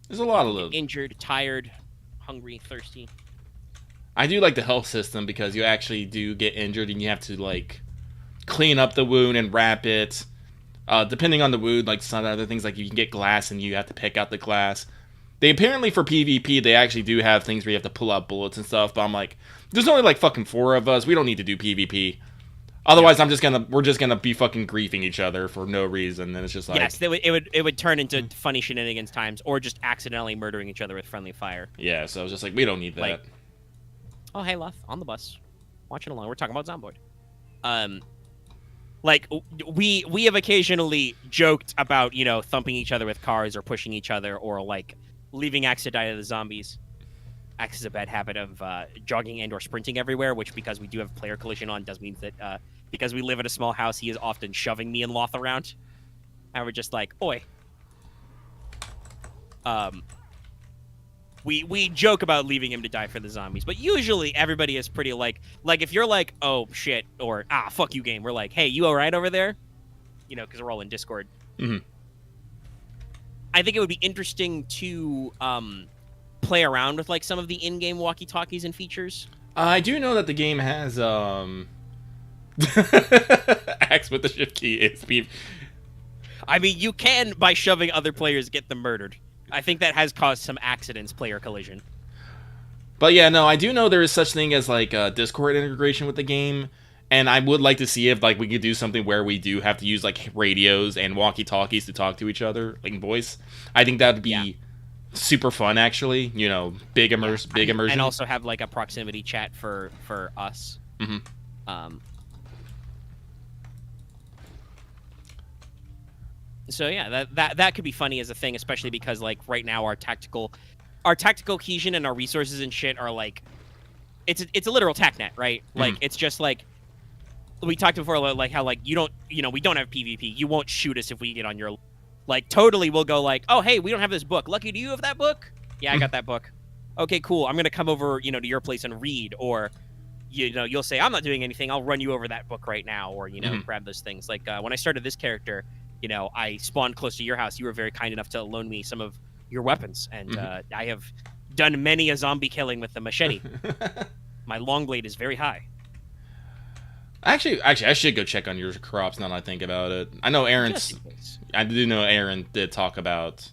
Speaker 1: There's a lot of
Speaker 2: injured, tired, hungry, thirsty.
Speaker 1: I do like the health system because you actually do get injured and you have to like clean up the wound and wrap it. Depending on the wound, like some other things, like you can get glass and you have to pick out the glass. They apparently for PvP they actually do have things where you have to pull out bullets and stuff. But I'm like, there's only like fucking 4 of us. We don't need to do PvP. Otherwise, we're just gonna be fucking griefing each other for no reason. And it's just like,
Speaker 2: yes, it would turn into funny shenanigans times, or just accidentally murdering each other with friendly fire.
Speaker 1: Yeah, so I was just like, we don't need that.
Speaker 2: Like, oh hey, Luff, on the bus, watching along. We're talking about Zomboid. Like we have occasionally joked about thumping each other with cars or pushing each other or like leaving Axe to die to the zombies. Axe is a bad habit of jogging and or sprinting everywhere, which because we do have player collision on does mean that because we live in a small house, he is often shoving me and Loth around. And we're just like, oi. We joke about leaving him to die for the zombies, but usually everybody is pretty like if you're like, oh shit, or fuck you game, we're like, hey, you all right over there? Because we're all in Discord.
Speaker 1: Mm-hmm.
Speaker 2: I think it would be interesting to play around with like some of the in-game walkie-talkies and features.
Speaker 1: I do know that the game has Axe with the shift key is beef.
Speaker 2: I mean, you can by shoving other players get them murdered. I think that has caused some accidents, player collision.
Speaker 1: But yeah, no, I do know there is such thing as like Discord integration with the game, and I would like to see if like we could do something where we do have to use like radios and walkie-talkies to talk to each other, like voice. I think that would be super fun, actually. Big immersion,
Speaker 2: and also have like a proximity chat for us.
Speaker 1: Mm-hmm.
Speaker 2: So yeah, that could be funny as a thing, especially because like right now our tactical cohesion and our resources and shit are like, it's a literal TACnet, right? Like it's just like we talked before, like how like we don't have PvP. You won't shoot us if we get on your, like totally we'll go like, oh hey, we don't have this book. Lucky, do you have that book? Yeah, I got that book. Okay, cool. I'm gonna come over to your place and read, or you'll say I'm not doing anything. I'll run you over that book right now, or grab those things. Like when I started this character. I spawned close to your house. You were very kind enough to loan me some of your weapons, and I have done many a zombie killing with the machete. My long blade is very high.
Speaker 1: Actually, I should go check on your crops now that I think about it. I know I do know Aaron did talk about.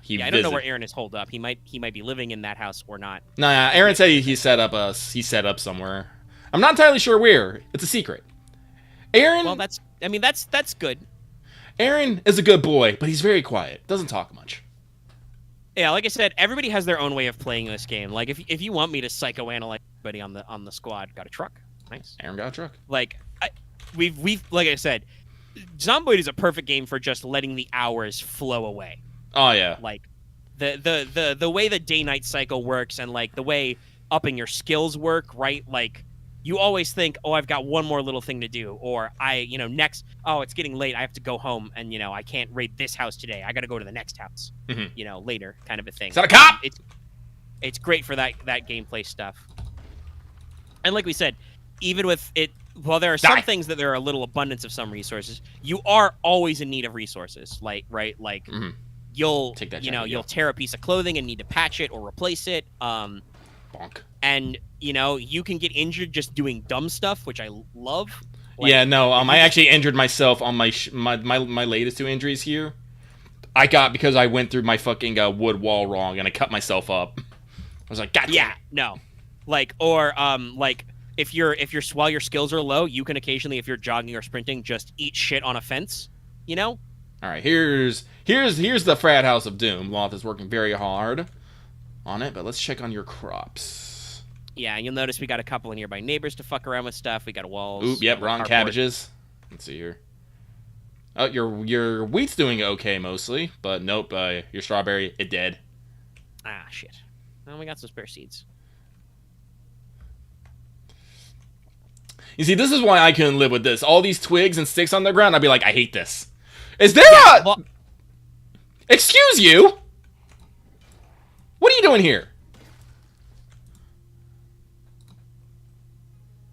Speaker 2: I don't know where Aaron is holed up. He might be living in that house or not.
Speaker 1: Nah, Aaron said he set up somewhere. I'm not entirely sure where. It's a secret. Aaron.
Speaker 2: Well, that's good.
Speaker 1: Aaron is a good boy, but he's very quiet. Doesn't talk much.
Speaker 2: Yeah, like I said, everybody has their own way of playing this game. Like if you want me to psychoanalyze everybody on the squad, got a truck. Nice.
Speaker 1: Aaron got a truck.
Speaker 2: Like we've like I said, Zomboid is a perfect game for just letting the hours flow away.
Speaker 1: Oh yeah.
Speaker 2: Like the way the day-night cycle works and like the way upping your skills work, right? Like you always think, oh, I've got one more little thing to do, or next, oh, it's getting late, I have to go home, and I can't raid this house today. I got to go to the next house, later, kind of a thing.
Speaker 1: Is that a cop?
Speaker 2: It's great for that gameplay stuff. And like we said, even with it While there are
Speaker 1: Die.
Speaker 2: some things that there are a little abundance of some resources, you are always in need of resources. Like, right, like you'll,
Speaker 1: Take that,
Speaker 2: you'll tear a piece of clothing and need to patch it or replace it.
Speaker 1: Bonk.
Speaker 2: And you can get injured just doing dumb stuff, which I love. Like,
Speaker 1: yeah, no, I actually injured myself on my latest 2 injuries here. I got because I went through my fucking wood wall wrong and I cut myself up. I was like, God damn.
Speaker 2: Yeah, no, like, or like if you're while your skills are low, you can occasionally, if you're jogging or sprinting, just eat shit on a fence. All
Speaker 1: right, here's the frat house of doom. Loth is working very hard on it, but let's check on your crops.
Speaker 2: Yeah, and you'll notice we got a couple of nearby neighbors to fuck around with stuff. We got walls.
Speaker 1: Oop, yep, wrong cabbages. Let's see here. Oh, your wheat's doing okay mostly, but nope, your strawberry, it dead.
Speaker 2: Ah, shit. Well, we got some spare seeds.
Speaker 1: You see, this is why I couldn't live with this. All these twigs and sticks on the ground, I'd be like, I hate this. Is there Excuse you? What are you doing here?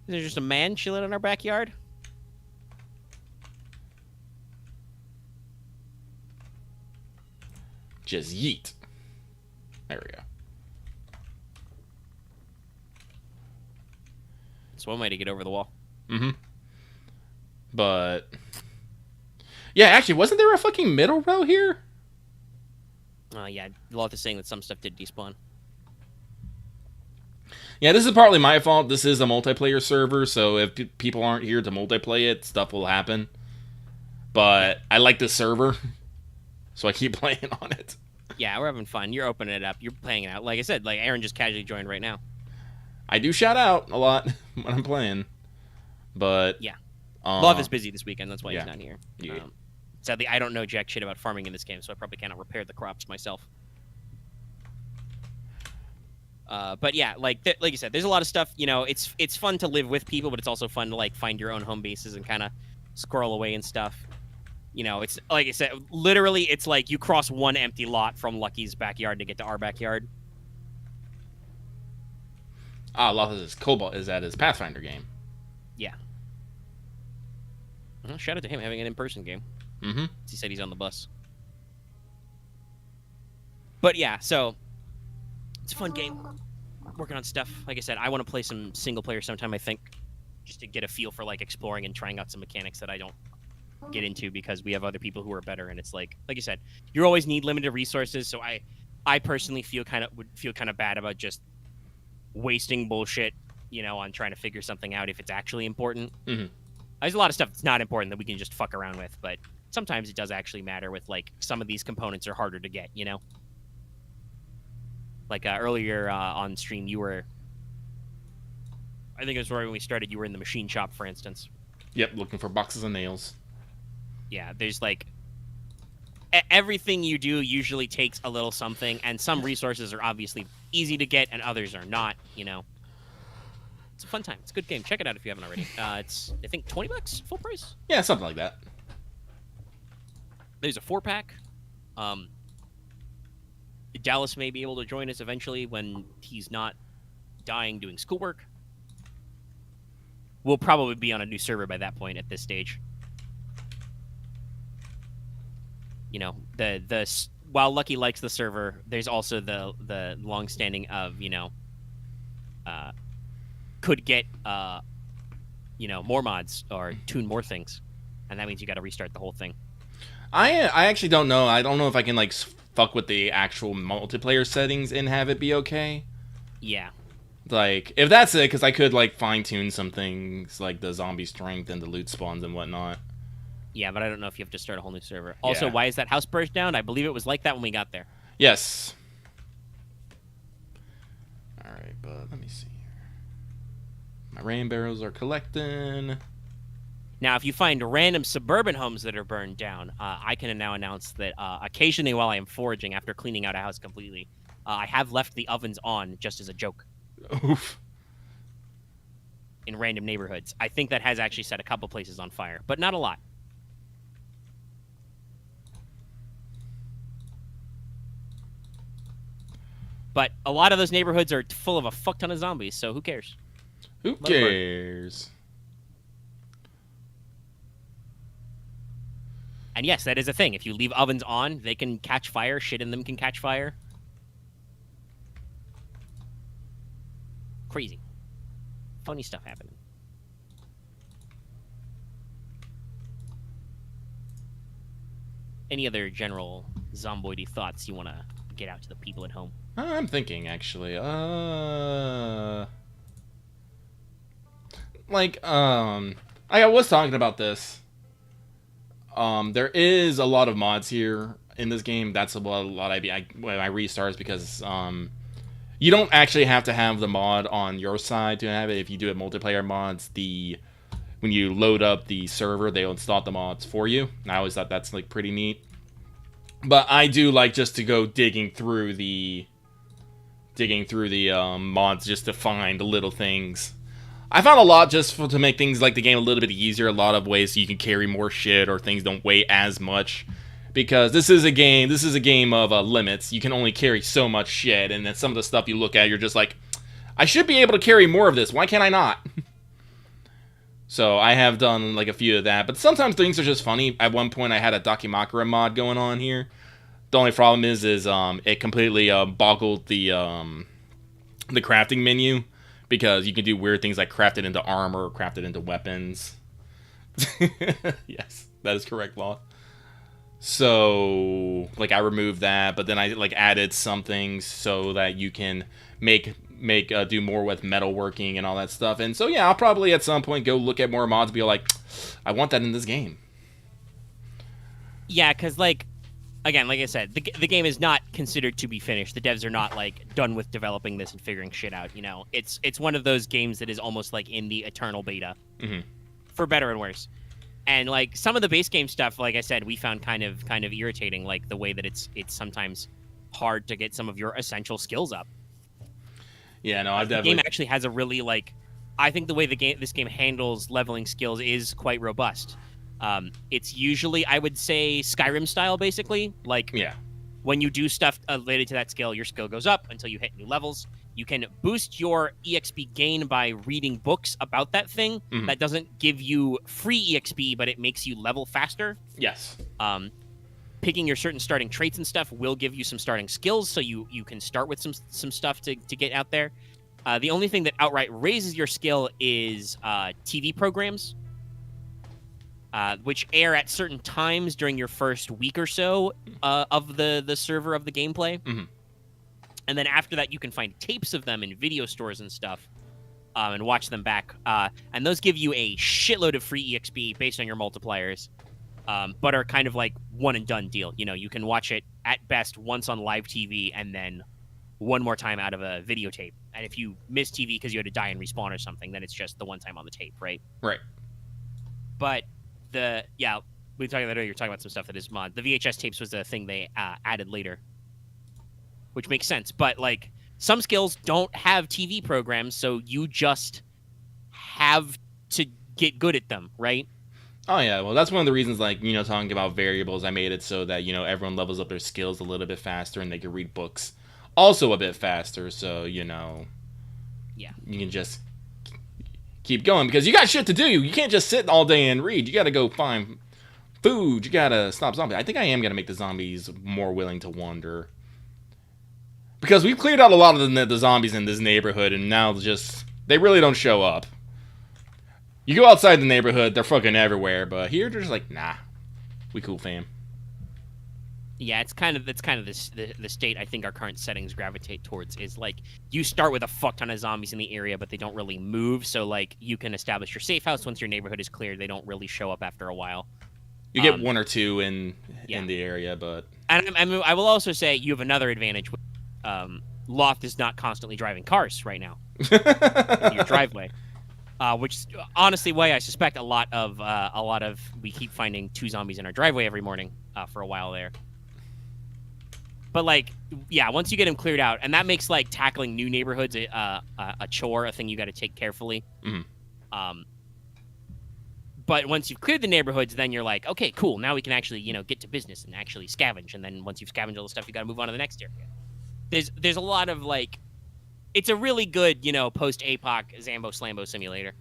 Speaker 2: Is there just a man chilling in our backyard?
Speaker 1: Just yeet. There we go.
Speaker 2: It's one way to get over the wall.
Speaker 1: But yeah, actually, wasn't there a fucking middle row here?
Speaker 2: Yeah, Loth is saying that some stuff did despawn.
Speaker 1: Yeah, this is partly my fault. This is a multiplayer server, so if people aren't here to multiplayer it, stuff will happen. But I like this server, so I keep playing on it.
Speaker 2: Yeah, we're having fun. You're opening it up. You're playing it out. Like I said, like Aaron just casually joined right now.
Speaker 1: I do shout out a lot when I'm playing, but
Speaker 2: yeah, Love is busy this weekend. That's why he's not here.
Speaker 1: Yeah.
Speaker 2: Sadly, I don't know jack shit about farming in this game, so I probably cannot repair the crops myself. But yeah, like you said, there's a lot of stuff. It's fun to live with people, but it's also fun to like find your own home bases and kind of squirrel away and stuff. It's like I said, literally, it's like you cross one empty lot from Lucky's backyard to get to our backyard.
Speaker 1: Loth is Cobalt is at his Pathfinder game.
Speaker 2: Yeah. Well, shout out to him having an in-person game. He said he's on the bus. But yeah, so it's a fun game. Working on stuff. Like I said, I want to play some single player sometime, I think, just to get a feel for like exploring and trying out some mechanics that I don't get into because we have other people who are better, and it's like you said, you always need limited resources, so I personally would feel kind of bad about just wasting bullshit, on trying to figure something out if it's actually important. There's a lot of stuff that's not important that we can just fuck around with, but sometimes it does actually matter with like some of these components are harder to get, Like earlier on stream, I think it was right when we started, you were in the machine shop, for instance.
Speaker 1: Yep, looking for boxes of nails. Yeah,
Speaker 2: there's like everything you do usually takes a little something, and some resources are obviously easy to get and others are not, It's a fun time. It's a good game. Check it out if you haven't already. It's, I think, $20 full price?
Speaker 1: Yeah, something like that.
Speaker 2: There's a 4-pack. Dallas may be able to join us eventually when he's not dying doing schoolwork. We'll probably be on a new server by that point at this stage. While Lucky likes the server, there's also the long-standing of, could get, more mods or tune more things. And that means you got to restart the whole thing.
Speaker 1: I actually don't know. I don't know if I can, like, fuck with the actual multiplayer settings and have it be okay.
Speaker 2: Yeah.
Speaker 1: Like, if that's it, because I could, like, fine-tune some things, like the zombie strength and the loot spawns and whatnot.
Speaker 2: Yeah, but I don't know if you have to start a whole new server. Also, why is that house burst down? I believe it was like that when we got there.
Speaker 1: Yes. Alright, but let me see here. My rain barrels are collecting.
Speaker 2: Now, if you find random suburban homes that are burned down, I can now announce that occasionally while I am foraging after cleaning out a house completely, I have left the ovens on just as a joke.
Speaker 1: Oof.
Speaker 2: In random neighborhoods. I think that has actually set a couple places on fire, but not a lot. But a lot of those neighborhoods are full of a fuck ton of zombies, so who cares?
Speaker 1: Who cares?
Speaker 2: And yes, that is a thing. If you leave ovens on, they can catch fire. Shit in them can catch fire. Crazy. Funny stuff happening. Any other general zomboidy thoughts you want to get out to the people at home?
Speaker 1: I'm thinking, actually. I was talking about this. There is a lot of mods here in this game. That's a lot when I restarts because you don't actually have to have the mod on your side to have it. If you do it multiplayer mods, when you load up the server, they'll install the mods for you. And I always thought that's like pretty neat. But I do like just to go digging through the mods just to find the little things. I found a lot just to make things like the game a little bit easier. A lot of ways so you can carry more shit or things don't weigh as much. Because this is a game of limits. You can only carry so much shit, and then some of the stuff you look at, you're just like, I should be able to carry more of this. Why can't I not? So I have done like a few of that, but sometimes things are just funny. At one point, I had a Dakimakura mod going on here. The only problem is it completely boggled the crafting menu because you can do weird things like craft it into armor, or craft it into weapons. Yes, that is correct, Law. So like I removed that, but then I like added some things so that you can do more with metalworking and all that stuff. And so yeah, I'll probably at some point go look at more mods and be like, I want that in this game.
Speaker 2: Yeah, because like I said, the game is not considered to be finished. The devs are not like done with developing this and figuring shit out. You know, it's one of those games that is almost like in the eternal beta, for better and worse. And like some of the base game stuff, like I said, we found kind of irritating, like the way that it's sometimes hard to get some of your essential skills up.
Speaker 1: Yeah, no,
Speaker 2: The game actually has a really I think the way this game handles leveling skills is quite robust. It's usually, I would say, Skyrim style, basically. Like,
Speaker 1: yeah,
Speaker 2: when you do stuff related to that skill, your skill goes up until you hit new levels. You can boost your EXP gain by reading books about that thing. That doesn't give you free EXP, but it makes you level faster.
Speaker 1: Yes.
Speaker 2: Picking your certain starting traits and stuff will give you some starting skills, so you can start with some stuff to get out there. The only thing that outright raises your skill is TV programs, which air at certain times during your first week or so of the server of the gameplay. And then after that, you can find tapes of them in video stores and stuff and watch them back. And those give you a shitload of free EXP based on your multipliers, but are kind of like one and done deal. You know, you can watch it at best once on live TV and then one more time out of a videotape. And if you miss TV because you had to die and respawn or something, then it's just the one time on the tape, right?
Speaker 1: Right.
Speaker 2: But we were talking about earlier, you were talking about some stuff that is mod. The VHS tapes was the thing they added later, which makes sense. But like some skills don't have TV programs, so you just have to get good at them, right?
Speaker 1: Oh yeah, well that's one of the reasons, like, you know, talking about variables, I made it so that, you know, everyone levels up their skills a little bit faster and they can read books also a bit faster, so, you know,
Speaker 2: yeah,
Speaker 1: you can just keep going because you got shit to do. You can't just sit all day and read. You got to go find food. You got to stop zombies. I think I am going to make the zombies more willing to wander because we've cleared out a lot of the zombies in this neighborhood, and now just they really don't show up. You go outside the neighborhood, they're fucking everywhere, but here they're just like, nah, we cool, fam.
Speaker 2: Yeah, it's kind of the state I think our current settings gravitate towards is like you start with a fuck ton of zombies in the area, but they don't really move. So like you can establish your safe house once your neighborhood is cleared. They don't really show up after a while.
Speaker 1: You get one or two in the area, but
Speaker 2: and I will also say you have another advantage. Loft is not constantly driving cars right now in your driveway, which is honestly why I suspect a lot of we keep finding 2 zombies in our driveway every morning for a while there. But, like, yeah, once you get them cleared out, and that makes, like, tackling new neighborhoods a chore, a thing you got to take carefully. But once you've cleared the neighborhoods, then you're like, okay, cool, now we can actually, you know, get to business and actually scavenge. And then once you've scavenged all the stuff, you got to move on to the next area. There's a lot of, like, it's a really good, you know, post-APOC Zambo Slambo simulator.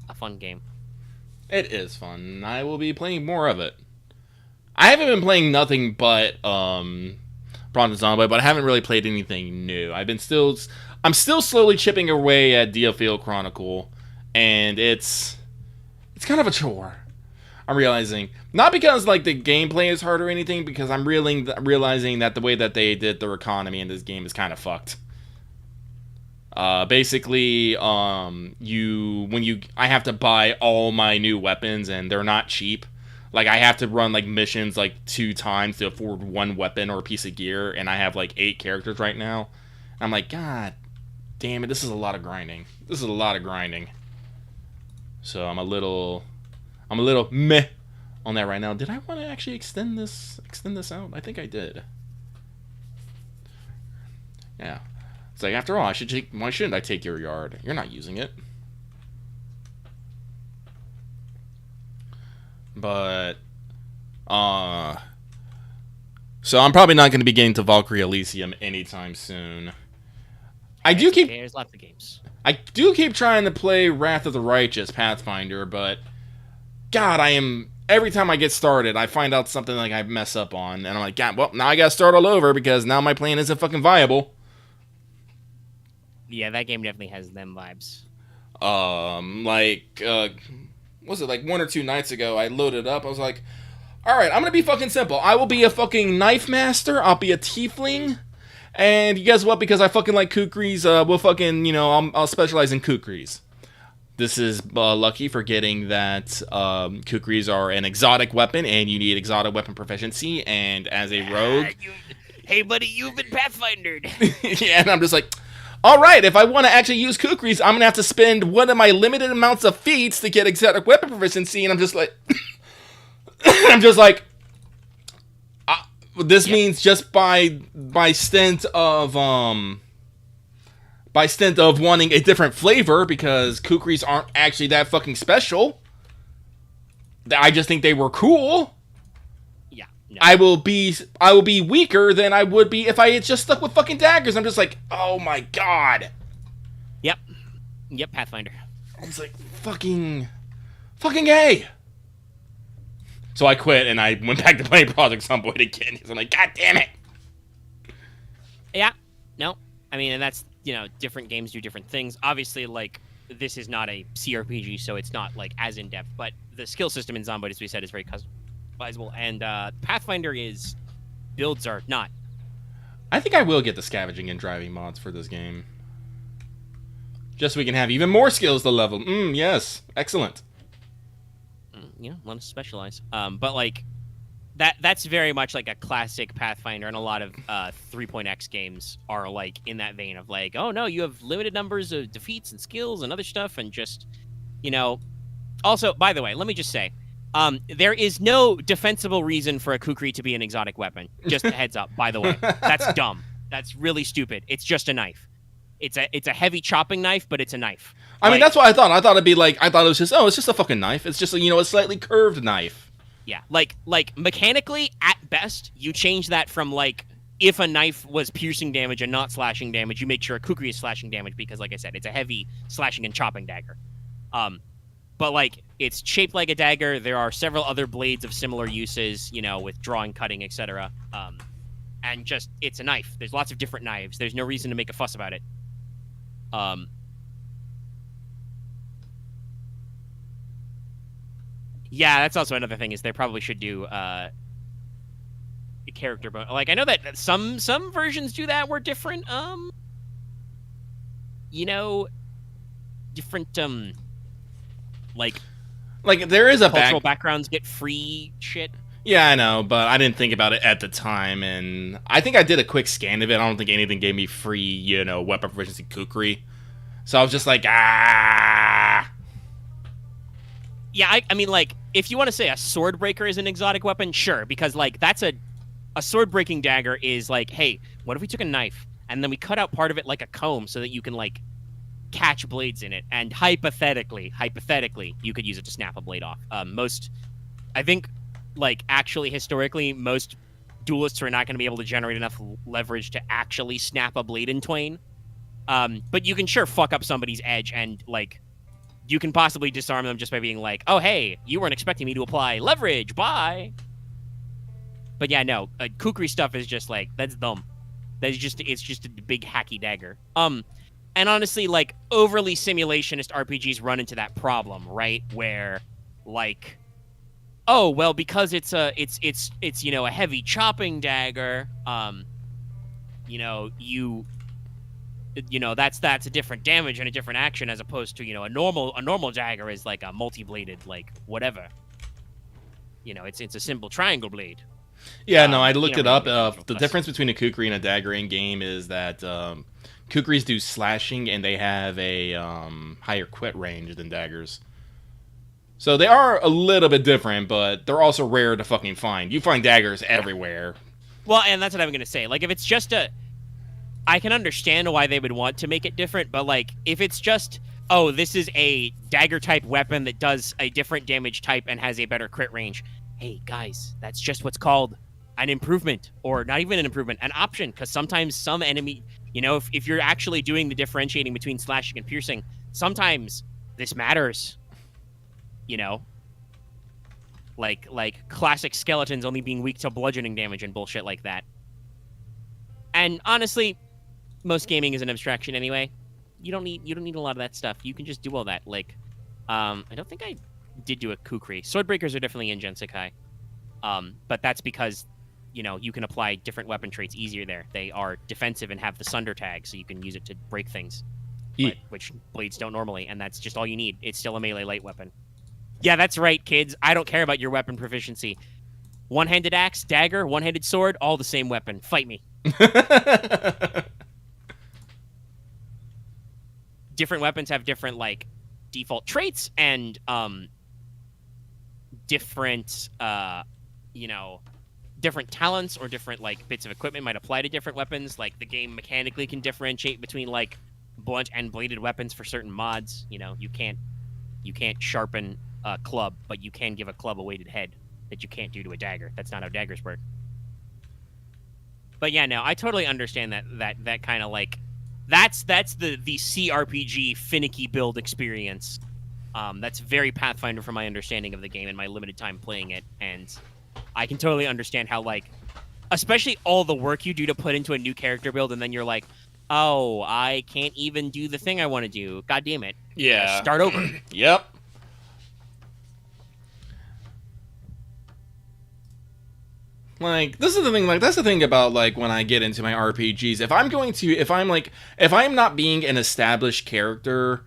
Speaker 2: A fun game.
Speaker 1: It is fun. I will be playing more of it. I haven't been playing nothing but Bronze and Zombie, but I haven't really played anything new. I'm still slowly chipping away at Deofield Chronicle, and it's kind of a chore. I'm realizing, not because like the gameplay is hard or anything, because I'm realizing that the way that they did their economy in this game is kind of fucked. Basically, I have to buy all my new weapons, and they're not cheap. Like, I have to run like missions like 2 times to afford one weapon or a piece of gear, and I have like 8 characters right now. I'm like, God damn it, this is a lot of grinding. This is a lot of grinding. So I'm a little meh on that right now. Did I want to actually extend this out? I think I did. Yeah. It's like, after all, why shouldn't I take your yard? You're not using it. But so I'm probably not going to be getting to Valkyrie Elysium anytime soon.
Speaker 2: There's lots of games.
Speaker 1: I do keep trying to play Wrath of the Righteous Pathfinder, but God, every time I get started, I find out something like I mess up on, and I'm like, God, well, now I gotta start all over because now my plan isn't fucking viable.
Speaker 2: Yeah, that game definitely has them vibes.
Speaker 1: Was it like 1 or 2 nights ago? I loaded up. I was like, all right, I'm gonna be fucking simple. I will be a fucking knife master. I'll be a tiefling. And you guess what? Because I fucking like kukris, we'll fucking, I'll specialize in kukris. This is lucky for getting that kukris are an exotic weapon, and you need exotic weapon proficiency. And as a rogue,
Speaker 2: hey buddy, you've been Pathfindered.
Speaker 1: Yeah, and I'm just like, all right, if I want to actually use kukris, I'm gonna have to spend one of my limited amounts of feats to get exotic weapon proficiency. And I'm just like, this means just by stint of wanting a different flavor, because kukris aren't actually that fucking special. I just think they were cool.
Speaker 2: Yeah. No.
Speaker 1: I will be weaker than I would be if I had just stuck with fucking daggers. I'm just like, oh my God.
Speaker 2: Yep, Pathfinder.
Speaker 1: It's like fucking A. So I quit and I went back to playing Project Zomboid again. Because I'm like, God damn it.
Speaker 2: Yeah. No. I mean, and that's, different games do different things. Obviously, like, this is not a CRPG, so it's not, like, as in-depth. But the skill system in Zomboid, as we said, is very customizable. And Pathfinder builds are not.
Speaker 1: I think I will get the scavenging and driving mods for this game. Just so we can have even more skills to level. Yes. Excellent.
Speaker 2: Want to specialize. But like that's very much like a classic Pathfinder, and a lot of 3.x games are like in that vein of like, oh no, you have limited numbers of defeats and skills and other stuff, and just Also, by the way, let me just say, there is no defensible reason for a kukri to be an exotic weapon. Just a heads up, by the way. That's dumb. That's really stupid. It's just a knife. It's a heavy chopping knife, but it's a knife.
Speaker 1: I mean, that's what I thought. I thought it'd be like, I thought it was just, it's just a fucking knife. It's just a slightly curved knife.
Speaker 2: Yeah, like mechanically, at best, you change that from like, if a knife was piercing damage and not slashing damage, you make sure a kukri is slashing damage because, like I said, it's a heavy slashing and chopping dagger. But like, it's shaped like a dagger. There are several other blades of similar uses, with drawing, cutting, etc. And just, it's a knife. There's lots of different knives. There's no reason to make a fuss about it. Yeah, that's also another thing, is they probably should do a character, but like I know that some versions do that were different. Different like
Speaker 1: there is a
Speaker 2: cultural backgrounds get free shit.
Speaker 1: Yeah, I know, but I didn't think about it at the time, and I think I did a quick scan of it. I don't think anything gave me free, weapon proficiency kukri. So I was just like, ah.
Speaker 2: Yeah, I mean, like, if you want to say a sword breaker is an exotic weapon, sure, because, like, that's a sword breaking dagger is like, hey, what if we took a knife and then we cut out part of it like a comb so that you can, like, catch blades in it, and hypothetically, you could use it to snap a blade off. I think, like, actually, historically, most duelists are not going to be able to generate enough leverage to actually snap a blade in twain. But you can sure fuck up somebody's edge and, like, you can possibly disarm them just by being like, oh, hey, you weren't expecting me to apply leverage. Bye. But yeah, no, Kukri stuff is just like, that's dumb. It's just a big hacky dagger. And honestly, like, overly simulationist RPGs run into that problem, right? Where, like, oh, well, because it's a heavy chopping dagger, that's a different damage and a different action as opposed to, a normal dagger is like a multi-bladed, like, whatever. It's a simple triangle blade.
Speaker 1: Yeah, no, I looked it up. The difference between a Kukri and a dagger in game is that Kukris do slashing and they have a higher quit range than daggers. So they are a little bit different, but they're also rare to fucking find. You find daggers everywhere.
Speaker 2: Well, and that's what I'm going to say. Like, if it's just I can understand why they would want to make it different, but, like, if it's just, oh, this is a dagger-type weapon that does a different damage type and has a better crit range. Hey, guys, that's just what's called an improvement, or not even an improvement, an option, because sometimes some enemy, if you're actually doing the differentiating between slashing and piercing, sometimes this matters, like classic skeletons only being weak to bludgeoning damage and bullshit like that. And honestly, most gaming is an abstraction anyway. You don't need a lot of that stuff. You can just do all that. Like, I don't think I did do a Kukri. Swordbreakers are definitely in Gensekai. But that's because, you can apply different weapon traits easier there. They are defensive and have the Sunder tag, so you can use it to break things, which blades don't normally, and that's just all you need. It's still a melee light weapon. Yeah, that's right, kids. I don't care about your weapon proficiency. One-handed axe, dagger, one-handed sword, all the same weapon. Fight me. Different weapons have different, like, default traits and different different talents or different, like, bits of equipment might apply to different weapons. Like, the game mechanically can differentiate between, like, blunt and bladed weapons for certain mods. You can't sharpen a club, but you can give a club a weighted head that you can't do to a dagger. That's not how daggers work. But yeah, no, I totally understand that kind of, like, that's the CRPG finicky build experience. That's very Pathfinder from my understanding of the game and my limited time playing it, and I can totally understand how, like, especially all the work you do to put into a new character build, and then you're like, oh, I can't even do the thing I want to do. God damn it.
Speaker 1: Yeah.
Speaker 2: Start over.
Speaker 1: Yep. Like, this is the thing, like, that's the thing about, like, when I get into my RPGs. If I'm not being an established character,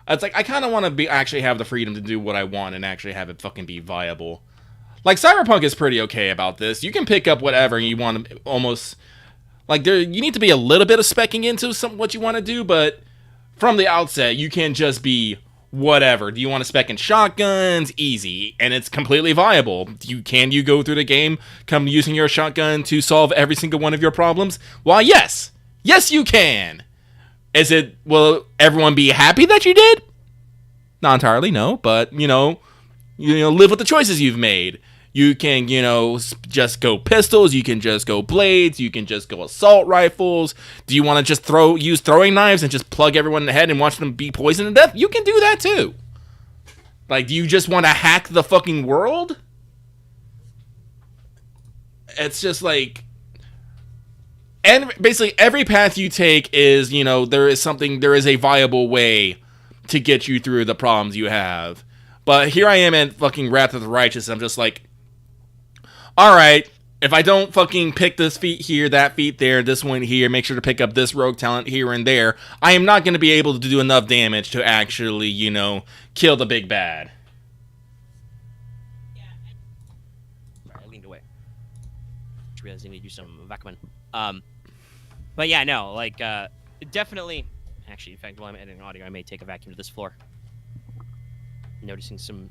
Speaker 1: it's like, I kind of want to actually have the freedom to do what I want and actually have it fucking be viable. Like, Cyberpunk is pretty okay about this. You can pick up whatever you want to almost, like, you need to be a little bit of speccing into what you want to do, but from the outset, you can just be whatever. Do you want to spec in shotguns? Easy. And it's completely viable. Can you go through the game using your shotgun to solve every single one of your problems? Why, yes. Yes, you can. Will everyone be happy that you did? Not entirely, no. But, live with the choices you've made. You can, just go pistols. You can just go blades. You can just go assault rifles. Do you want to just use throwing knives and just plug everyone in the head and watch them be poisoned to death? You can do that too. Like, do you just want to hack the fucking world? It's just like, and basically every path you take is, there is a viable way to get you through the problems you have. But here I am at fucking Wrath of the Righteous, and I'm just like, alright, if I don't fucking pick this feat here, that feat there, this one here, make sure to pick up this rogue talent here and there, I am not going to be able to do enough damage to actually, kill the big bad.
Speaker 2: Sorry, I leaned away. Just realized I need to do some vacuuming. But yeah, no, like, definitely, actually, in fact, while I'm editing audio, I may take a vacuum to this floor. Noticing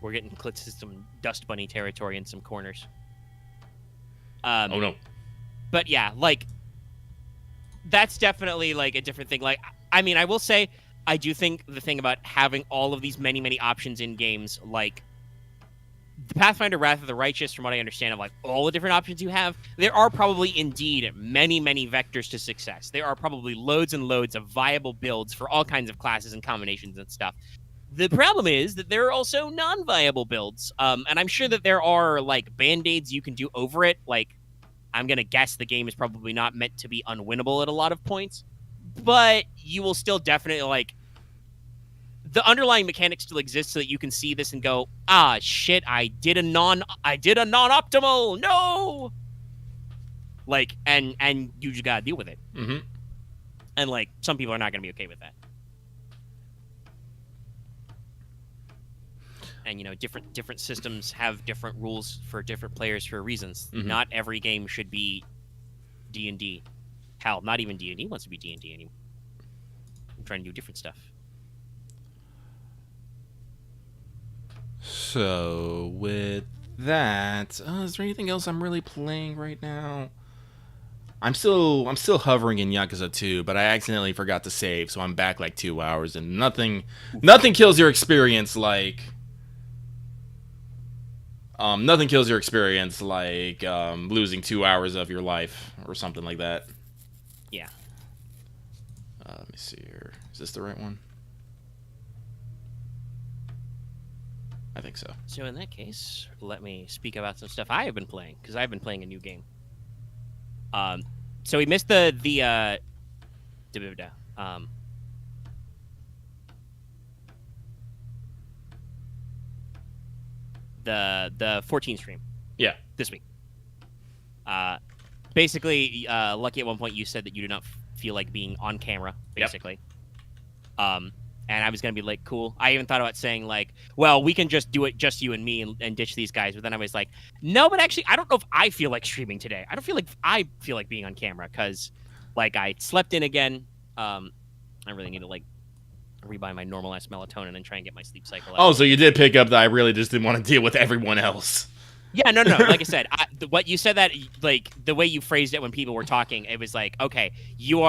Speaker 2: we're getting close to some dust bunny territory in some corners.
Speaker 1: Oh no.
Speaker 2: But yeah, like, that's definitely, like, a different thing. Like, I mean, I will say, I do think the thing about having all of these many, many options in games, like, the Pathfinder Wrath of the Righteous, from what I understand of, like, all the different options you have, there are probably indeed many, many vectors to success. There are probably loads and loads of viable builds for all kinds of classes and combinations and stuff. The problem is that there are also non-viable builds, and I'm sure that there are like band-aids you can do over it. Like, I'm gonna guess the game is probably not meant to be unwinnable at a lot of points, but you will still definitely like the underlying mechanics still exist so that you can see this and go, ah, shit, I did a non-optimal, no. Like, and you just gotta deal with it.
Speaker 1: Mm-hmm.
Speaker 2: And like, some people are not gonna be okay with that. And you know, different systems have different rules for different players for reasons.
Speaker 1: Mm-hmm.
Speaker 2: Not every game should be D&D. Hell, not even D&D wants to be D&D anymore. I'm trying to do different stuff.
Speaker 1: So with that, is there anything else I'm really playing right now? I'm still hovering in Yakuza 2, but I accidentally forgot to save, so I'm back like 2 hours, and nothing kills your experience like losing 2 hours of your life or something like that.
Speaker 2: Yeah.
Speaker 1: Let me see here. Is this the right one? I think so.
Speaker 2: So in that case, let me speak about some stuff I have been playing, because I've been playing a new game. So we missed the 14 stream.
Speaker 1: Yeah.
Speaker 2: This week. Basically, Lucky, at one point you said that you do not feel like being on camera, basically. Yep. And I was going to be like, cool. I even thought about saying like, well, we can just do it, just you and me, and ditch these guys. But then I was like, no, but actually, I don't know if I feel like streaming today. I don't feel like I feel like being on camera because like I slept in again. I really need to like rebuy my normal ass melatonin and try and get my sleep cycle out.
Speaker 1: Oh, so you did pick up that I really just didn't want to deal with everyone else.
Speaker 2: Yeah, no. Like I said, what you said, that like the way you phrased it when people were talking, it was like, okay, you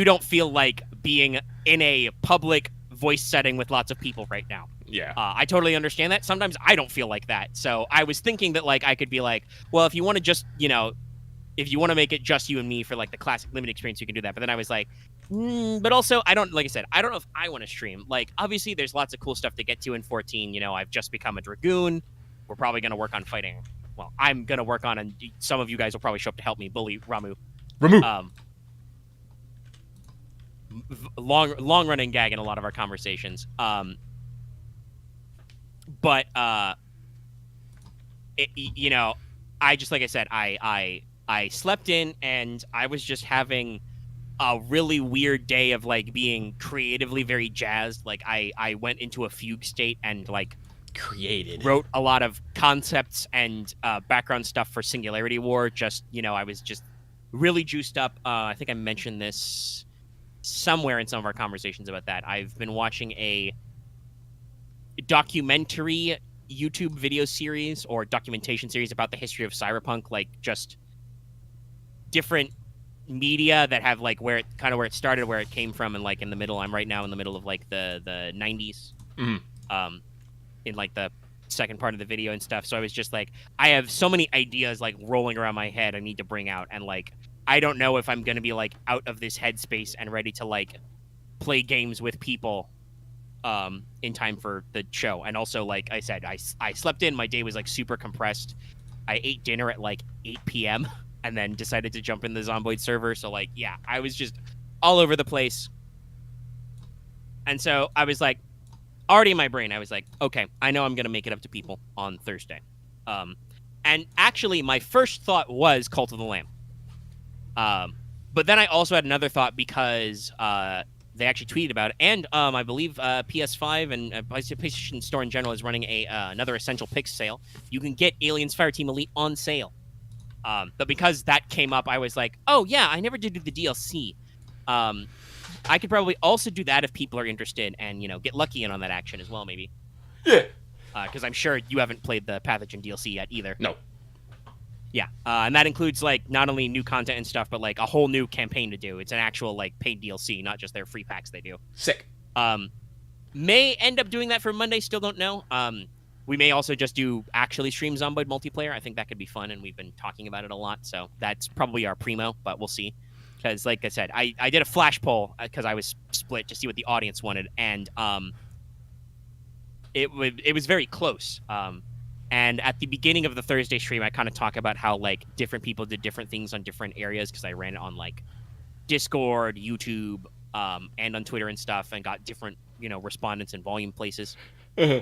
Speaker 2: don't feel like being in a public voice setting with lots of people right now.
Speaker 1: Yeah.
Speaker 2: I totally understand that. Sometimes I don't feel like that. So I was thinking that like I could be like, well, if you want to just, if you want to make it just you and me for like the classic limited experience, you can do that. But then I was like, but also I don't know if I want to stream. Like, obviously there's lots of cool stuff to get to in 14. I've just become a Dragoon. We're probably going to work on fighting. Well, I'm going to work on, and some of you guys will probably show up to help me bully Ramu. Long running gag in a lot of our conversations. But I just, like I said, I slept in, and I was just having a really weird day of like being creatively very jazzed. Like I went into a fugue state and like wrote a lot of concepts and background stuff for Singularity War. Just, I was just really juiced up. I think I mentioned this somewhere in some of our conversations about that. I've been watching a documentary YouTube video series or documentation series about the history of Cyberpunk, like just different media that have like where it started, where it came from, and like in the middle, I'm right now in the middle of like the 90s.
Speaker 1: Mm-hmm.
Speaker 2: In like the second part of the video and stuff. So I was just like, I have so many ideas like rolling around my head I need to bring out, and like I don't know if I'm gonna be like out of this headspace and ready to like play games with people in time for the show. And also, like I said, I slept in, my day was like super compressed. I ate dinner at like 8 p.m. and then decided to jump in the Zomboid server. So like, yeah, I was just all over the place. And so I was like, already in my brain, I was like, okay, I know I'm going to make it up to people on Thursday. And actually, my first thought was Cult of the Lamb. But then I also had another thought because they actually tweeted about it. And I believe PS5 and PlayStation Store in general is running another Essential Picks sale. You can get Aliens Fireteam Elite on sale. But because that came up, I was like, oh, yeah, I never did do the DLC. I could probably also do that if people are interested and, get lucky in on that action as well, maybe.
Speaker 1: Yeah.
Speaker 2: Because I'm sure you haven't played the Pathogen DLC yet either.
Speaker 1: No.
Speaker 2: Yeah. And that includes, like, not only new content and stuff, but, like, a whole new campaign to do. It's an actual, like, paid DLC, not just their free packs they do.
Speaker 1: Sick.
Speaker 2: May end up doing that for Monday, still don't know. We may also just actually stream Zomboid multiplayer. I think that could be fun, and we've been talking about it a lot, so that's probably our primo, but we'll see. Because, like I said, I did a flash poll because I was split to see what the audience wanted, and it was very close. And at the beginning of the Thursday stream, I kind of talk about how like different people did different things on different areas because I ran it on like Discord, YouTube, and on Twitter and stuff, and got different respondents and volume places. Yeah.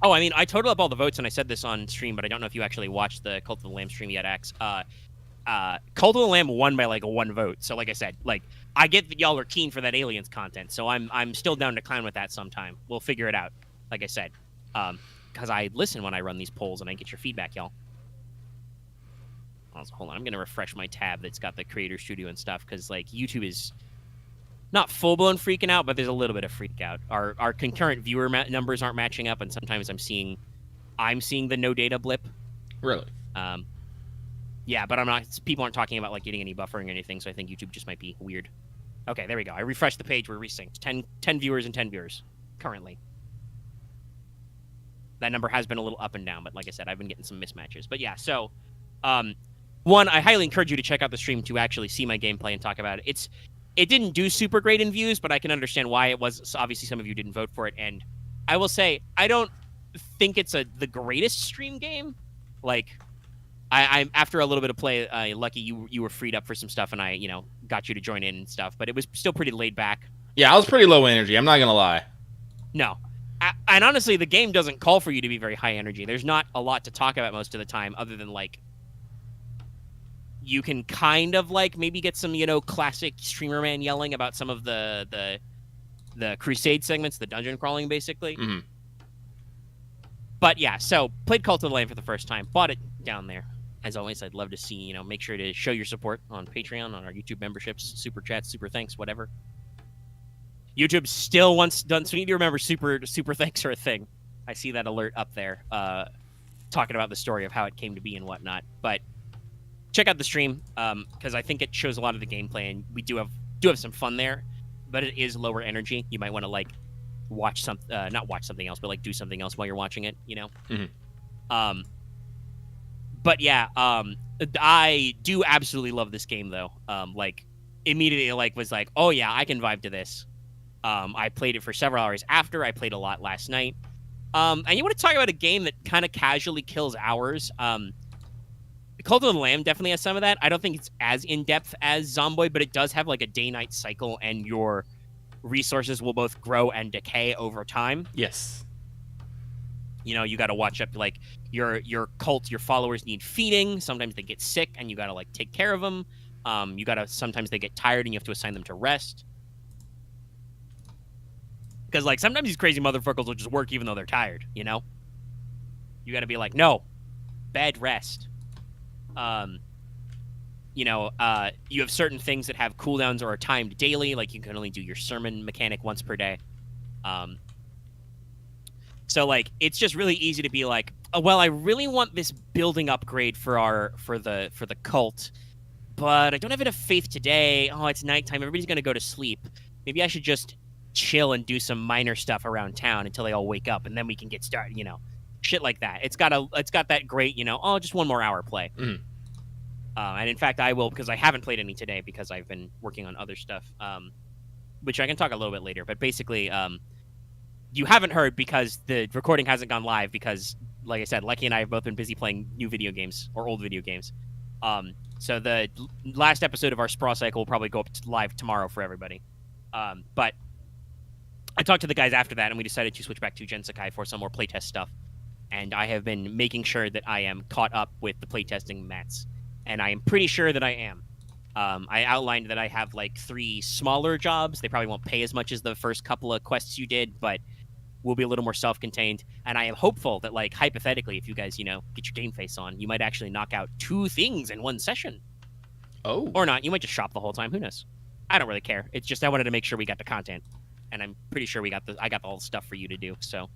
Speaker 2: Oh, I mean, I totaled up all the votes, and I said this on stream, but I don't know if you actually watched the Cult of the Lamb stream yet, X. Cult of the Lamb won by like 1 vote. So, like I said, like I get that y'all are keen for that aliens content, so I'm still down to clown with that sometime. We'll figure it out. Like I said, because I listen when I run these polls, and I get your feedback, y'all. Hold on, I'm gonna refresh my tab that's got the Creator Studio and stuff, because like YouTube is not full-blown freaking out, but there's a little bit of freak out. Our concurrent viewer numbers aren't matching up, and sometimes I'm seeing the no data blip.
Speaker 1: Really?
Speaker 2: Yeah, but I'm not. People aren't talking about like getting any buffering or anything, so I think YouTube just might be weird. Okay, there we go. I refreshed the page. We're resynced. 10 viewers and 10 viewers currently. That number has been a little up and down, but like I said, I've been getting some mismatches. But yeah, so one, I highly encourage you to check out the stream to actually see my gameplay and talk about it. It didn't do super great in views, but I can understand why it was. So obviously, some of you didn't vote for it, and I will say I don't think it's the greatest stream game. Like, I'm after a little bit of play, Lucky, you were freed up for some stuff, and I got you to join in and stuff, but it was still pretty laid back.
Speaker 1: Yeah, I was pretty low energy. I'm not gonna lie.
Speaker 2: No, and honestly, the game doesn't call for you to be very high energy. There's not a lot to talk about most of the time, other than like. You can kind of like maybe get some, classic streamer man yelling about some of the crusade segments, the dungeon crawling, basically.
Speaker 1: Mm-hmm.
Speaker 2: But yeah, so played Cult of the Lamb for the first time, bought it down there. As always, I'd love to see, make sure to show your support on Patreon, on our YouTube memberships, super chats, super thanks, whatever. YouTube still wants done, so you need to remember super thanks are a thing. I see that alert up there, talking about the story of how it came to be and whatnot. But check out the stream, because I think it shows a lot of the gameplay, and we do have some fun there, but it is lower energy. You might want to like watch not watch something else, but like do something else while you're watching it.
Speaker 1: Mm-hmm.
Speaker 2: But yeah, I do absolutely love this game though. Like immediately, like was like, oh yeah, I can vibe to this. I played it for several hours after. I played a lot last night. And you want to talk about a game that kind of casually kills hours? Cult of the Lamb definitely has some of that. I don't think it's as in-depth as Zomboid, but it does have like a day-night cycle, and your resources will both grow and decay over time.
Speaker 1: Yes.
Speaker 2: You got to watch up, like, your cult, your followers need feeding. Sometimes they get sick, and you got to, like, take care of them. Sometimes they get tired, and you have to assign them to rest. Because, like, sometimes these crazy motherfuckers will just work even though they're tired, You got to be like, no, bed rest. You have certain things that have cooldowns or are timed daily, like you can only do your sermon mechanic once per day. So like it's just really easy to be like, oh, well, I really want this building upgrade for the cult, but I don't have enough faith today. Oh, it's nighttime. Everybody's gonna go to sleep. Maybe I should just chill and do some minor stuff around town until they all wake up, and then we can get started. Shit like that. It's got that great, just 1 more hour play.
Speaker 1: Mm-hmm.
Speaker 2: And in fact, I will, because I haven't played any today because I've been working on other stuff, which I can talk a little bit later. But basically, you haven't heard because the recording hasn't gone live because, like I said, Lecky and I have both been busy playing new video games or old video games. So the last episode of our Sprawl Cycle will probably go up live tomorrow for everybody. But I talked to the guys after that, and we decided to switch back to Gensakai for some more playtest stuff. And I have been making sure that I am caught up with the playtesting mats. And I am pretty sure that I am. I outlined that I have like 3 smaller jobs. They probably won't pay as much as the first couple of quests you did, but will be a little more self-contained. And I am hopeful that, like, hypothetically, if you guys, get your game face on, you might actually knock out 2 things in one session.
Speaker 1: Oh.
Speaker 2: Or not. You might just shop the whole time. Who knows? I don't really care. It's just I wanted to make sure we got the content. And I'm pretty sure I got all the stuff for you to do. So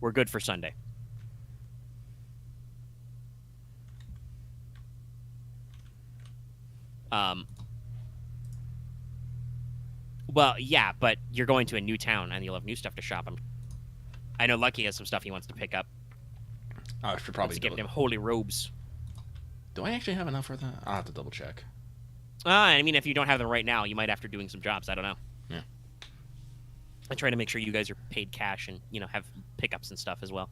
Speaker 2: we're good for Sunday. Well, yeah, but you're going to a new town, and you'll have new stuff to shop. I know Lucky has some stuff he wants to pick up.
Speaker 1: Oh, I should probably
Speaker 2: get him holy robes.
Speaker 1: Do I actually have enough for that? I'll have to double check.
Speaker 2: I mean, if you don't have them right now, you might after doing some jobs. I don't know.
Speaker 1: Yeah.
Speaker 2: I try to make sure you guys are paid cash and have pickups and stuff as well.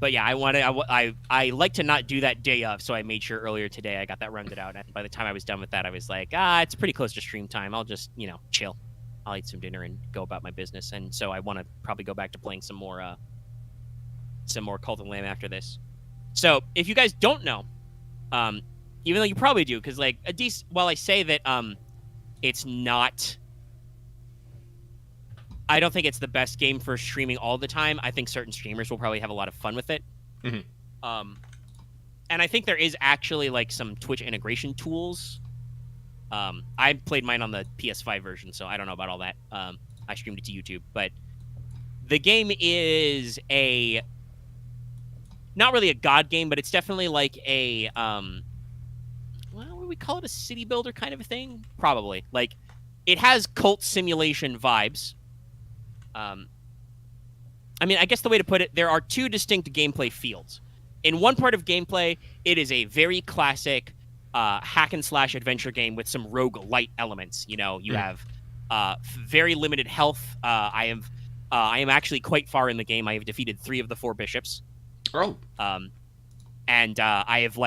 Speaker 2: But yeah, I like to not do that day of, so I made sure earlier today I got that rented out. And by the time I was done with that, I was like, it's pretty close to stream time. I'll just chill. I'll eat some dinner and go about my business. And so I want to probably go back to playing some more Cult of the Lamb after this. So if you guys don't know, even though you probably do, because like while I say that it's not. I don't think it's the best game for streaming all the time. I think certain streamers will probably have a lot of fun with it.
Speaker 1: Mm-hmm.
Speaker 2: And I think there is actually like some Twitch integration tools. I played mine on the PS5 version, so I don't know about all that. I streamed it to YouTube, but the game is not really a god game, but it's definitely like a what would we call it? A city builder kind of a thing? Probably. Like it has cult simulation vibes. I mean, I guess the way to put it, there are two distinct gameplay fields. In one part of gameplay, it is a very classic hack and slash adventure game with some roguelite elements. You have very limited health. I am actually quite far in the game. I have defeated 3 of the 4 bishops.
Speaker 1: Oh.
Speaker 2: And I have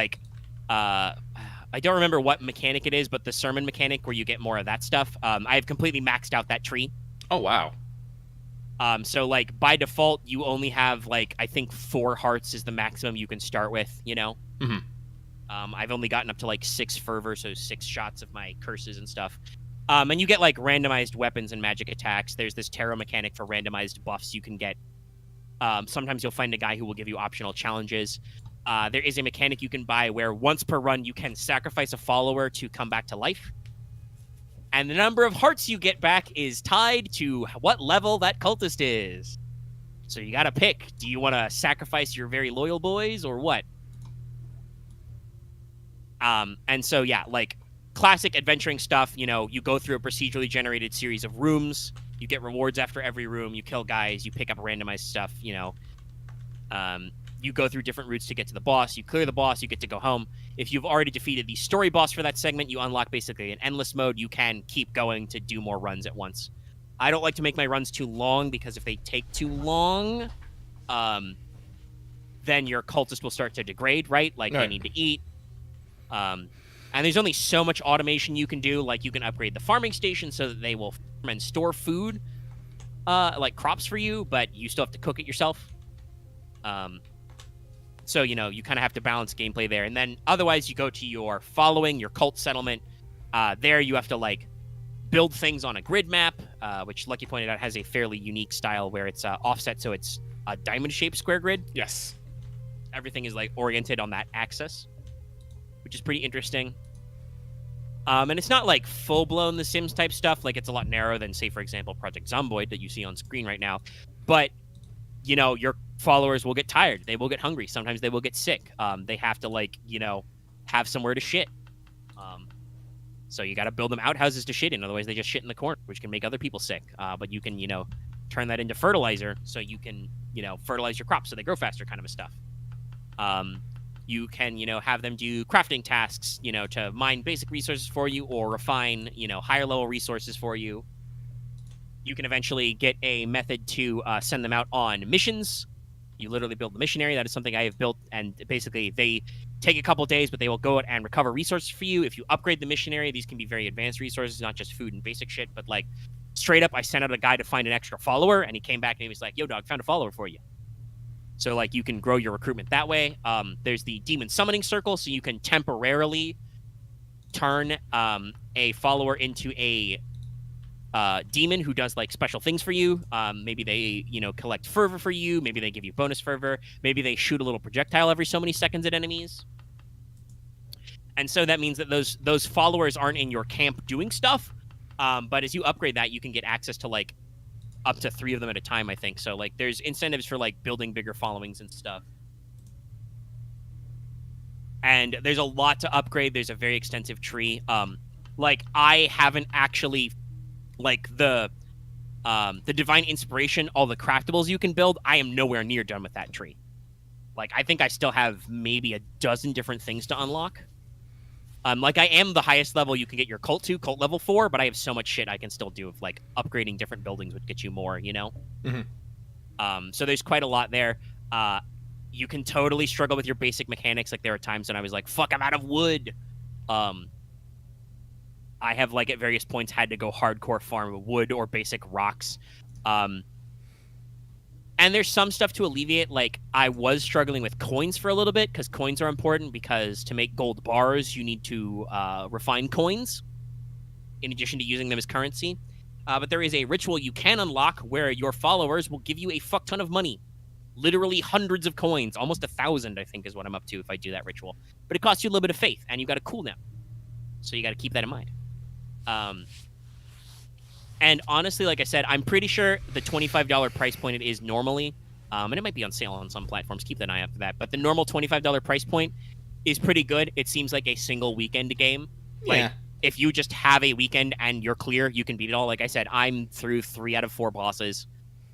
Speaker 2: I don't remember what mechanic it is, but the sermon mechanic where you get more of that stuff. I have completely maxed out that tree.
Speaker 1: Oh, wow.
Speaker 2: So like by default, you only have like I think 4 hearts is the maximum you can start with.
Speaker 1: Mm-hmm.
Speaker 2: I've only gotten up to like 6 fervor, so 6 shots of my curses and stuff. And you get like randomized weapons and magic attacks. There's this tarot mechanic for randomized buffs you can get. Sometimes you'll find a guy who will give you optional challenges. There is a mechanic you can buy where once per run you can sacrifice a follower to come back to life. And the number of hearts you get back is tied to what level that cultist is. So you got to pick. Do you want to sacrifice your very loyal boys or what? And so, yeah, like classic adventuring stuff, you go through a procedurally generated series of rooms. You get rewards after every room. You kill guys. You pick up randomized stuff, You go through different routes to get to the boss. You clear the boss. You get to go home. If you've already defeated the story boss for that segment, you unlock basically an endless mode. You can keep going to do more runs at once. I don't like to make my runs too long because if they take too long, then your cultist will start to degrade, right? Like they need to eat. And there's only so much automation you can do. Like you can upgrade the farming station so that they will farm and store food, like crops for you, but you still have to cook it yourself. So, you kind of have to balance gameplay there. And then otherwise you go to your following, your cult settlement. There you have to like build things on a grid map, which Lucky pointed out has a fairly unique style where it's offset. So it's a diamond-shaped square grid.
Speaker 1: Yes.
Speaker 2: Everything is like oriented on that axis, which is pretty interesting. And it's not like full-blown The Sims type stuff. Like it's a lot narrower than, say, for example, Project Zomboid that you see on screen right now. But, your followers will get tired. They will get hungry. Sometimes they will get sick. They have to have somewhere to shit. So you got to build them outhouses to shit in. Otherwise they just shit in the corner, which can make other people sick. But you can, turn that into fertilizer so you can, fertilize your crops so they grow faster kind of a stuff. You can, have them do crafting tasks, to mine basic resources for you or refine, higher level resources for you. You can eventually get a method to send them out on missions. You literally build the missionary. That is something I have built, and basically they take a couple days, but they will go out and recover resources for you. If you upgrade the missionary, these can be very advanced resources, not just food and basic shit, but like straight up, I sent out a guy to find an extra follower, and he came back and he was like, "Yo, dog, found a follower for you." So like you can grow your recruitment that way. There's the demon summoning circle, so you can temporarily turn a follower into a demon who does like special things for you. Maybe they, collect fervor for you. Maybe they give you bonus fervor. Maybe they shoot a little projectile every so many seconds at enemies. And so that means that those followers aren't in your camp doing stuff. But as you upgrade that, you can get access to like up to 3 of them at a time, I think. So like there's incentives for like building bigger followings and stuff. And there's a lot to upgrade. There's a very extensive tree. Like I haven't actually like the divine inspiration, all the craftables you can build, I am nowhere near done with that tree. Like I think I still have maybe a dozen different things to unlock. Like I am the highest level you can get your cult to, cult level 4, but I have so much shit I can still do. Of like upgrading different buildings would get you more, you know. So there's quite a lot there. You can totally struggle with your basic mechanics. Like there are times when I was like, "Fuck, I'm out of wood." I have like at various points had to go hardcore farm wood or basic rocks. And there's some stuff to alleviate. Like I was struggling with coins for a little bit because coins are important, because to make gold bars you need to refine coins in addition to using them as currency. But there is a ritual you can unlock where your followers will give you a fuck ton of money. Literally hundreds of coins, almost 1,000, I think is what I'm up to if I do that ritual. But it costs you a little bit of faith, and you got a cooldown. So you got to keep that in mind. And honestly, like I said, I'm pretty sure the $25 price point it is normally, and it might be on sale on some platforms. Keep an eye out for that. But the normal $25 price point is pretty good. It seems like a single weekend game. Like, if you just have a weekend and you're clear, you can beat it all. Like I said, I'm through 3 out of 4 bosses.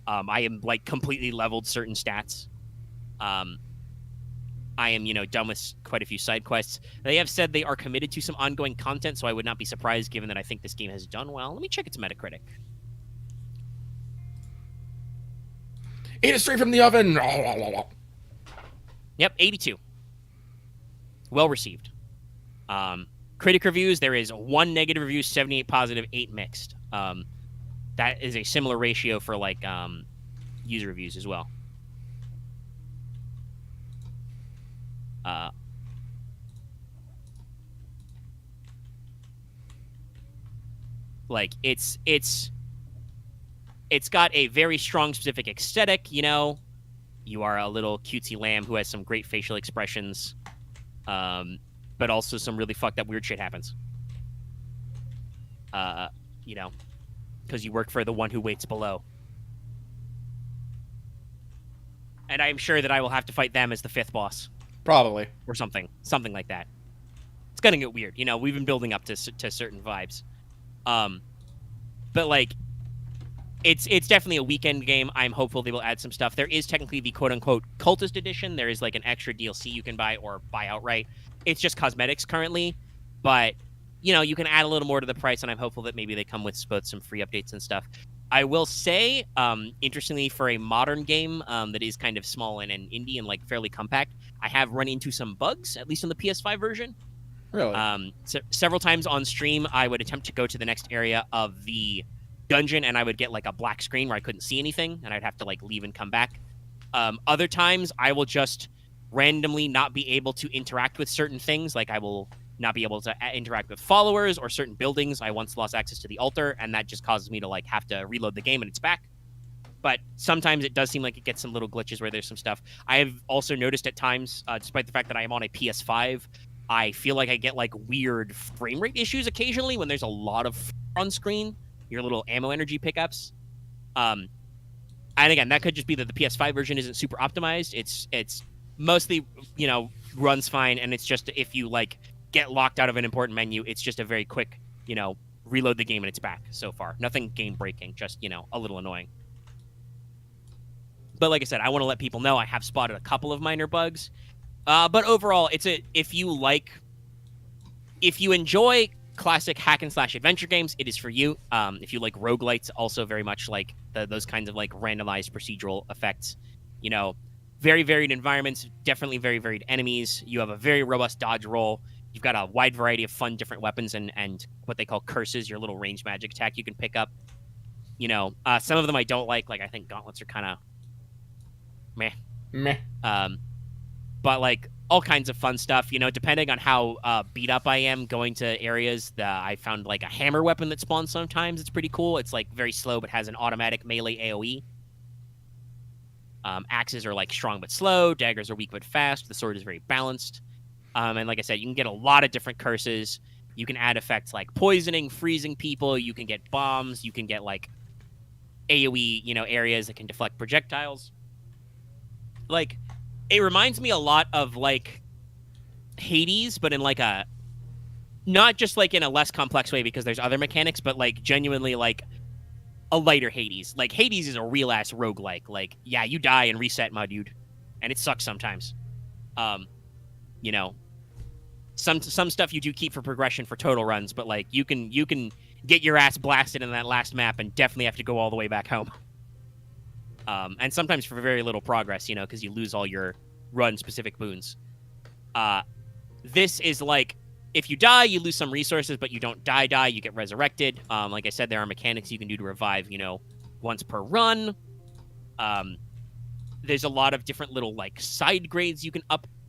Speaker 2: I am like completely leveled certain stats. I am, done with quite a few side quests. They have said they are committed to some ongoing content, so I would not be surprised given that I think this game has done well. Let me check its Metacritic.
Speaker 1: Eat it straight from the oven.
Speaker 2: Yep, 82. Well received. Critic reviews, there is 1 negative review, 78 positive, 8 mixed. That is a similar ratio for like user reviews as well. Like it's got a very strong specific aesthetic, You are a little cutesy lamb who has some great facial expressions, but also some really fucked up weird shit happens. Because you work for the one who waits below. And I'm sure that I will have to fight them as the 5th boss.
Speaker 1: Probably.
Speaker 2: Or something like that. It's gonna get weird. We've been building up to certain vibes. But like, it's definitely a weekend game. I'm hopeful they will add some stuff. There is technically the quote-unquote cultist edition. There is like an extra DLC you can buy or buy outright. It's just cosmetics currently, but you can add a little more to the price, and I'm hopeful that maybe they come with both some free updates and stuff. I will say, interestingly, for a modern game that is kind of small and indie and like fairly compact, I have run into some bugs, at least on the PS5 version.
Speaker 1: Really?
Speaker 2: Several times on stream, I would attempt to go to the next area of the dungeon, and I would get like a black screen where I couldn't see anything, and I'd have to like leave and come back. Other times, I will just randomly not be able to interact with certain things, like I will not be able to interact with followers or certain buildings. I once lost access to the altar, and that just causes me to like have to reload the game and it's back. But sometimes it does seem like it gets some little glitches where there's some stuff. I have also noticed at times, despite the fact that I am on a PS5, I feel like I get like weird frame rate issues occasionally when there's a lot of on screen, your little ammo energy pickups. And again, that could just be that the PS5 version isn't super optimized. It's mostly, runs fine, and it's just if you like get locked out of an important menu, it's just a very quick, reload the game and it's back so far. Nothing game breaking, just, a little annoying. But like I said, I want to let people know I have spotted a couple of minor bugs. But overall, if you enjoy classic hack and slash adventure games, it is for you. If you like roguelites, also very much like those kinds of like randomized procedural effects, very varied environments, definitely very varied enemies. You have a very robust dodge roll. You've got a wide variety of fun different weapons and what they call curses, your little ranged magic attack you can pick up. Some of them I don't like. Like I think gauntlets are kind of meh. But like all kinds of fun stuff, depending on how beat up I am going to areas that I found like a hammer weapon that spawns sometimes. It's pretty cool. It's like very slow, but has an automatic melee AoE. Axes are like strong but slow. Daggers are weak but fast. The sword is very balanced. And like I said, you can get a lot of different curses. You can add effects like poisoning, freezing people. You can get bombs. You can get like AoE, areas that can deflect projectiles. Like, it reminds me a lot of like Hades, but in like a not just like in a less complex way because there's other mechanics, but like genuinely like a lighter Hades. Like Hades is a real ass roguelike. Like, yeah, you die and reset, my dude, and it sucks sometimes. Some stuff you do keep for progression for total runs, but like you can get your ass blasted in that last map and definitely have to go all the way back home. And sometimes for very little progress, because you lose all your run-specific boons. This is like, if you die, you lose some resources, but you don't die, you get resurrected. Like I said, there are mechanics you can do to revive, once per run. There's a lot of different little, like, side grades you can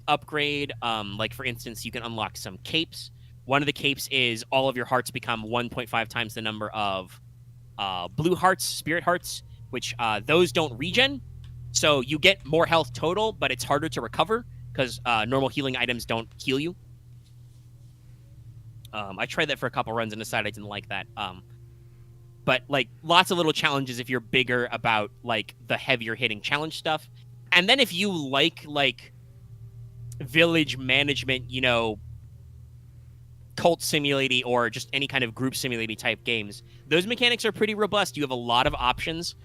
Speaker 2: upgrade. Like, for instance, you can unlock some capes. One of the capes is all of your hearts become 1.5 times the number of blue hearts, spirit hearts, which those don't regen. So you get more health total, but it's harder to recover because normal healing items don't heal you. I tried that for a couple runs and decided I didn't like that. But, like, lots of little challenges if you're bigger about, like, the heavier hitting challenge stuff. And then if you like, village management, cult simulating or just any kind of group simulating type games, those mechanics are pretty robust. You have a lot of options.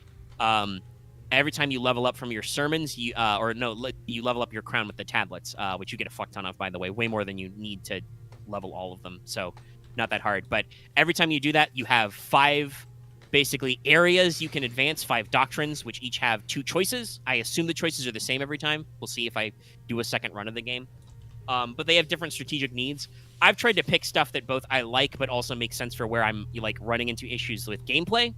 Speaker 2: Every time you level up from your sermons, you level up your crown with the tablets, which you get a fuck ton of, by the way, way more than you need to level all of them. So not that hard. But every time you do that, you have 5 basically areas you can advance, 5 doctrines, which each have 2 choices. I assume the choices are the same every time. We'll see if I do a second run of the game. But they have different strategic needs. I've tried to pick stuff that both I like, but also makes sense for where I'm like running into issues with gameplay.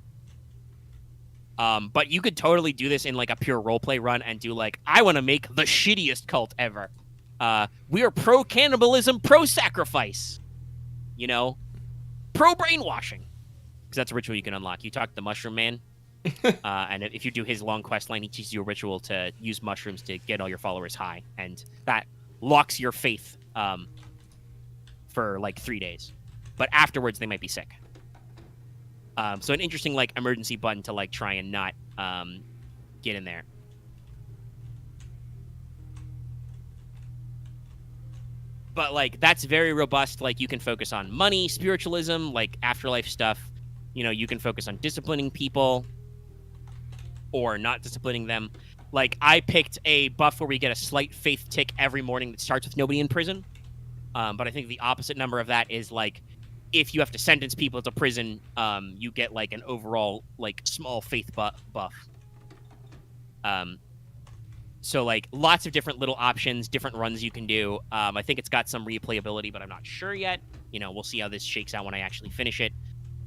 Speaker 2: But you could totally do this in like a pure roleplay run and do like, I want to make the shittiest cult ever. We are pro cannibalism, pro sacrifice, pro brainwashing. Because that's a ritual you can unlock. You talk to the Mushroom Man, and if you do his long quest line, he teaches you a ritual to use mushrooms to get all your followers high, and that locks your faith for like 3 days. But afterwards, they might be sick. So an interesting like emergency button to like try and not get in there. But like that's very robust. Like you can focus on money, spiritualism, like afterlife stuff. You can focus on disciplining people or not disciplining them. Like I picked a buff where we get a slight faith tick every morning that starts with nobody in prison. But I think the opposite number of that is like if you have to sentence people to prison, you get like an overall like small faith buff. So like lots of different little options, different runs you can do. I think it's got some replayability, but I'm not sure yet. We'll see how this shakes out when I actually finish it.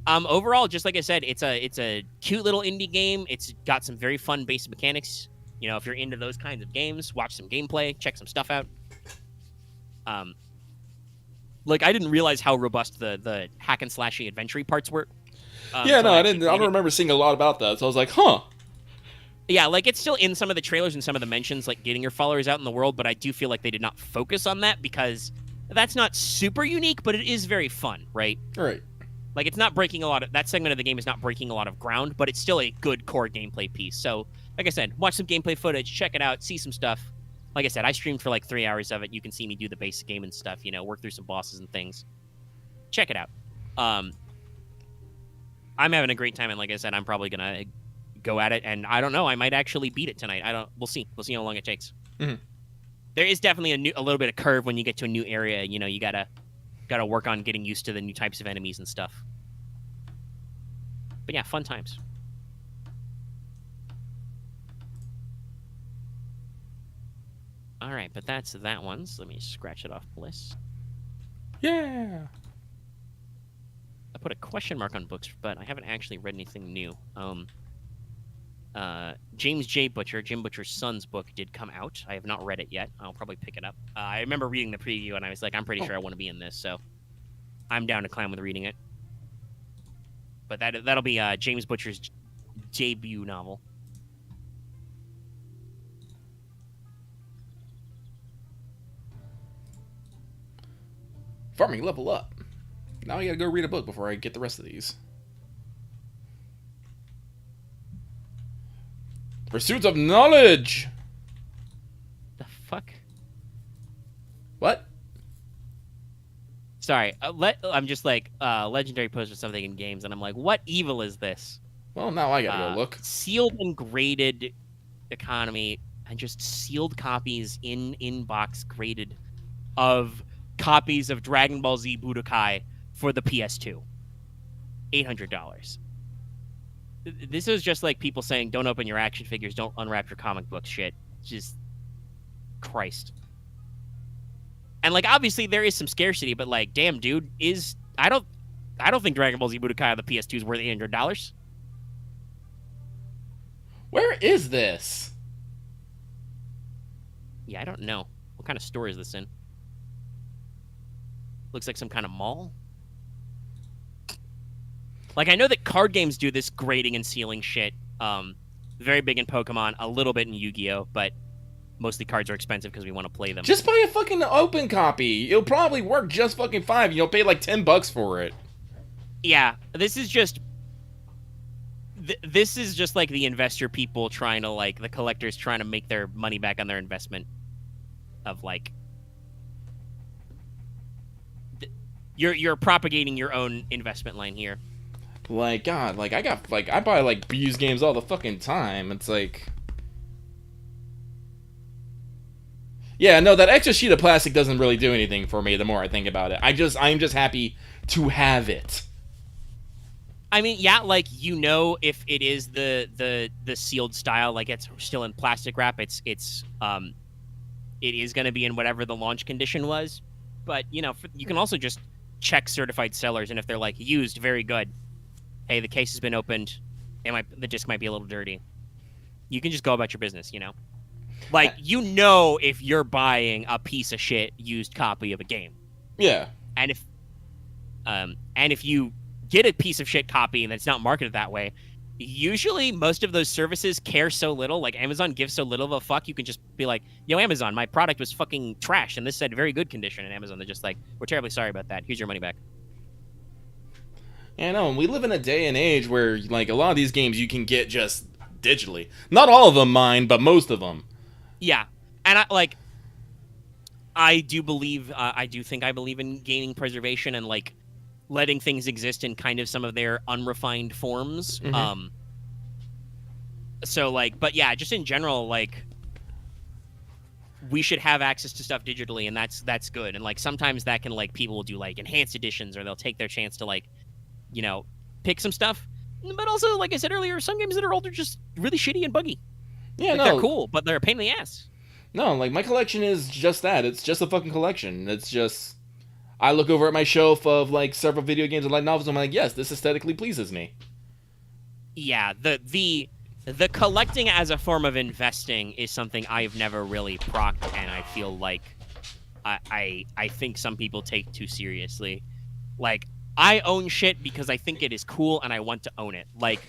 Speaker 2: Overall, just like I said, it's a cute little indie game. It's got some very fun basic mechanics. If you're into those kinds of games, watch some gameplay, check some stuff out. Like I didn't realize how robust the hack and slashy adventure parts were.
Speaker 1: I didn't. I don't remember seeing a lot about that. So I was like, huh.
Speaker 2: Yeah, like it's still in some of the trailers and some of the mentions, like getting your followers out in the world. But I do feel like they did not focus on that because that's not super unique, but it is very fun, right?
Speaker 1: Right.
Speaker 2: Like it's not breaking a lot of that segment of the game is not breaking a lot of ground, but it's still a good core gameplay piece. So, like I said, watch some gameplay footage, check it out, see some stuff. Like I said, I streamed for like 3 hours of it. You can see me do the basic game and stuff, work through some bosses and things. Check it out. I'm having a great time, and like I said, I'm probably gonna go at it. And I don't know, I might actually beat it tonight. We'll see. We'll see how long it takes.
Speaker 1: Mm-hmm.
Speaker 2: There is definitely a little bit of curve when you get to a new area. You gotta work on getting used to the new types of enemies and stuff. But yeah, fun times. All right, but that's that one. So let me scratch it off the list.
Speaker 1: Yeah.
Speaker 2: I put a question mark on books, but I haven't actually read anything new. James J. Butcher, Jim Butcher's son's book, did come out. I have not read it yet. I'll probably pick it up. I remember reading the preview, and I was like, I'm pretty sure I want to be in this, so I'm down to climb with reading it. But that'll be James Butcher's debut novel.
Speaker 1: Farming level up. Now I gotta go read a book before I get the rest of these. Pursuits of knowledge.
Speaker 2: The fuck?
Speaker 1: What?
Speaker 2: Sorry, I'm just like legendary posted something in games, and I'm like, what evil is this?
Speaker 1: Well, now I gotta go look.
Speaker 2: Sealed and graded economy, and just sealed copies in box graded of copies of Dragon Ball Z Budokai for the PS2. $800. This is just like people saying, don't open your action figures, don't unwrap your comic book shit. Just, Christ. And, like, obviously there is some scarcity, but, like, damn, dude, I don't think Dragon Ball Z Budokai on the PS2 is worth $800.
Speaker 1: Where is this?
Speaker 2: Yeah, I don't know. What kind of store is this in? Looks like some kind of mall. Like, I know that card games do this grading and sealing shit. Very big in Pokemon, a little bit in Yu-Gi-Oh, but mostly cards are expensive because we want to play them.
Speaker 1: Just buy a fucking open copy. It'll probably work just fucking fine. You'll pay like $10 for it.
Speaker 2: Yeah, this is just like the investor people trying to, like, the collectors trying to make their money back on their investment of, like, you're propagating your own investment line here.
Speaker 1: Like, God, like, I buy, like, used games all the fucking time. It's like... Yeah, no, that extra sheet of plastic doesn't really do anything for me the more I think about it. I'm just happy to have it.
Speaker 2: I mean, yeah, like, you know, if it is the sealed style, like, it's still in plastic wrap, it is going to be in whatever the launch condition was. But, you know, you can also just check certified sellers, and if they're, like, used, very good. Hey, the case has been opened. The disc might be a little dirty. You can just go about your business, you know? Like, you know if you're buying a piece of shit used copy of a game.
Speaker 1: Yeah.
Speaker 2: And if you get a piece of shit copy and it's not marketed that way, usually most of those services care so little, like Amazon gives so little of a fuck, you can just be like, yo, Amazon, my product was fucking trash and this said very good condition, and Amazon, they're just like, we're terribly sorry about that. Here's your money back.
Speaker 1: Yeah, no, and we live in a day and age where, like, a lot of these games you can get just digitally. Not all of them mine, but most of them.
Speaker 2: Yeah. And I do believe in gaming preservation and, like, letting things exist in kind of some of their unrefined forms.
Speaker 1: Mm-hmm.
Speaker 2: So, like, but yeah, just in general, like, we should have access to stuff digitally, and that's good. And, like, sometimes that can, like, people will do, like, enhanced editions, or they'll take their chance to, like, you know, pick some stuff. But also, like I said earlier, some games that are old are just really shitty and buggy.
Speaker 1: Yeah,
Speaker 2: like,
Speaker 1: no.
Speaker 2: They're cool, but they're a pain in the ass.
Speaker 1: No, like, my collection is just that. It's just a fucking collection. It's just... I look over at my shelf of, like, several video games and light novels, and I'm like, yes, this aesthetically pleases me.
Speaker 2: Yeah, the collecting as a form of investing is something I've never really procced, and I feel like I think some people take too seriously. Like, I own shit because I think it is cool and I want to own it. Like,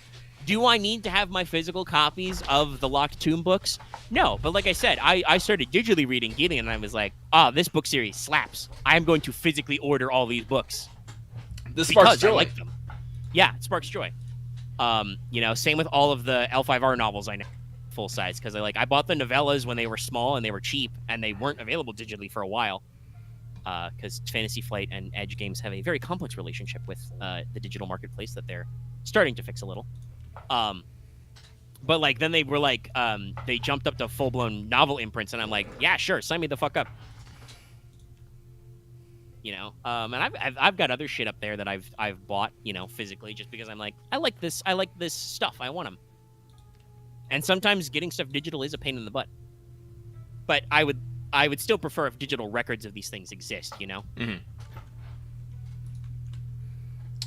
Speaker 2: do I need to have my physical copies of the Locked Tomb books? No, but like I said, I started digitally reading Gideon, and I was like, this book series slaps. I am going to physically order all these books.
Speaker 1: This sparks joy.
Speaker 2: I like them. Yeah, it sparks joy. You know, same with all of the L5R novels I know, full size, because I bought the novellas when they were small and they were cheap, and they weren't available digitally for a while. Because Fantasy Flight and Edge Games have a very complex relationship with the digital marketplace that they're starting to fix a little. But, like, then they were like, they jumped up to full-blown novel imprints, and I'm like, yeah, sure, sign me the fuck up. You know, and I've got other shit up there that I've bought, you know, physically, just because I'm like, I like this stuff, I want them. And sometimes getting stuff digital is a pain in the butt. But I would still prefer if digital records of these things exist, you know?
Speaker 1: Mm-hmm.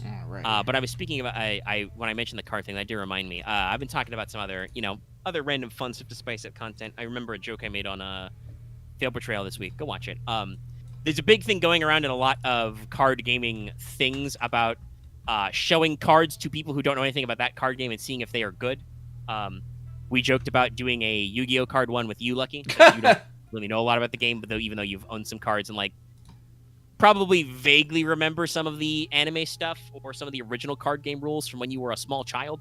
Speaker 1: All right.
Speaker 2: But I was speaking about, when I mentioned the card thing, that did remind me. I've been talking about some other, you know, other random fun stuff to spice up content. I remember a joke I made on Fail Portrayal this week. Go watch it. There's a big thing going around in a lot of card gaming things about showing cards to people who don't know anything about that card game and seeing if they are good. We joked about doing a Yu-Gi-Oh card one with you, Lucky. You don't really know a lot about the game, but even though you've owned some cards and, like, probably vaguely remember some of the anime stuff or some of the original card game rules from when you were a small child.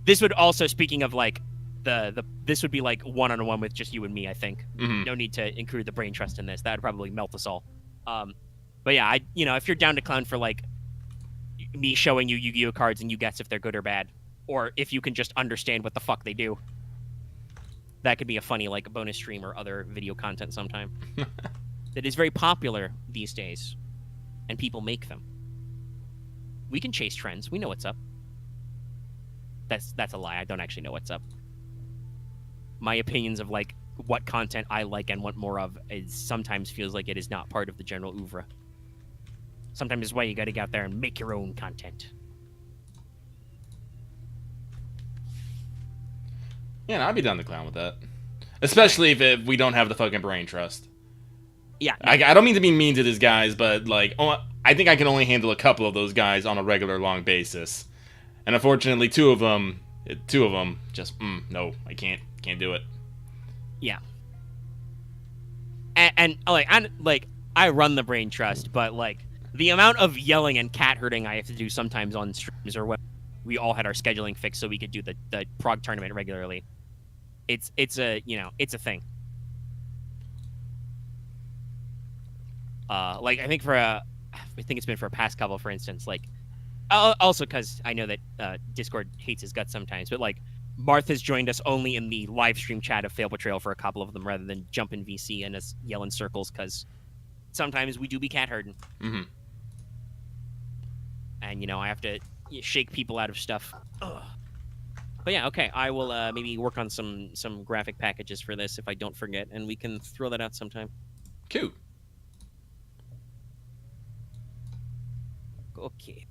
Speaker 2: This would also, speaking of, like, this would be like one-on-one with just you and me, I think.
Speaker 1: Mm-hmm.
Speaker 2: No need to include the brain trust in this. That would probably melt us all. But yeah, if you're down to clown for, like, me showing you Yu-Gi-Oh cards and you guess if they're good or bad, or if you can just understand what the fuck they do, that could be a funny, like, bonus stream or other video content sometime. that is very popular these days, and people make them. We can chase trends. We know what's up. That's a lie. I don't actually know what's up. My opinions of like what content I like and want more of is sometimes feels like it is not part of the general oeuvre. Sometimes it's why you got to get out there and make your own content.
Speaker 1: Yeah, no, I'd be down to clown with that. Especially if we don't have the fucking brain trust.
Speaker 2: Yeah.
Speaker 1: I don't mean to be mean to these guys, but like, I think I can only handle a couple of those guys on a regular long basis. And unfortunately, two of them just, no, I can't do it.
Speaker 2: Yeah. And I run the brain trust, but like the amount of yelling and cat herding I have to do sometimes on streams or when we all had our scheduling fixed so we could do the Prague tournament regularly. It's a thing. I think it's been for a past couple, for instance, like also because I know that Discord hates his guts sometimes, but like Martha's joined us only in the live stream chat of Fail Betrayal for a couple of them rather than jump in VC and us yell in circles because sometimes we do be cat herding.
Speaker 1: Mm-hmm.
Speaker 2: And I have to shake people out of stuff. Ugh. But yeah, okay, I will maybe work on some graphic packages for this if I don't forget, and we can throw that out sometime.
Speaker 1: Cool.
Speaker 2: Okay.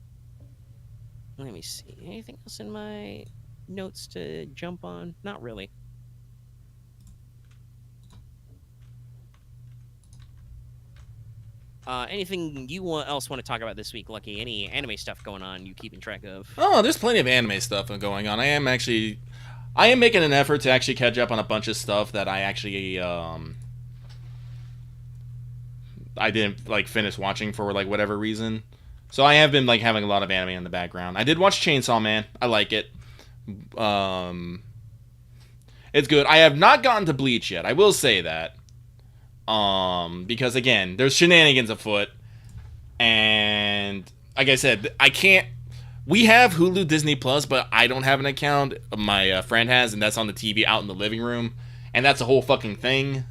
Speaker 2: Let me see. Anything else in my notes to jump on? Not really. Anything you else want to talk about this week, Lucky? Any anime stuff going on you keeping track of?
Speaker 1: Oh, there's plenty of anime stuff going on. I am making an effort to actually catch up on a bunch of stuff that I actually I didn't like finish watching for like whatever reason. So I have been like having a lot of anime in the background. I did watch Chainsaw Man. I like it. It's good. I have not gotten to Bleach yet. I will say that. Because again, there's shenanigans afoot, and like I said, I can't. We have Hulu Disney Plus, but I don't have an account. My friend has, and that's on the TV out in the living room, and that's a whole fucking thing.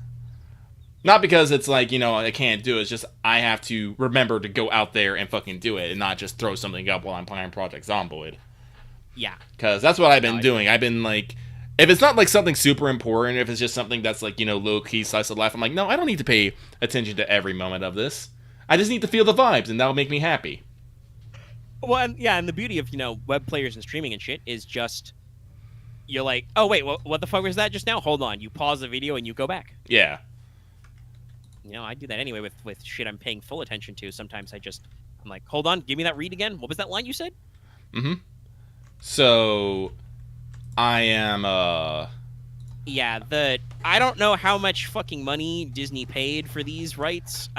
Speaker 1: Not because it's like, I can't do it. It's just I have to remember to go out there and fucking do it, and not just throw something up while I'm playing Project Zomboid.
Speaker 2: Yeah.
Speaker 1: Because that's what I've been doing. I've been like, if it's not like something super important, if it's just something that's like, low key slice of life, I'm like, no, I don't need to pay attention to every moment of this. I just need to feel the vibes, and that'll make me happy.
Speaker 2: Well, and the beauty of web players and streaming and shit is just you're like, oh wait, what the fuck was that just now? Hold on, you pause the video and you go back.
Speaker 1: Yeah.
Speaker 2: I do that anyway with shit I'm paying full attention to. Sometimes I'm like, hold on, give me that read again. What was that line you said?
Speaker 1: Mm-hmm. So I am
Speaker 2: Yeah, I don't know how much fucking money Disney paid for these rights.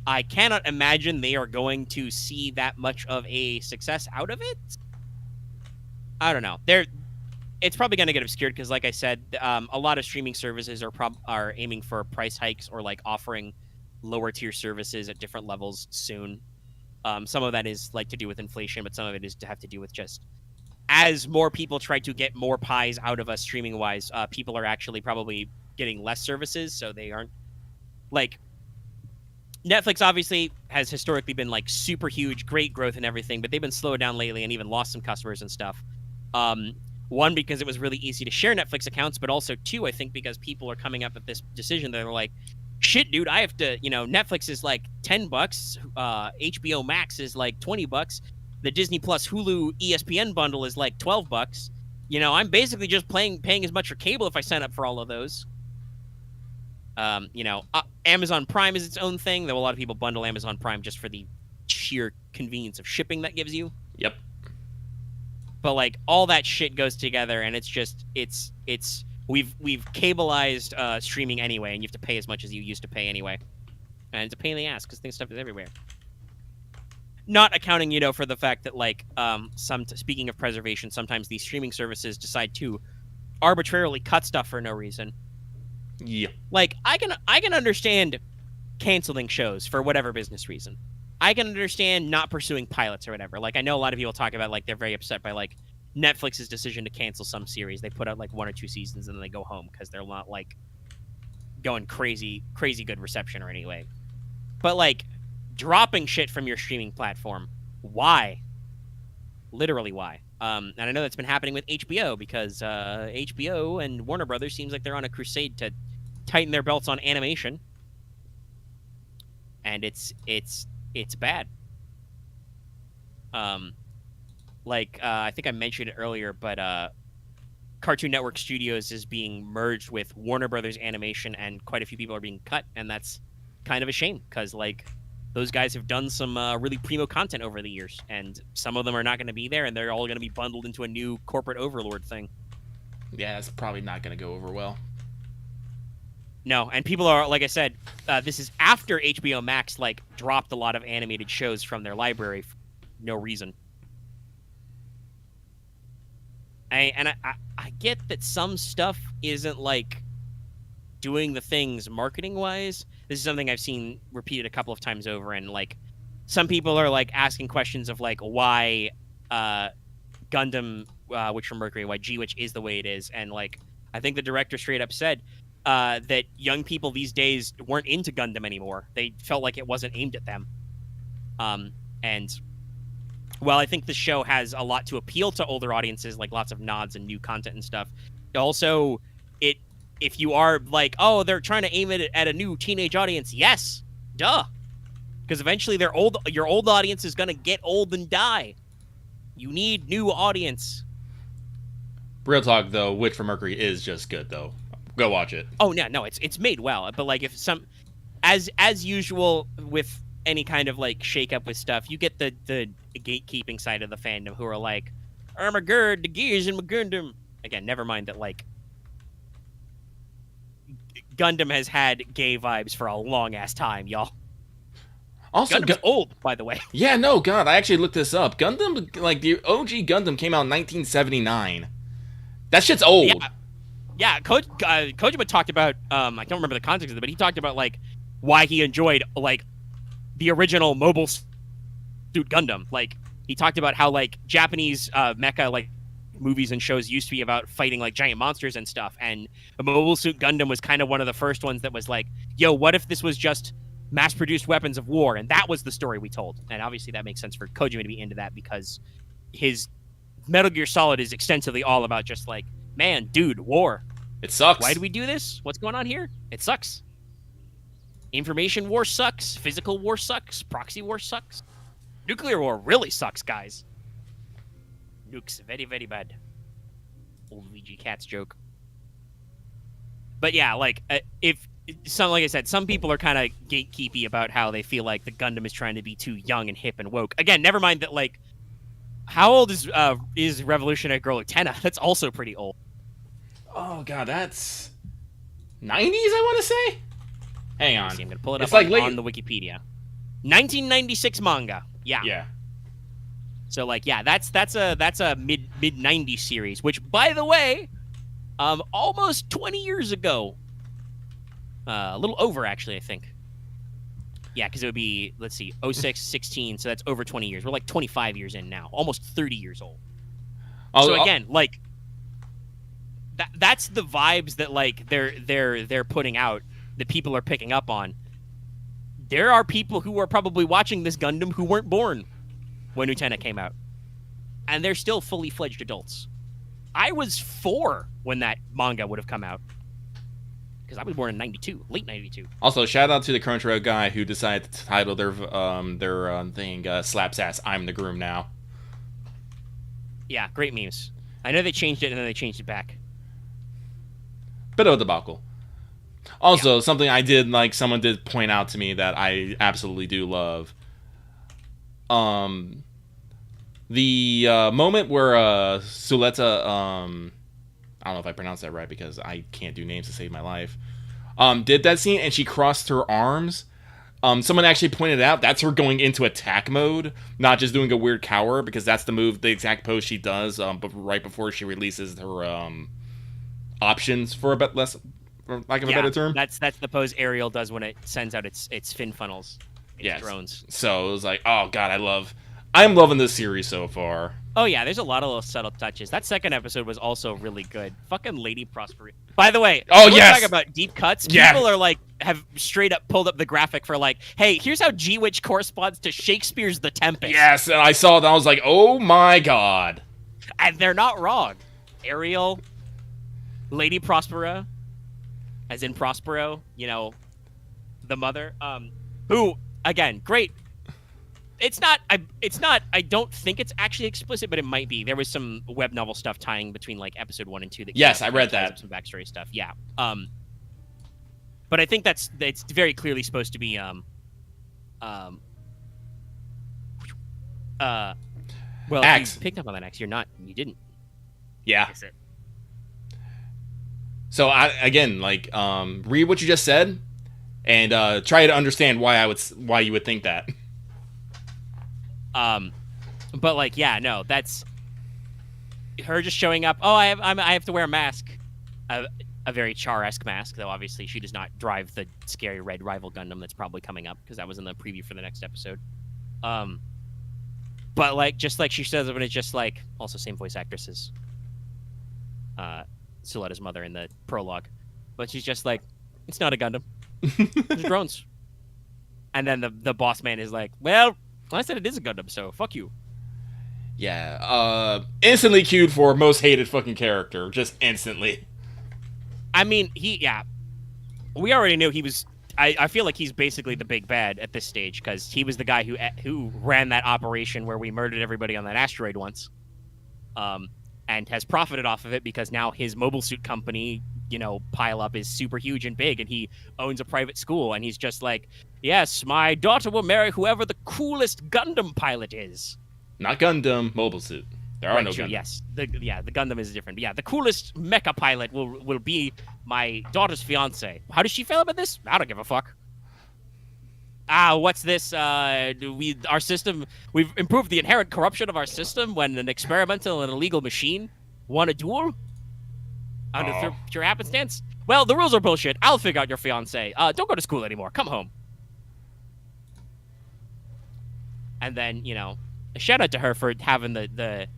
Speaker 2: I cannot imagine they are going to see that much of a success out of it. I don't know. It's probably going to get obscured because, like I said, a lot of streaming services are aiming for price hikes or like offering lower tier services at different levels soon. Some of that is like to do with inflation, but some of it is to have to do with just as more people try to get more pies out of us streaming wise, people are actually probably getting less services, so they aren't like. Netflix obviously has historically been like super huge, great growth and everything, but they've been slowed down lately and even lost some customers and stuff. One, because it was really easy to share Netflix accounts, but also two, I think because people are coming up with this decision that they're like, shit, dude, I have to, Netflix is like $10, HBO Max is like $20, the Disney Plus Hulu ESPN bundle is like $12. I'm basically just paying as much for cable if I sign up for all of those. Amazon Prime is its own thing, though a lot of people bundle Amazon Prime just for the sheer convenience of shipping that gives you.
Speaker 1: Yep.
Speaker 2: But like all that shit goes together, and it's we've cableized streaming anyway, and you have to pay as much as you used to pay anyway, and it's a pain in the ass because stuff is everywhere. Not accounting, for the fact that like speaking of preservation, sometimes these streaming services decide to arbitrarily cut stuff for no reason.
Speaker 1: Yeah.
Speaker 2: Like I can understand canceling shows for whatever business reason. I can understand not pursuing pilots or whatever. Like I know a lot of people talk about like they're very upset by like Netflix's decision to cancel some series. They put out like 1 or 2 seasons and then they go home because they're not like going crazy good reception or anyway. But like dropping shit from your streaming platform, why? Literally why? And I know that's been happening with HBO because HBO and Warner Brothers seems like they're on a crusade to tighten their belts on animation, and it's bad. I think I mentioned it earlier, but Cartoon Network Studios is being merged with Warner Brothers Animation, and quite a few people are being cut, and that's kind of a shame because like those guys have done some really primo content over the years, and some of them are not going to be there, and they're all going to be bundled into a new corporate overlord thing.
Speaker 1: Yeah, it's probably not going to go over well.
Speaker 2: No, and people are, like I said, this is after HBO Max like dropped a lot of animated shows from their library for no reason. I get that some stuff isn't like doing the things marketing wise. This is something I've seen repeated a couple of times over, and like some people are like asking questions of like why Gundam Witch from Mercury, why G-Witch is the way it is, and like I think the director straight up said that young people these days weren't into Gundam anymore. They felt like it wasn't aimed at them. And while I think the show has a lot to appeal to older audiences, like lots of nods and new content and stuff, also if you are like, oh, they're trying to aim it at a new teenage audience, yes, duh. Because eventually your old audience is going to get old and die. You need new audience.
Speaker 1: Real talk, though, Witch from Mercury is just good, though. Go watch it.
Speaker 2: Oh, no, it's made well. But like if some, as usual with any kind of like shake up with stuff, you get the gatekeeping side of the fandom who are like, oh my god, the gears in my Gundam. Again, never mind that like Gundam has had gay vibes for a long ass time, y'all.
Speaker 1: Also,
Speaker 2: Gundam's old, by the way.
Speaker 1: Yeah, no, God, I actually looked this up. Gundam, like the OG Gundam, came out in 1979. That shit's old.
Speaker 2: Yeah, Kojima talked about I don't remember the context of it, but he talked about like why he enjoyed like the original Mobile Suit Gundam. Like he talked about how like Japanese mecha like movies and shows used to be about fighting like giant monsters and stuff, and Mobile Suit Gundam was kind of one of the first ones that was like, yo, what if this was just mass-produced weapons of war, and that was the story we told. And obviously that makes sense for Kojima to be into that because his Metal Gear Solid is extensively all about just like, man, dude, war.
Speaker 1: It sucks.
Speaker 2: Why do we do this? What's going on here? It sucks. Information war sucks. Physical war sucks. Proxy war sucks. Nuclear war really sucks, guys. Nukes, very, very bad. Old Luigi Cats joke. But yeah, like, like I said, some people are kind of gatekeepy about how they feel like the Gundam is trying to be too young and hip and woke. Again, never mind that, like, how old is Revolutionary Girl Utena? That's also pretty old.
Speaker 1: Oh, God, that's 90s, I want to say? Hang on.
Speaker 2: I'm going to pull it up
Speaker 1: like
Speaker 2: on the Wikipedia. 1996 manga. Yeah.
Speaker 1: Yeah.
Speaker 2: So, like, yeah, that's a mid-90s series, which, by the way, almost 20 years ago. A little over, actually, I think. Yeah, because it would be, let's see, 06, 16, so that's over 20 years. We're like 25 years in now, almost 30 years old. So again, like, that's the vibes that like they're putting out that people are picking up on. There are people who are probably watching this Gundam who weren't born when Utena came out, and they're still fully fledged adults. I was 4 when that manga would have come out. Because I was born in 92, late 92.
Speaker 1: Also, shout out to the Crunchyroll guy who decided to title their thing Slaps Ass, I'm the Groom Now.
Speaker 2: Yeah, great memes. I know they changed it and then they changed it back.
Speaker 1: Bit of a debacle. Also, something I did, like, someone did point out to me that I absolutely do love. The moment where Suletta, I don't know if I pronounced that right because I can't do names to save my life, did that scene and she crossed her arms. Someone actually pointed out that's her going into attack mode, not just doing a weird cower, because that's the move, the exact pose she does, but right before she releases her options, for a bit less, for lack of a better term.
Speaker 2: That's the pose Ariel does when it sends out its fin funnels, its drones.
Speaker 1: So it was like, oh god, I'm loving this series so far.
Speaker 2: Oh yeah, there's a lot of little subtle touches. That second episode was also really good. Fucking Lady Prosperity. By the way,
Speaker 1: Oh,
Speaker 2: we're
Speaker 1: yes!
Speaker 2: talking about deep cuts.
Speaker 1: Yeah.
Speaker 2: People are like have straight up pulled up the graphic for like, hey, here's how G-Witch corresponds to Shakespeare's The Tempest.
Speaker 1: Yes, and I saw that. I was like, oh my god.
Speaker 2: And they're not wrong. Ariel, Lady Prospera, as in Prospero, you know, the mother, who again, great. It's not. I don't think it's actually explicit, but it might be. There was some web novel stuff tying between like episode 1 and 2. That
Speaker 1: Yes,
Speaker 2: came out
Speaker 1: I read
Speaker 2: ties
Speaker 1: that.
Speaker 2: up some backstory stuff. Yeah. But I think it's very clearly supposed to be well,
Speaker 1: Axe.
Speaker 2: you picked up on that, Axe. You didn't.
Speaker 1: Yeah.
Speaker 2: Is it?
Speaker 1: So again, like, read what you just said, and try to understand why you would think that.
Speaker 2: But like, yeah, no, that's her just showing up. Oh, I have to wear a mask, a very Char-esque mask, though obviously she does not drive the scary red rival Gundam that's probably coming up because that was in the preview for the next episode. But like, just like she says, when it's just like also same voice actresses, Suletta's mother in the prologue, but she's just like, it's not a Gundam, it's drones. And then the boss man is like, well, I said it is a Gundam, so fuck you.
Speaker 1: Yeah. Instantly queued for most hated fucking character, just instantly.
Speaker 2: I mean, we already knew he was. I feel like he's basically the big bad at this stage because he was the guy who ran that operation where we murdered everybody on that asteroid once, and has profited off of it because now his mobile suit company, you know, pile up is super huge and big, and he owns a private school, and he's just like, yes, my daughter will marry whoever the coolest Gundam pilot is.
Speaker 1: Not Gundam, mobile suit. There are
Speaker 2: Right,
Speaker 1: no
Speaker 2: sure,
Speaker 1: Gundam.
Speaker 2: yes. The Gundam is different. But yeah, the coolest mecha pilot will be my daughter's fiance. How does she feel about this? I don't give a fuck. What's this? Our system, we've improved the inherent corruption of our system when an experimental and illegal machine won a duel under pure happenstance. Well, the rules are bullshit. I'll figure out your fiance. Don't go to school anymore. Come home. And then, you know, a shout out to her for having the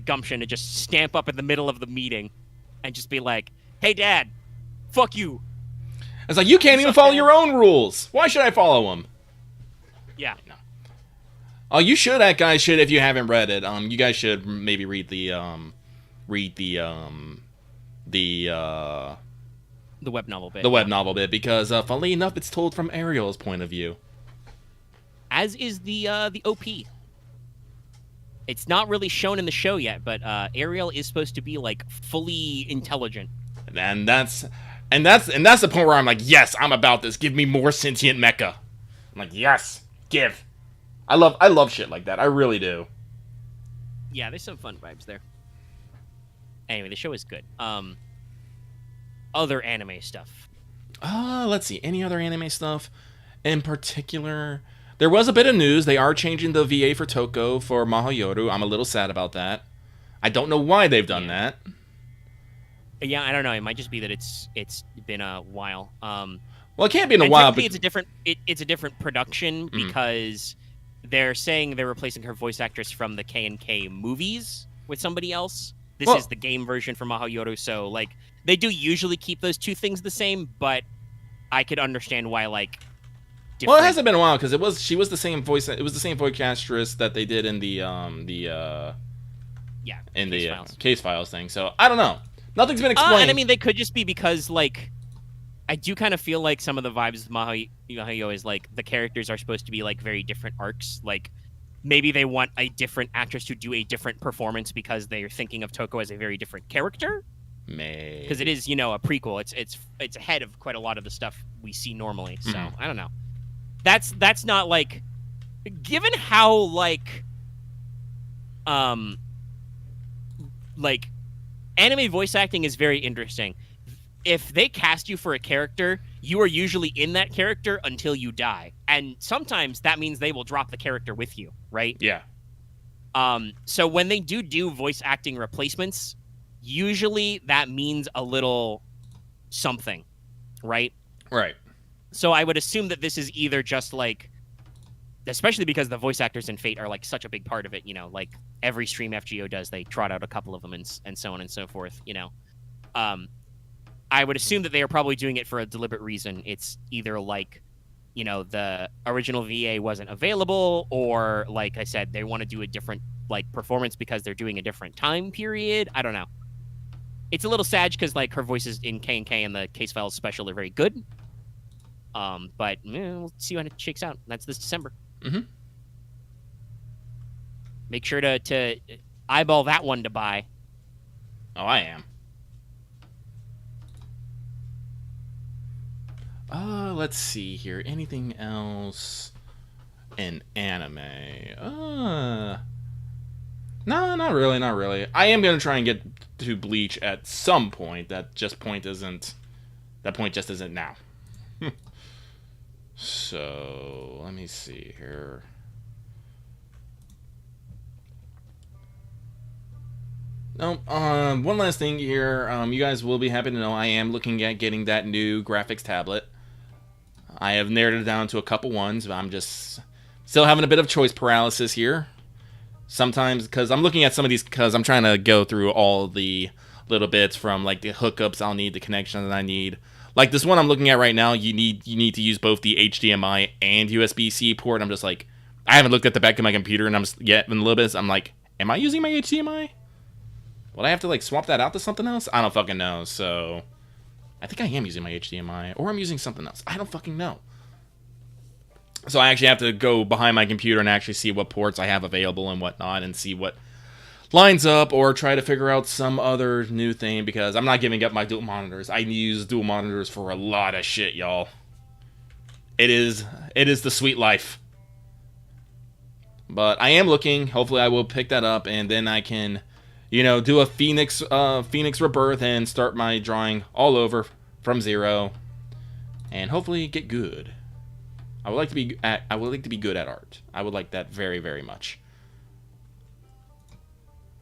Speaker 2: gumption to just stamp up in the middle of the meeting and just be like, hey, Dad, fuck you.
Speaker 1: It's like, you can't even follow your own rules. Why should I follow them?
Speaker 2: Yeah.
Speaker 1: No. Oh, you should, guys should, if you haven't read it. You guys should maybe read the
Speaker 2: web novel bit.
Speaker 1: The web novel bit, because funnily enough, it's told from Ariel's point of view.
Speaker 2: As is the OP. It's not really shown in the show yet, but Ariel is supposed to be like fully intelligent.
Speaker 1: And that's the point where I'm like, yes, I'm about this. Give me more sentient mecha. I'm like, yes, give. I love shit like that. I really do.
Speaker 2: Yeah, there's some fun vibes there. Anyway, the show is good. Other anime stuff.
Speaker 1: Let's see. Any other anime stuff in particular? There was a bit of news. They are changing the VA for Toko for Mahoyoru. I'm a little sad about that. I don't know why they've done that.
Speaker 2: Yeah, I don't know. It might just be that it's been a while.
Speaker 1: Well, it can't be in a while. But
Speaker 2: it's a different production because they're saying they're replacing her voice actress from the K&K movies with somebody else. This is the game version for Mahoyoru, so like they do usually keep those two things the same, but I could understand why like.
Speaker 1: Well, it hasn't been a while because she was the same voice. It was the same voice actress that they did in the Case Files thing. So I don't know. Nothing's been explained.
Speaker 2: And I mean, they could just be because like I do kind of feel like some of the vibes of Mahoyo is like the characters are supposed to be like very different arcs. Like maybe they want a different actress to do a different performance because they're thinking of Toko as a very different character.
Speaker 1: Maybe
Speaker 2: because it is, you know, a prequel. It's ahead of quite a lot of the stuff we see normally. So I don't know. That's not like, given how like anime voice acting is very interesting. If they cast you for a character, you are usually in that character until you die, and sometimes that means they will drop the character with you, right?
Speaker 1: Yeah.
Speaker 2: So when they do voice acting replacements, usually that means a little something, right?
Speaker 1: Right.
Speaker 2: So I would assume that this is either just like especially because the voice actors in Fate are like such a big part of it. You know, like every stream FGO does, they trot out a couple of them and so on and so forth. You know, I would assume that they are probably doing it for a deliberate reason. It's either like, you know, the original VA wasn't available, or like I said, they want to do a different like performance because they're doing a different time period. I don't know. It's a little sad because like her voices in K&K and the Case Files special are very good. But we'll see when it shakes out. That's this December.
Speaker 1: Mm-hmm.
Speaker 2: Make sure to eyeball that one to buy.
Speaker 1: Oh, I am. Let's see here. Anything else in anime? No, not really, not really. I am gonna try and get to Bleach at some point. That point just isn't now. So let me see here. No, one last thing here. You guys will be happy to know I am looking at getting that new graphics tablet. I have narrowed it down to a couple ones, but I'm just still having a bit of choice paralysis here. Sometimes, because I'm looking at some of these, because I'm trying to go through all the little bits from like the hookups I'll need, the connections I need. Like this one I'm looking at right now, you need to use both the HDMI and USB-C port. I'm just like, I haven't looked at the back of my computer, and I'm just yet in a little bit. I'm like, am I using my HDMI? Would I have to like swap that out to something else? I don't fucking know. So I think I am using my HDMI, or I'm using something else. I don't fucking know. So I actually have to go behind my computer and actually see what ports I have available and whatnot, and see what lines up, or try to figure out some other new thing, because I'm not giving up my dual monitors. I use dual monitors for a lot of shit, y'all. It is the sweet life. But I am looking. Hopefully I will pick that up, and then I can, you know, do a Phoenix Rebirth and start my drawing all over from zero, and hopefully get good. I would like to be good at art. I would like that very, very much.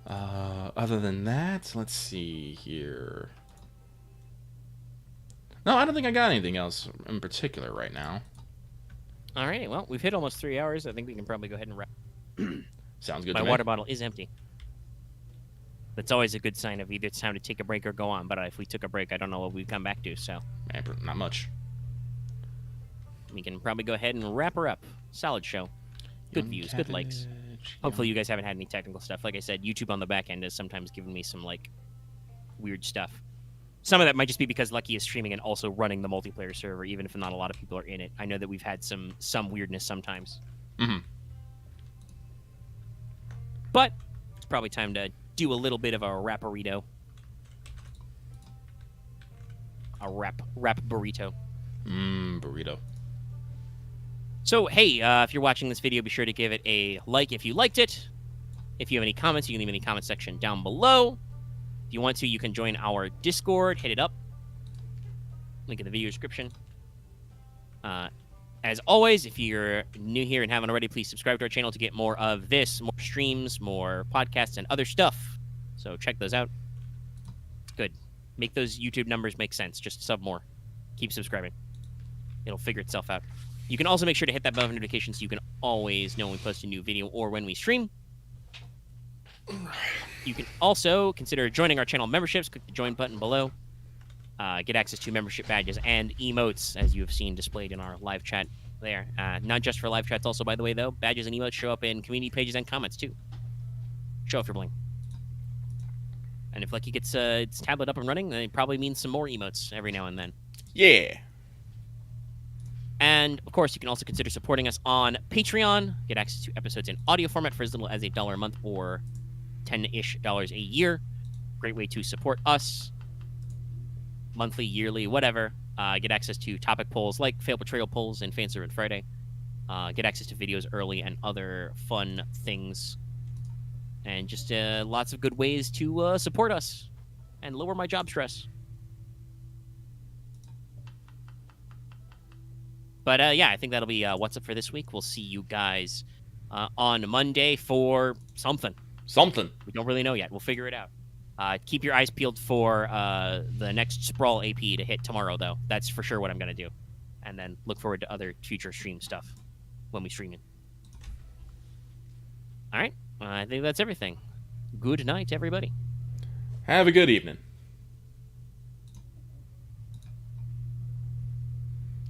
Speaker 1: Other than that, let's see here. No, I don't think I got anything else in particular right now.
Speaker 2: All right. Well, we've hit almost 3 hours. I think we can probably go ahead and wrap.
Speaker 1: Sounds good.
Speaker 2: My
Speaker 1: to me.
Speaker 2: water bottle is empty. That's always a good sign of either it's time to take a break or go on. But if we took a break, I don't know what we'd come back to. So
Speaker 1: Not much.
Speaker 2: We can probably go ahead and wrap her up. Solid show. Good views, good likes. Hopefully you guys haven't had any technical stuff. Like I said, YouTube on the back end has sometimes given me some, like, weird stuff. Some of that might just be because Lucky is streaming and also running the multiplayer server, even if not a lot of people are in it. I know that we've had some weirdness sometimes.
Speaker 1: Mm-hmm.
Speaker 2: But it's probably time to do a little bit of a rap-burrito. A rap burrito.
Speaker 1: Burrito.
Speaker 2: So, hey, if you're watching this video, be sure to give it a like if you liked it. If you have any comments, you can leave in the comment section down below. If you want to, you can join our Discord. Hit it up. Link in the video description. As always, if you're new here and haven't already, please subscribe to our channel to get more of this, more streams, more podcasts, and other stuff. So check those out. Good. Make those YouTube numbers make sense. Just sub more. Keep subscribing. It'll figure itself out. You can also make sure to hit that bell for notifications so you can always know when we post a new video or when we stream. You can also consider joining our channel memberships. Click the join button below. Get access to membership badges and emotes, as you have seen displayed in our live chat there. Not just for live chats also, by the way, though. Badges and emotes show up in community pages and comments, too. Show off your bling. And if Lucky gets its tablet up and running, then it probably means some more emotes every now and then.
Speaker 1: Yeah.
Speaker 2: And, of course, you can also consider supporting us on Patreon. Get access to episodes in audio format for as little as $1 a month or $10-ish a year. Great way to support us. Monthly, yearly, whatever. Get access to topic polls like Fail Betrayal polls and Fan Servant Friday. Get access to videos early and other fun things. And just lots of good ways to support us and lower my job stress. But, yeah, I think that'll be what's up for this week. We'll see you guys on Monday for something.
Speaker 1: Something.
Speaker 2: We don't really know yet. We'll figure it out. Keep your eyes peeled for the next Sprawl AP to hit tomorrow, though. That's for sure what I'm going to do. And then look forward to other future stream stuff when we stream it. All right. I think that's everything. Good night, everybody.
Speaker 1: Have a good evening.